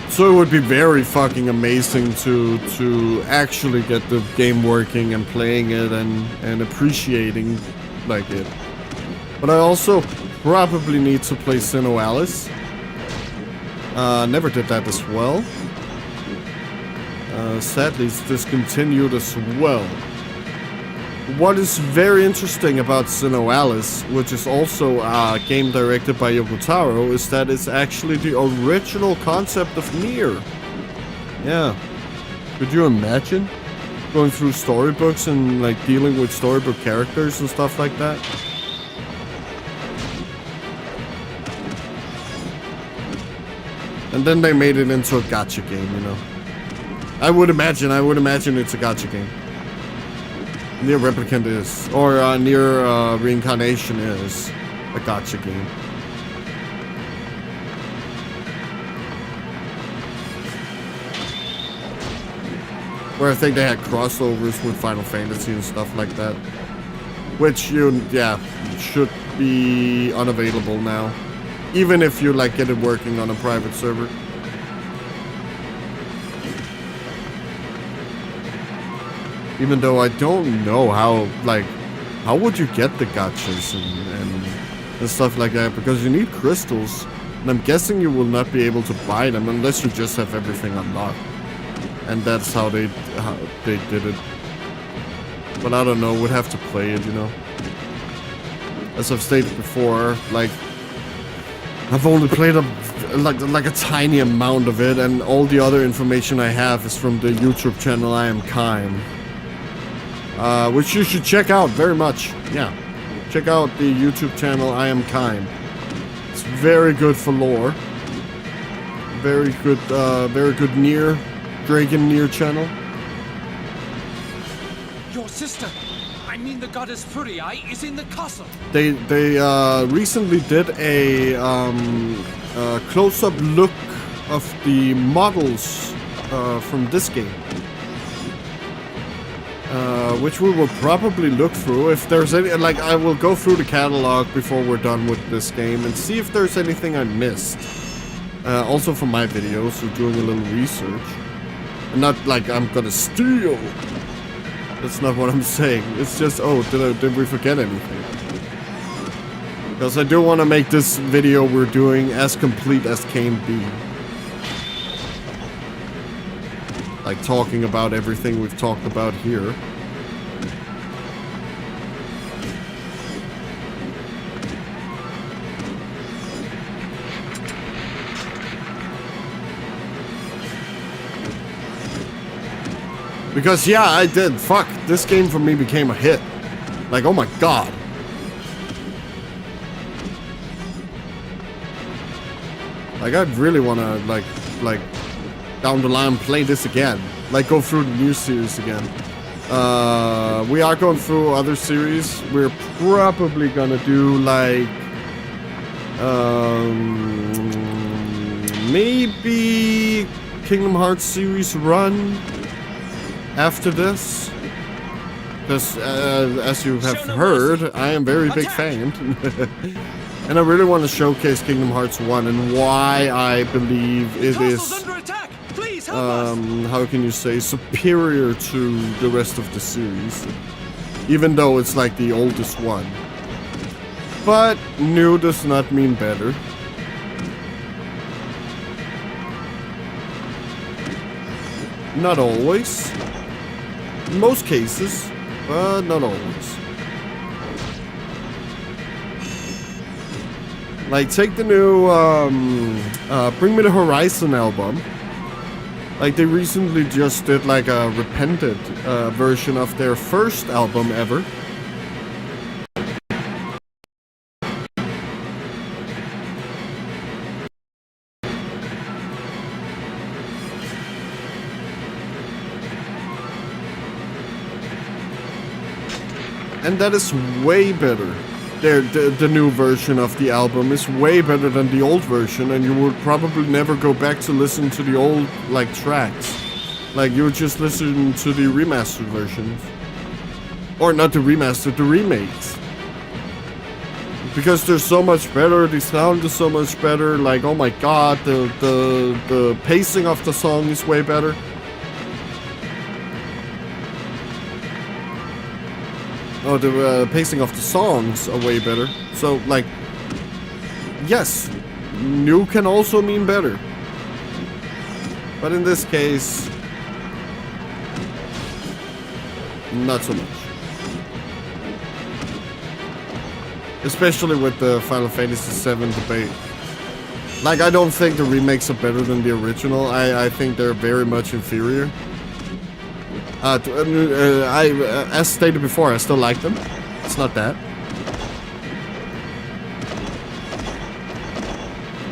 Speaker 6: So it would be very fucking amazing to actually get the game working and playing it and appreciating like it. But I also probably need to play Sinnoh Alice. Never did that as well. Sadly, it's discontinued as well. What is very interesting about Sinnoh Alice, which is also a game directed by Yoko Taro, is that it's actually the original concept of Nier. Yeah. Could you imagine going through storybooks and like dealing with storybook characters and stuff like that? And then they made it into a gacha game, you know. I would imagine it's a gacha game. Near Replicant is, or Near Reincarnation is a gacha game. Where I think they had crossovers with Final Fantasy and stuff like that. Which should be unavailable now. Even if you like get it working on a private server. Even though I don't know how would you get the gachas and stuff like that, because you need crystals, and I'm guessing you will not be able to buy them unless you just have everything unlocked, and that's how they did it. But I don't know, would have to play it, you know. As I've stated before, like I've only played like a tiny amount of it, and all the other information I have is from the YouTube channel I Am Kaim. Which you should check out very much. Yeah, check out the YouTube channel I Am Kaim. It's very good for lore. Very good Nier, Dragon Nier channel.
Speaker 8: Your sister, I mean the goddess Furii, is in the castle.
Speaker 6: They recently did a close-up look of the models from this game. Which we will probably look through. If there's any, like, I will go through the catalog before we're done with this game and see if there's anything I missed. Also for my videos, so doing a little research. And not like I'm gonna steal. That's not what I'm saying. It's just, oh, did we forget anything? Because I do want to make this video we're doing as complete as can be. Like talking about everything we've talked about here. Because yeah, I did. Fuck, this game for me became a hit. Like, oh my god. Like, I really want to like down the line play this again. Like, go through the new series again. We are going through other series. We're probably gonna do like maybe Kingdom Hearts series run after this, because as you have heard, I am a very big fan. And I really want to showcase Kingdom Hearts 1 and why I believe it is, how can you say, superior to the rest of the series. Even though it's like the oldest one. But new does not mean better. Not always. In most cases, but not always. Like, take the new Bring Me the Horizon album. Like they recently just did like a repented version of their first album ever. And that is way better. The new version of the album is way better than the old version, and you would probably never go back to listen to the old like tracks. Like you would just listen to the remastered versions. Or not the remastered, the remakes. Because they're so much better, the sound is so much better, like oh my god, the pacing of the song is way better. Oh, the pacing of the songs are way better. So, like, yes, new can also mean better. But in this case, not so much. Especially with the Final Fantasy VII debate. Like, I don't think the remakes are better than the original. I think they're very much inferior. As stated before, I still like them. It's not that.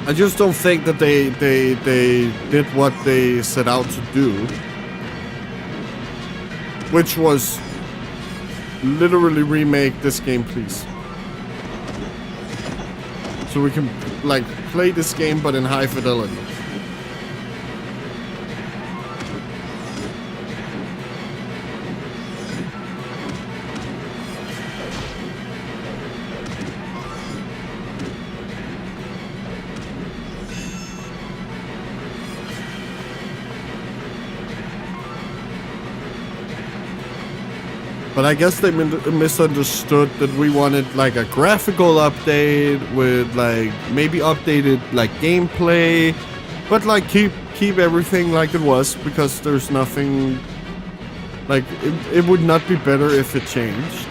Speaker 6: I just don't think that they did what they set out to do, which was literally remake this game, please. So we can like play this game, but in high fidelity. But I guess they misunderstood that we wanted like a graphical update with like maybe updated like gameplay, but like keep everything like it was, because there's nothing like it would not be better if it changed.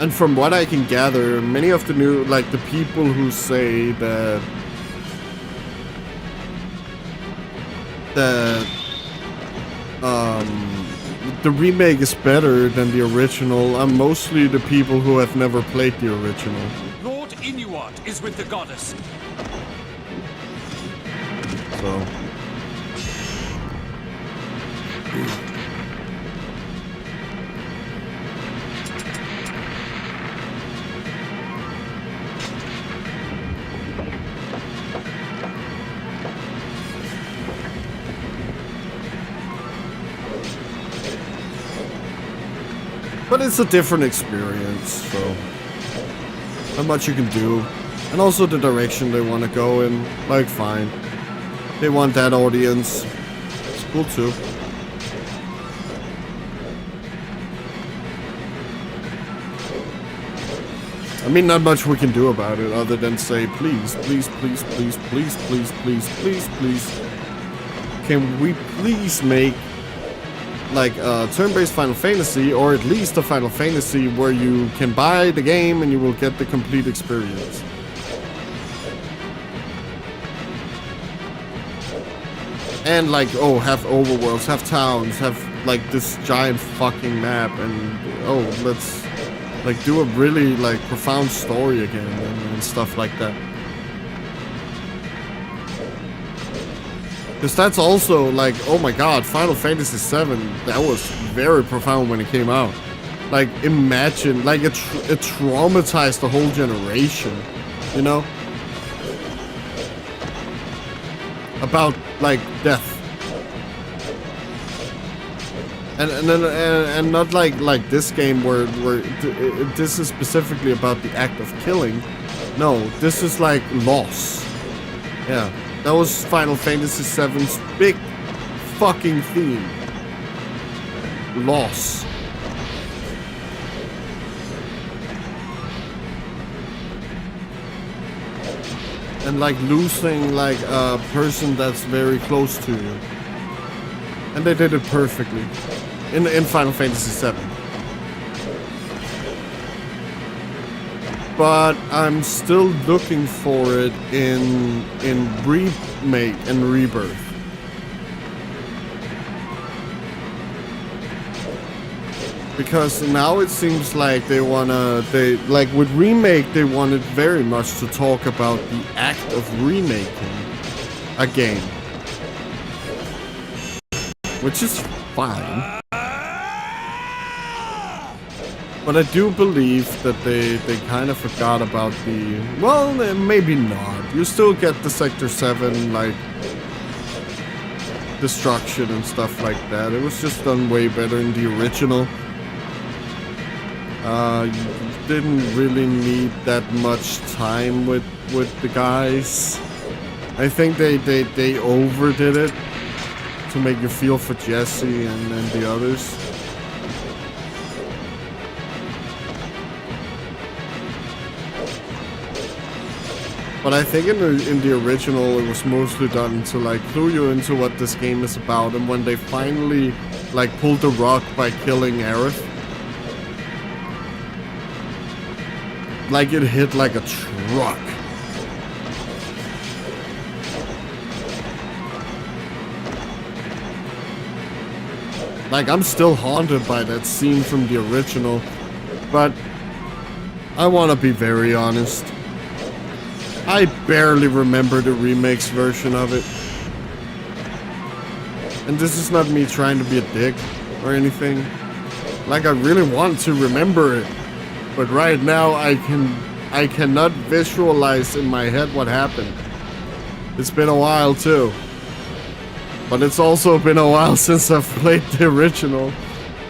Speaker 6: And from what I can gather, many of the new, like the people who say that the remake is better than the original are mostly the people who have never played the original.
Speaker 8: Lord Inuart is with the goddess.
Speaker 6: So. But it's a different experience, so not much you can do. And also the direction they want to go in, like fine. They want that audience. It's cool too. I mean, not much we can do about it other than say, please, please, please, please, please, please, please, please, please. Can we please make like a turn-based Final Fantasy, or at least a Final Fantasy where you can buy the game and you will get the complete experience. And like, oh, have overworlds, have towns, have like this giant fucking map, and oh, let's like do a really like profound story again and stuff like that. Because that's also like, oh my god, Final Fantasy VII, that was very profound when it came out. Like, imagine, like it traumatized the whole generation, you know? About, like, death. And not like this game where this is specifically about the act of killing. No, this is like loss. Yeah. That was Final Fantasy VII's big fucking theme. Loss. And like losing like a person that's very close to you. And they did it perfectly. in Final Fantasy VII. But I'm still looking for it in Remake and Rebirth. Because now it seems like like with Remake, they wanted very much to talk about the act of remaking a game. Which is fine. But I do believe that they kind of forgot about the... Well, maybe not. You still get the Sector 7, like, destruction and stuff like that. It was just done way better in the original. You didn't really need that much time with the guys. I think they overdid it to make you feel for Jesse and the others. But I think in the original it was mostly done to like clue you into what this game is about, and when they finally like pulled the rug by killing Aerith, like it hit like a truck. Like I'm still haunted by that scene from the original, but I want to be very honest. I barely remember the remake's version of it. And this is not me trying to be a dick or anything. Like I really want to remember it. But right now I cannot visualize in my head what happened. It's been a while too. But it's also been a while since I've played the original.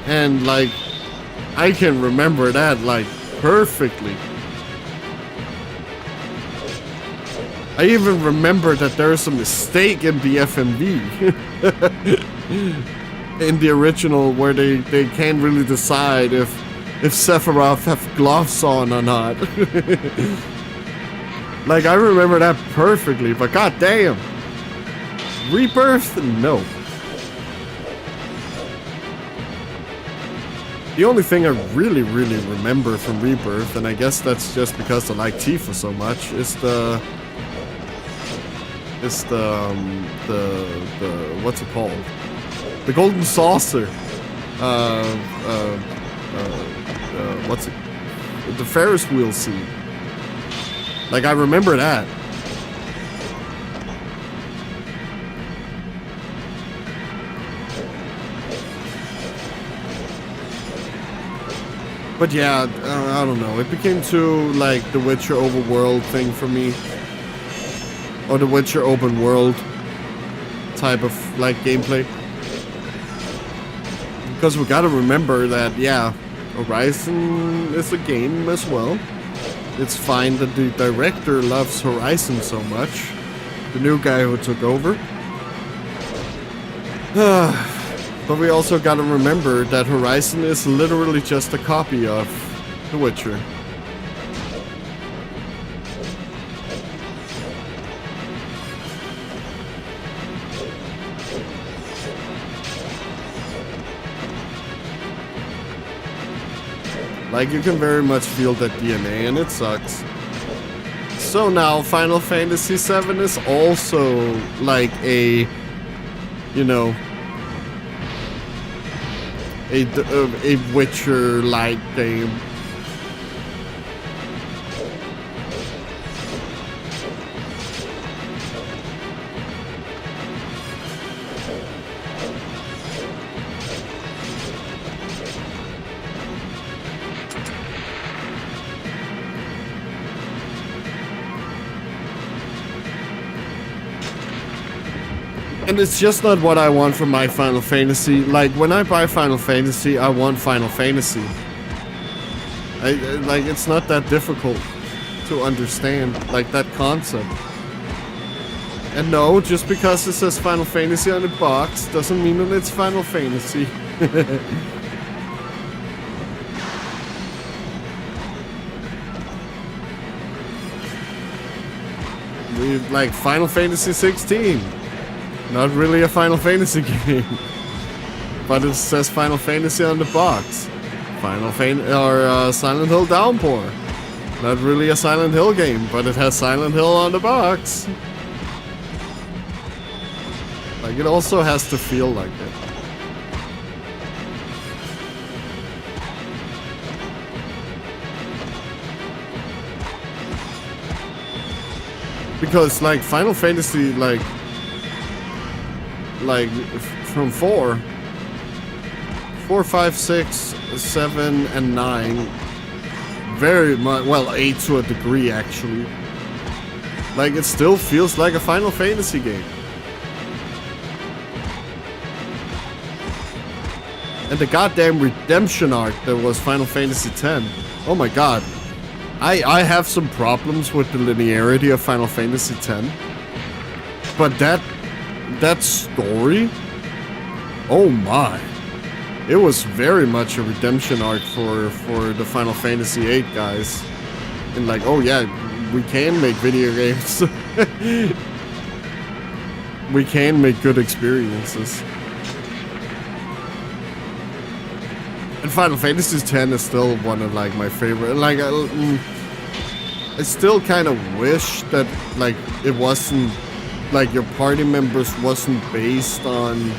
Speaker 6: And like I can remember that like perfectly. I even remember that there's a mistake in the FMV in the original where they can't really decide if Sephiroth have gloves on or not. Like I remember that perfectly, but goddamn, Rebirth, no. The only thing I really remember from Rebirth, and I guess that's just because I like Tifa so much, is the what's it called? The golden saucer. What's it? The Ferris wheel scene. Like I remember that. But yeah, I don't know. It became too like the Witcher overworld thing for me. Or the Witcher open world type of like gameplay. Because we gotta remember that, yeah, Horizon is a game as well. It's fine that the director loves Horizon so much. The new guy who took over. But we also gotta remember that Horizon is literally just a copy of The Witcher. Like, you can very much feel that DNA, and it sucks. So now, Final Fantasy VII is also, like, a, you know, a Witcher-like game. And it's just not what I want from my Final Fantasy. Like, when I buy Final Fantasy, I want Final Fantasy. Like, it's not that difficult to understand, like, that concept. And no, just because it says Final Fantasy on the box doesn't mean that it's Final Fantasy. Like, Final Fantasy 16. Not really a Final Fantasy game. but it says Final Fantasy on the box. Silent Hill Downpour. Not really a Silent Hill game, but it has Silent Hill on the box. Like, it also has to feel like it. Because, like, Final Fantasy, like from 4, 5, 6, 7, and 9, very much, well, 8 to a degree, actually. Like, it still feels like a Final Fantasy game. And the goddamn redemption arc that was Final Fantasy X. Oh my god. I have some problems with the linearity of Final Fantasy X. But that story, oh my. It was very much a redemption arc for the Final Fantasy VIII guys. And like, oh yeah, we can make video games. We can make good experiences. And Final Fantasy X is still one of like my favorite. Like, I still kind of wish that like it wasn't like your party members wasn't based on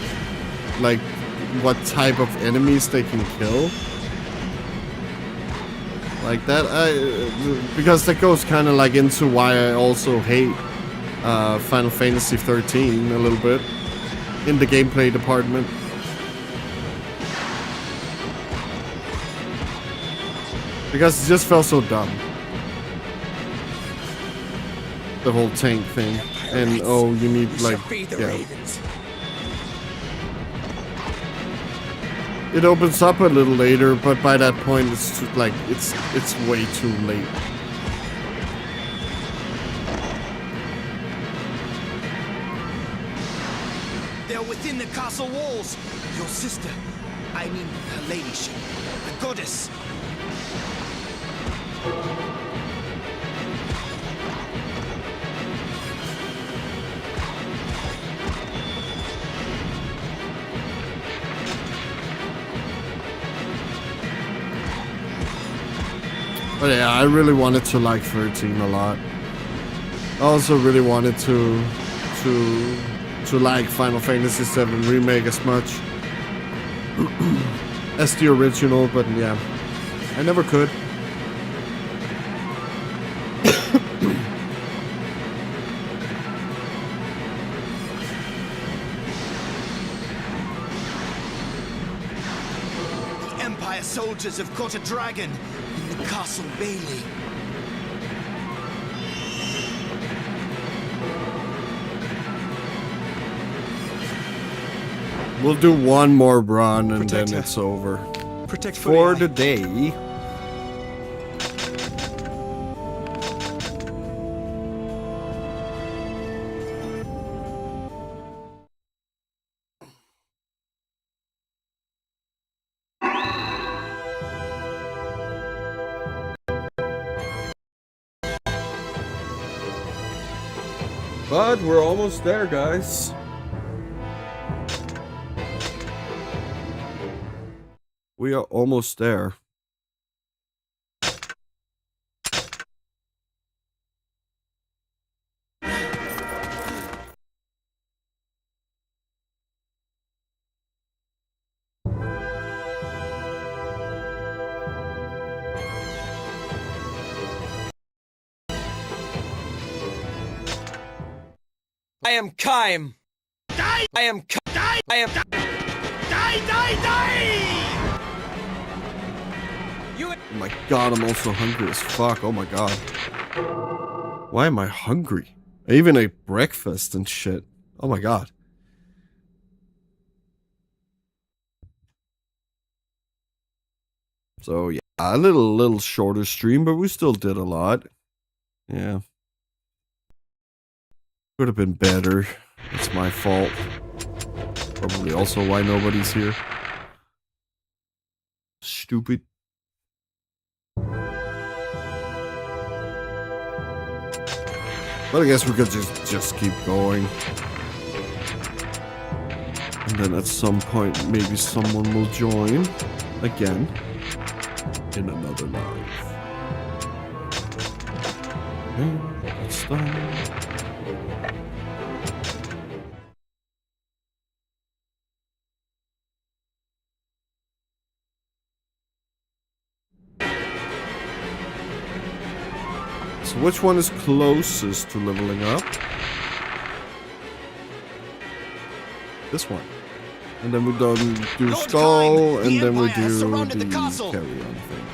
Speaker 6: like what type of enemies they can kill. Like that, because that goes kind of like into why I also hate Final Fantasy 13 a little bit in the gameplay department. Because it just felt so dumb. The whole tank thing. And oh, you need like, yeah. It opens up a little later, but by that point it's like, it's way too late.
Speaker 7: They're within the castle walls. Your sister, I mean her ladyship, the goddess.
Speaker 6: But yeah, I really wanted to like 13 a lot. I also really wanted to like Final Fantasy VII Remake as much as the original, but yeah, I never could.
Speaker 7: The Empire soldiers have caught a dragon in the Castle Bailey.
Speaker 6: We'll do one more run and
Speaker 5: Protect
Speaker 6: then
Speaker 5: her.
Speaker 6: it's over.
Speaker 5: Protect
Speaker 6: For
Speaker 5: Furia.
Speaker 6: the day. But we're almost there, guys. We are almost there.
Speaker 9: I am Kaim. Die! I am Die! I am Die! You.
Speaker 6: Oh my god, I'm also hungry as fuck. Oh my god. Why am I hungry? I even ate breakfast and shit. Oh my god. So yeah, a little shorter stream, but we still did a lot. Yeah. Could have been better. It's my fault. Probably also why nobody's here. Stupid. But I guess we could just keep going. And then at some point, maybe someone will join again in another life. Okay, that's done. So which one is closest to leveling up? This one. And then we do
Speaker 7: Lord
Speaker 6: skull,
Speaker 7: Kyne,
Speaker 6: and
Speaker 7: the
Speaker 6: then we
Speaker 7: Empire has
Speaker 6: do
Speaker 7: surrounded
Speaker 6: the
Speaker 7: the castle.
Speaker 6: carry-on thing.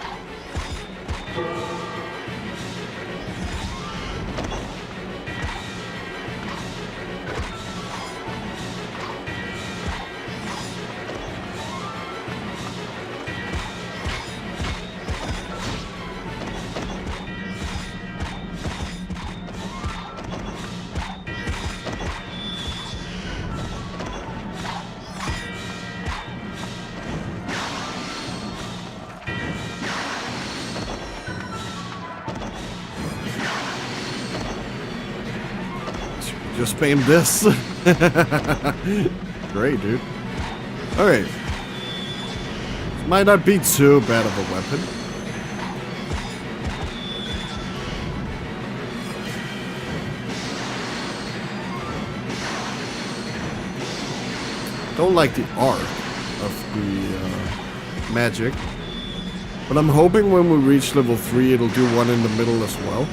Speaker 6: Just spam this. Great, dude. Alright. Might not be too bad of a weapon. Don't like the arc of the magic. But I'm hoping when we reach level 3 it'll do one in the middle as well.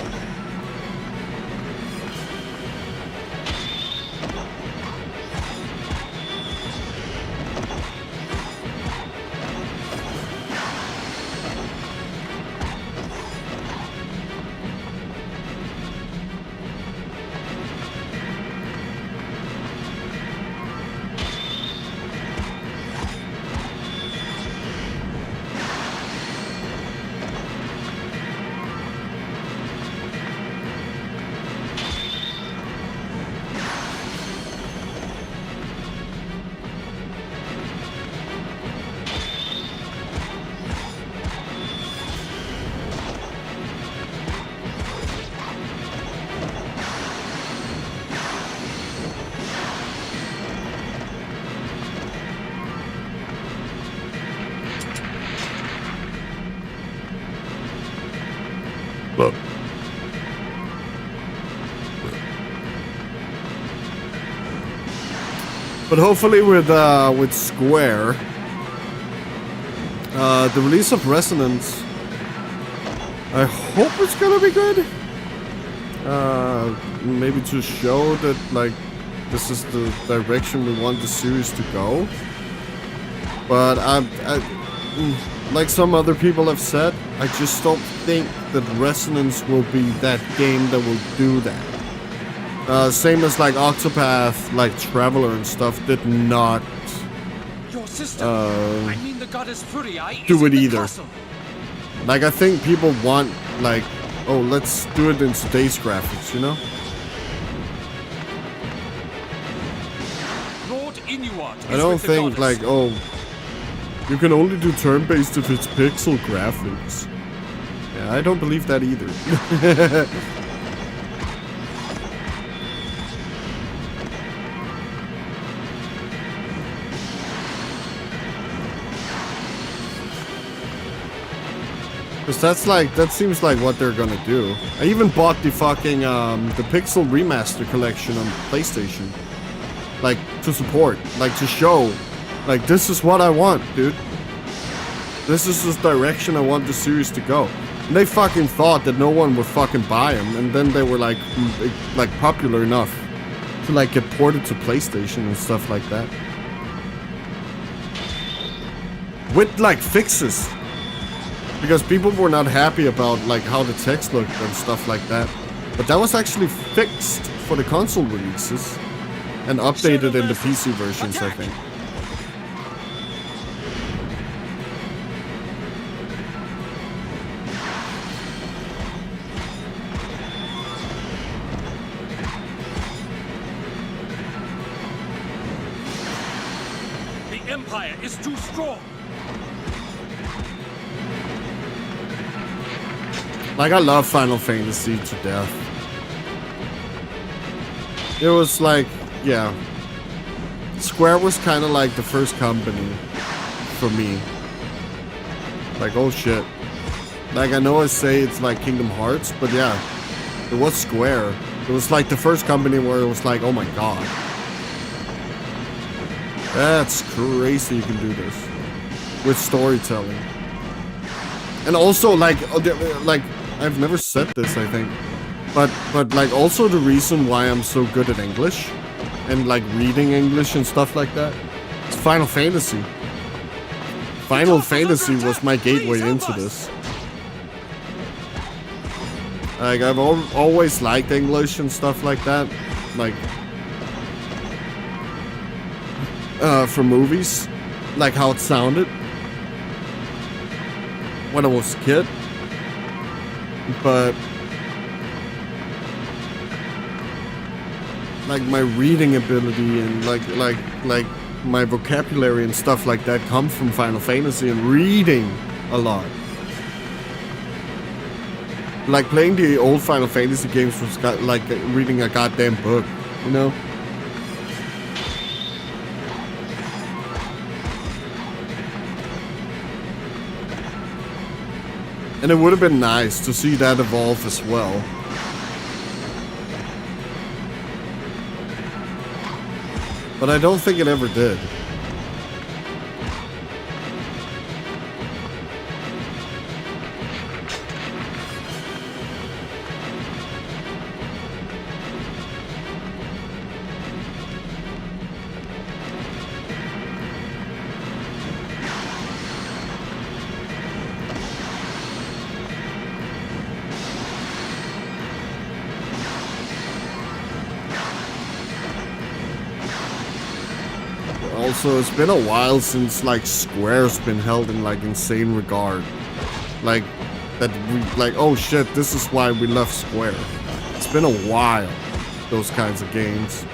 Speaker 6: But hopefully with Square, the release of Resonance, I hope it's gonna be good. Maybe to show that like this is the direction we want the series to go. But like some other people have said, I just don't think that Resonance will be that game that will do that. Same as like Octopath, like Traveler and stuff, did not
Speaker 8: Your sister, I mean the goddess Furii,
Speaker 6: do
Speaker 8: is
Speaker 6: it
Speaker 8: in the
Speaker 6: either.
Speaker 8: castle.
Speaker 6: Like I think people want like, oh, let's do it in today's graphics, you know?
Speaker 8: Lord Inuart is
Speaker 6: I don't
Speaker 8: with the
Speaker 6: think
Speaker 8: goddess.
Speaker 6: like, oh, you can only do turn-based if it's pixel graphics. Yeah, I don't believe that either. Cause that seems like what they're gonna do. I even bought the fucking, the Pixel Remaster collection on PlayStation. Like, to support, like to show, like this is what I want, dude. This is the direction I want the series to go. And they fucking thought that no one would fucking buy them, and then they were like popular enough to like get ported to PlayStation and stuff like that. With like fixes. Because people were not happy about like how the text looked and stuff like that. But that was actually fixed for the console releases and updated in the PC versions, I think.
Speaker 8: The Empire is too strong.
Speaker 6: Like, I love Final Fantasy to death. It was like, yeah, Square was kind of like the first company for me. Like, oh shit. Like, I know I say it's like Kingdom Hearts, but yeah, it was Square. It was like the first company where it was like, oh my god. That's crazy you can do this. With storytelling. And also, like, I've never said this, I think. But like, also the reason why I'm so good at English, and like reading English and stuff like that, it's Final Fantasy. Final Fantasy was my gateway into this. Like, I've always liked English and stuff like that. Like, for movies. Like how it sounded. When I was a kid. But like my reading ability and like my vocabulary and stuff like that come from Final Fantasy and reading a lot. Like playing the old Final Fantasy games was like reading a goddamn book, you know? And it would have been nice to see that evolve as well. But I don't think it ever did. Also, it's been a while since like Square's been held in like insane regard. Like that we like, oh shit, this is why we love Square. It's been a while, those kinds of games.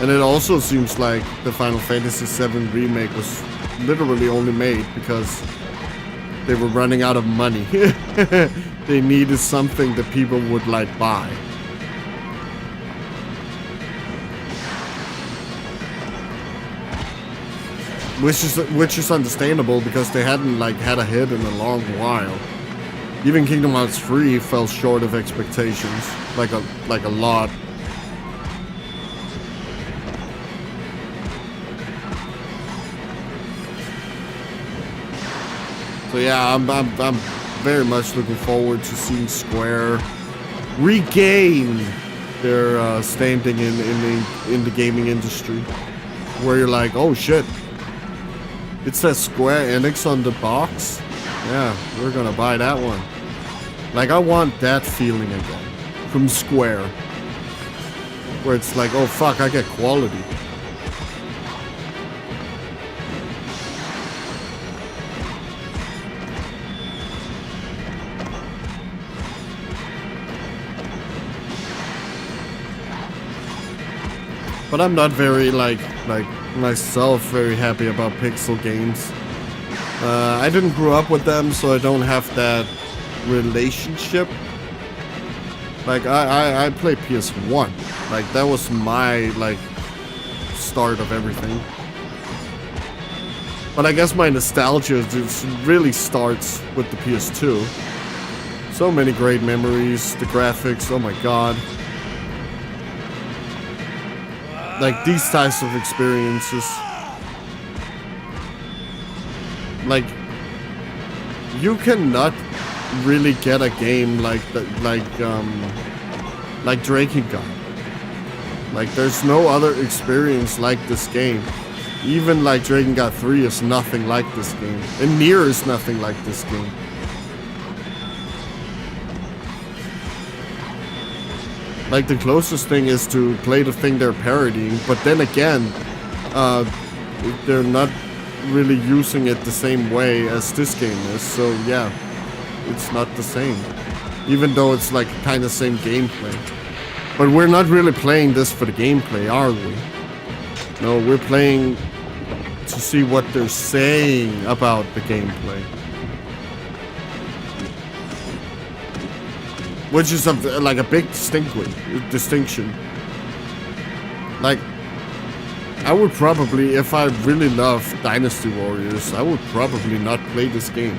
Speaker 6: And it also seems like the Final Fantasy VII remake was literally only made because they were running out of money. They needed something that people would like buy. Which is understandable because they hadn't like had a hit in a long while. Even Kingdom Hearts 3 fell short of expectations, like a lot. So yeah, I'm very much looking forward to seeing Square regain their standing in the gaming industry, where you're like, oh shit. It says Square Enix on the box. Yeah, we're gonna buy that one. Like, I want that feeling again. From Square. Where it's like, oh fuck, I get quality. But I'm not very, like myself, very happy about pixel games. I didn't grow up with them, so I don't have that relationship. Like, I play PS1. Like, that was my, like, start of everything. But I guess my nostalgia just really starts with the PS2. So many great memories, the graphics, oh my god. Like, these types of experiences. Like, you cannot really get a game like Drakengard. Like, there's no other experience like this game. Even like Drakengard 3 is nothing like this game. And Nier is nothing like this game. Like, the closest thing is to play the thing they're parodying, but then again, they're not really using it the same way as this game is, so yeah, it's not the same. Even though it's like kind of same gameplay. But we're not really playing this for the gameplay, are we? No, we're playing to see what they're saying about the gameplay. Which is like a big distinction. Like, I would probably, if I really love Dynasty Warriors, I would probably not play this game.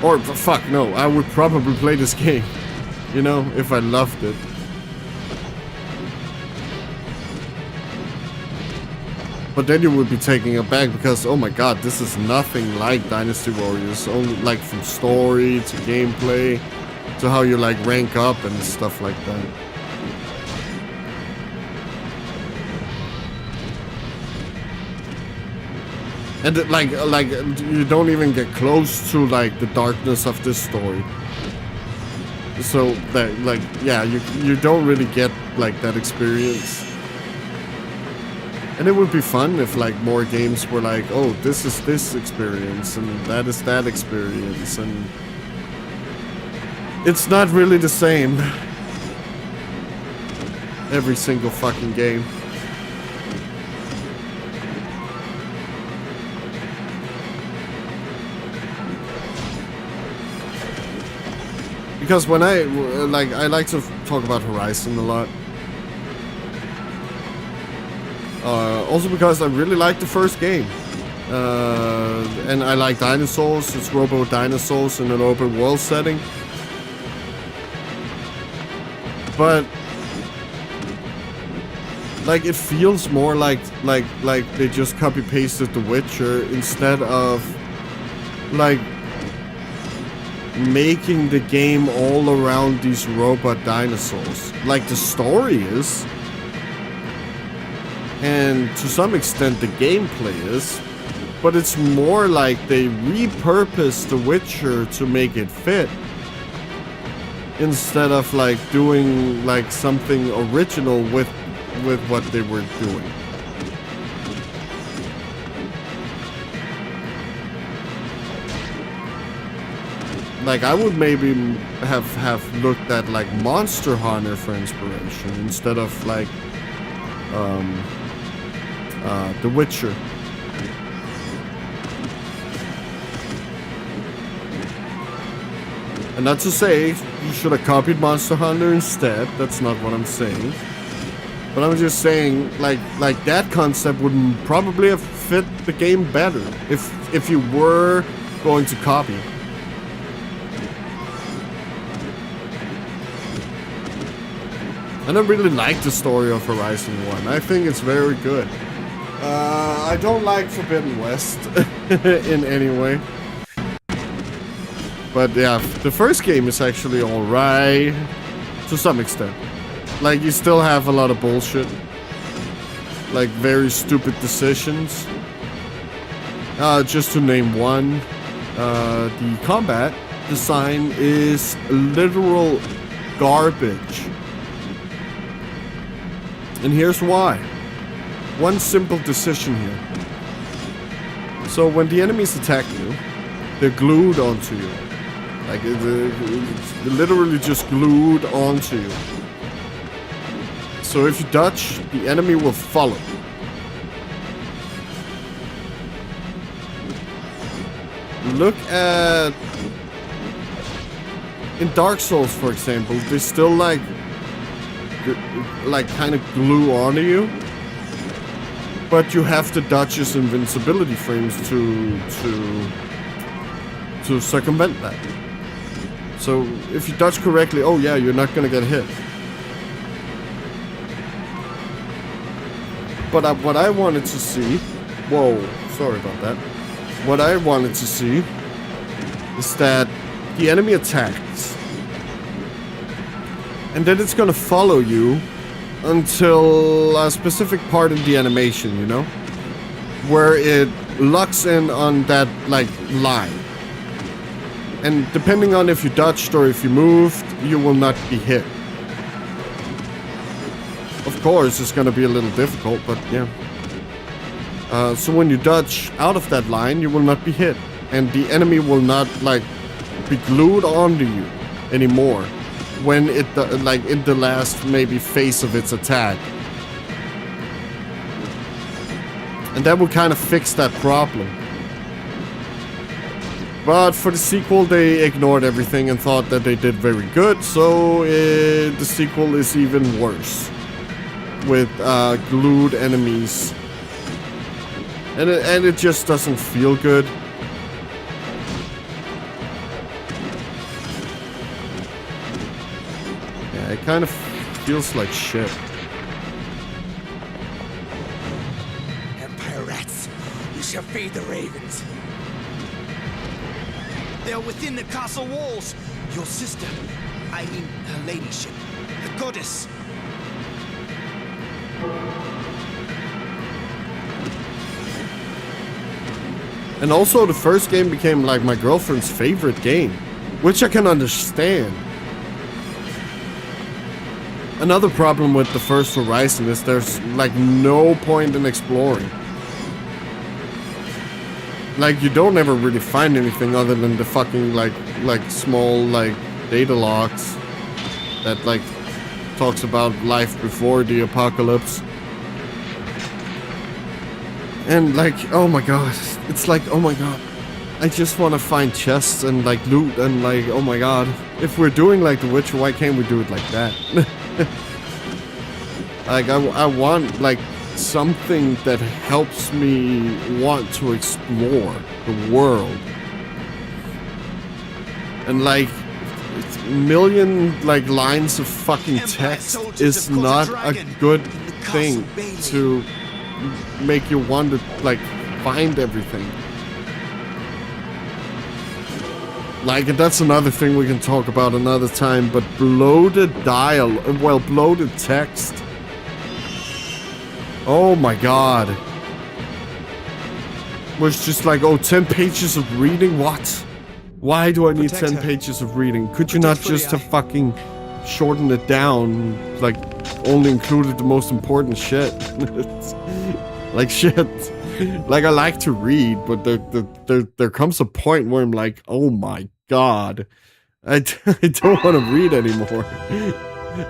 Speaker 6: Or, fuck, no, I would probably play this game, you know, if I loved it. But then you would be taking it back because, oh my god, this is nothing like Dynasty Warriors. Only, like, from story to gameplay to how you, like, rank up and stuff like that. And like you don't even get close to like the darkness of this story. So that like yeah, you don't really get like that experience. And it would be fun if like more games were like, oh, this is this experience and that is that experience, and it's not really the same every single fucking game. Because when I like to talk about Horizon a lot. Also because I really like the first game. And I like dinosaurs. It's Robo Dinosaurs in an open world setting. But like it feels more like they just copy pasted The Witcher instead of like making the game all around these robot dinosaurs. Like the story is, and to some extent the gameplay is, but it's more like they repurposed The Witcher to make it fit instead of like doing like something original with what they were doing. Like I would maybe have looked at like Monster Hunter for inspiration instead of like The Witcher. And not to say you should have copied Monster Hunter instead. That's not what I'm saying. But I'm just saying like that concept would probably have fit the game better if you were going to copy. And I really like the story of Horizon 1. I think it's very good. I don't like Forbidden West in any way. But yeah, the first game is actually alright to some extent. Like you still have a lot of bullshit. Like very stupid decisions. Just to name one. The combat design is literal garbage. And here's why. One simple decision here. So when the enemies attack you, they're glued onto you. Like they're literally just glued onto you. So if you dodge, the enemy will follow. Look at... in Dark Souls, for example, they still like kind of glue onto you, but you have to dodge his invincibility frames to circumvent that. So if you dodge correctly, oh yeah, you're not gonna get hit. But what I wanted to see, whoa, sorry about that. What I wanted to see is that the enemy attacks, and then it's gonna follow you until a specific part of the animation, you know? Where it locks in on that, like, line. And depending on if you dodged or if you moved, you will not be hit. Of course, it's gonna be a little difficult, but yeah. So when you dodge out of that line, you will not be hit. And the enemy will not, like, be glued onto you anymore. When it, like, in the last, maybe, phase of its attack. And that will kind of fix that problem. But for the sequel, they ignored everything and thought that they did very good, so the sequel is even worse. with glued enemies. And it just doesn't feel good. Yeah, it kind of feels like shit.
Speaker 7: Empire rats, you shall feed the ravens. They're within the castle walls. Your sister, I mean her ladyship, the goddess.
Speaker 6: And also the first game became like my girlfriend's favorite game, which I can understand. Another problem with the first Horizon is there's like no point in exploring. Like you don't ever really find anything other than the fucking like small like data logs that like talks about life before the apocalypse. And like, oh my god, it's like, oh my god, I just want to find chests and like loot and like, oh my god, if we're doing like The Witcher, why can't we do it like that? Like I want like something that helps me want to explore the world. And like million like lines of fucking text is not a good thing to make you want to like find everything. Like, and that's another thing we can talk about another time, but bloated bloated text. Oh my god. Was just like, oh, 10 pages of reading? What? Why do I need 10 pages of reading? Could you not just have fucking shortened it down? Like, only included the most important shit. Like, shit. Like, I like to read, but there comes a point where I'm like, oh my god. I don't want to read anymore.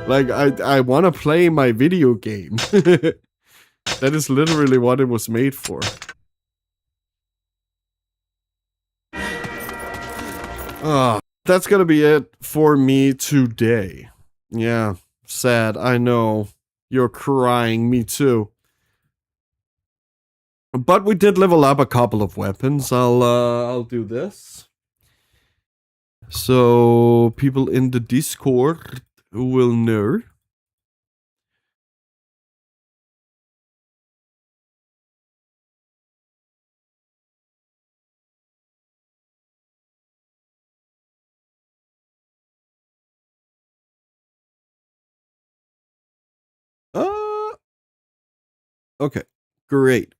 Speaker 6: Like, I want to play my video game. That is literally what it was made for. That's gonna be it for me today. Yeah, sad, I know. You're crying, me too. But we did level up a couple of weapons. I'll do this. So people in the Discord will know. Okay, great.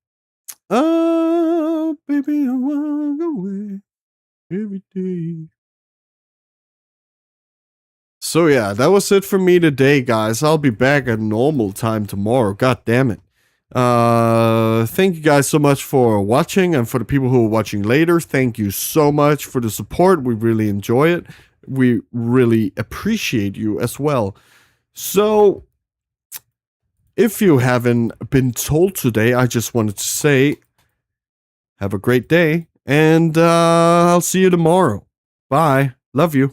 Speaker 6: Baby, I walk away every day. So yeah, that was it for me today, guys. I'll be back at normal time tomorrow. God damn it. Thank you guys so much for watching, and for the people who are watching later, thank you so much for the support. We really enjoy it. We really appreciate you as well. So, if you haven't been told today, I just wanted to say, have a great day, and I'll see you tomorrow. Bye. Love you.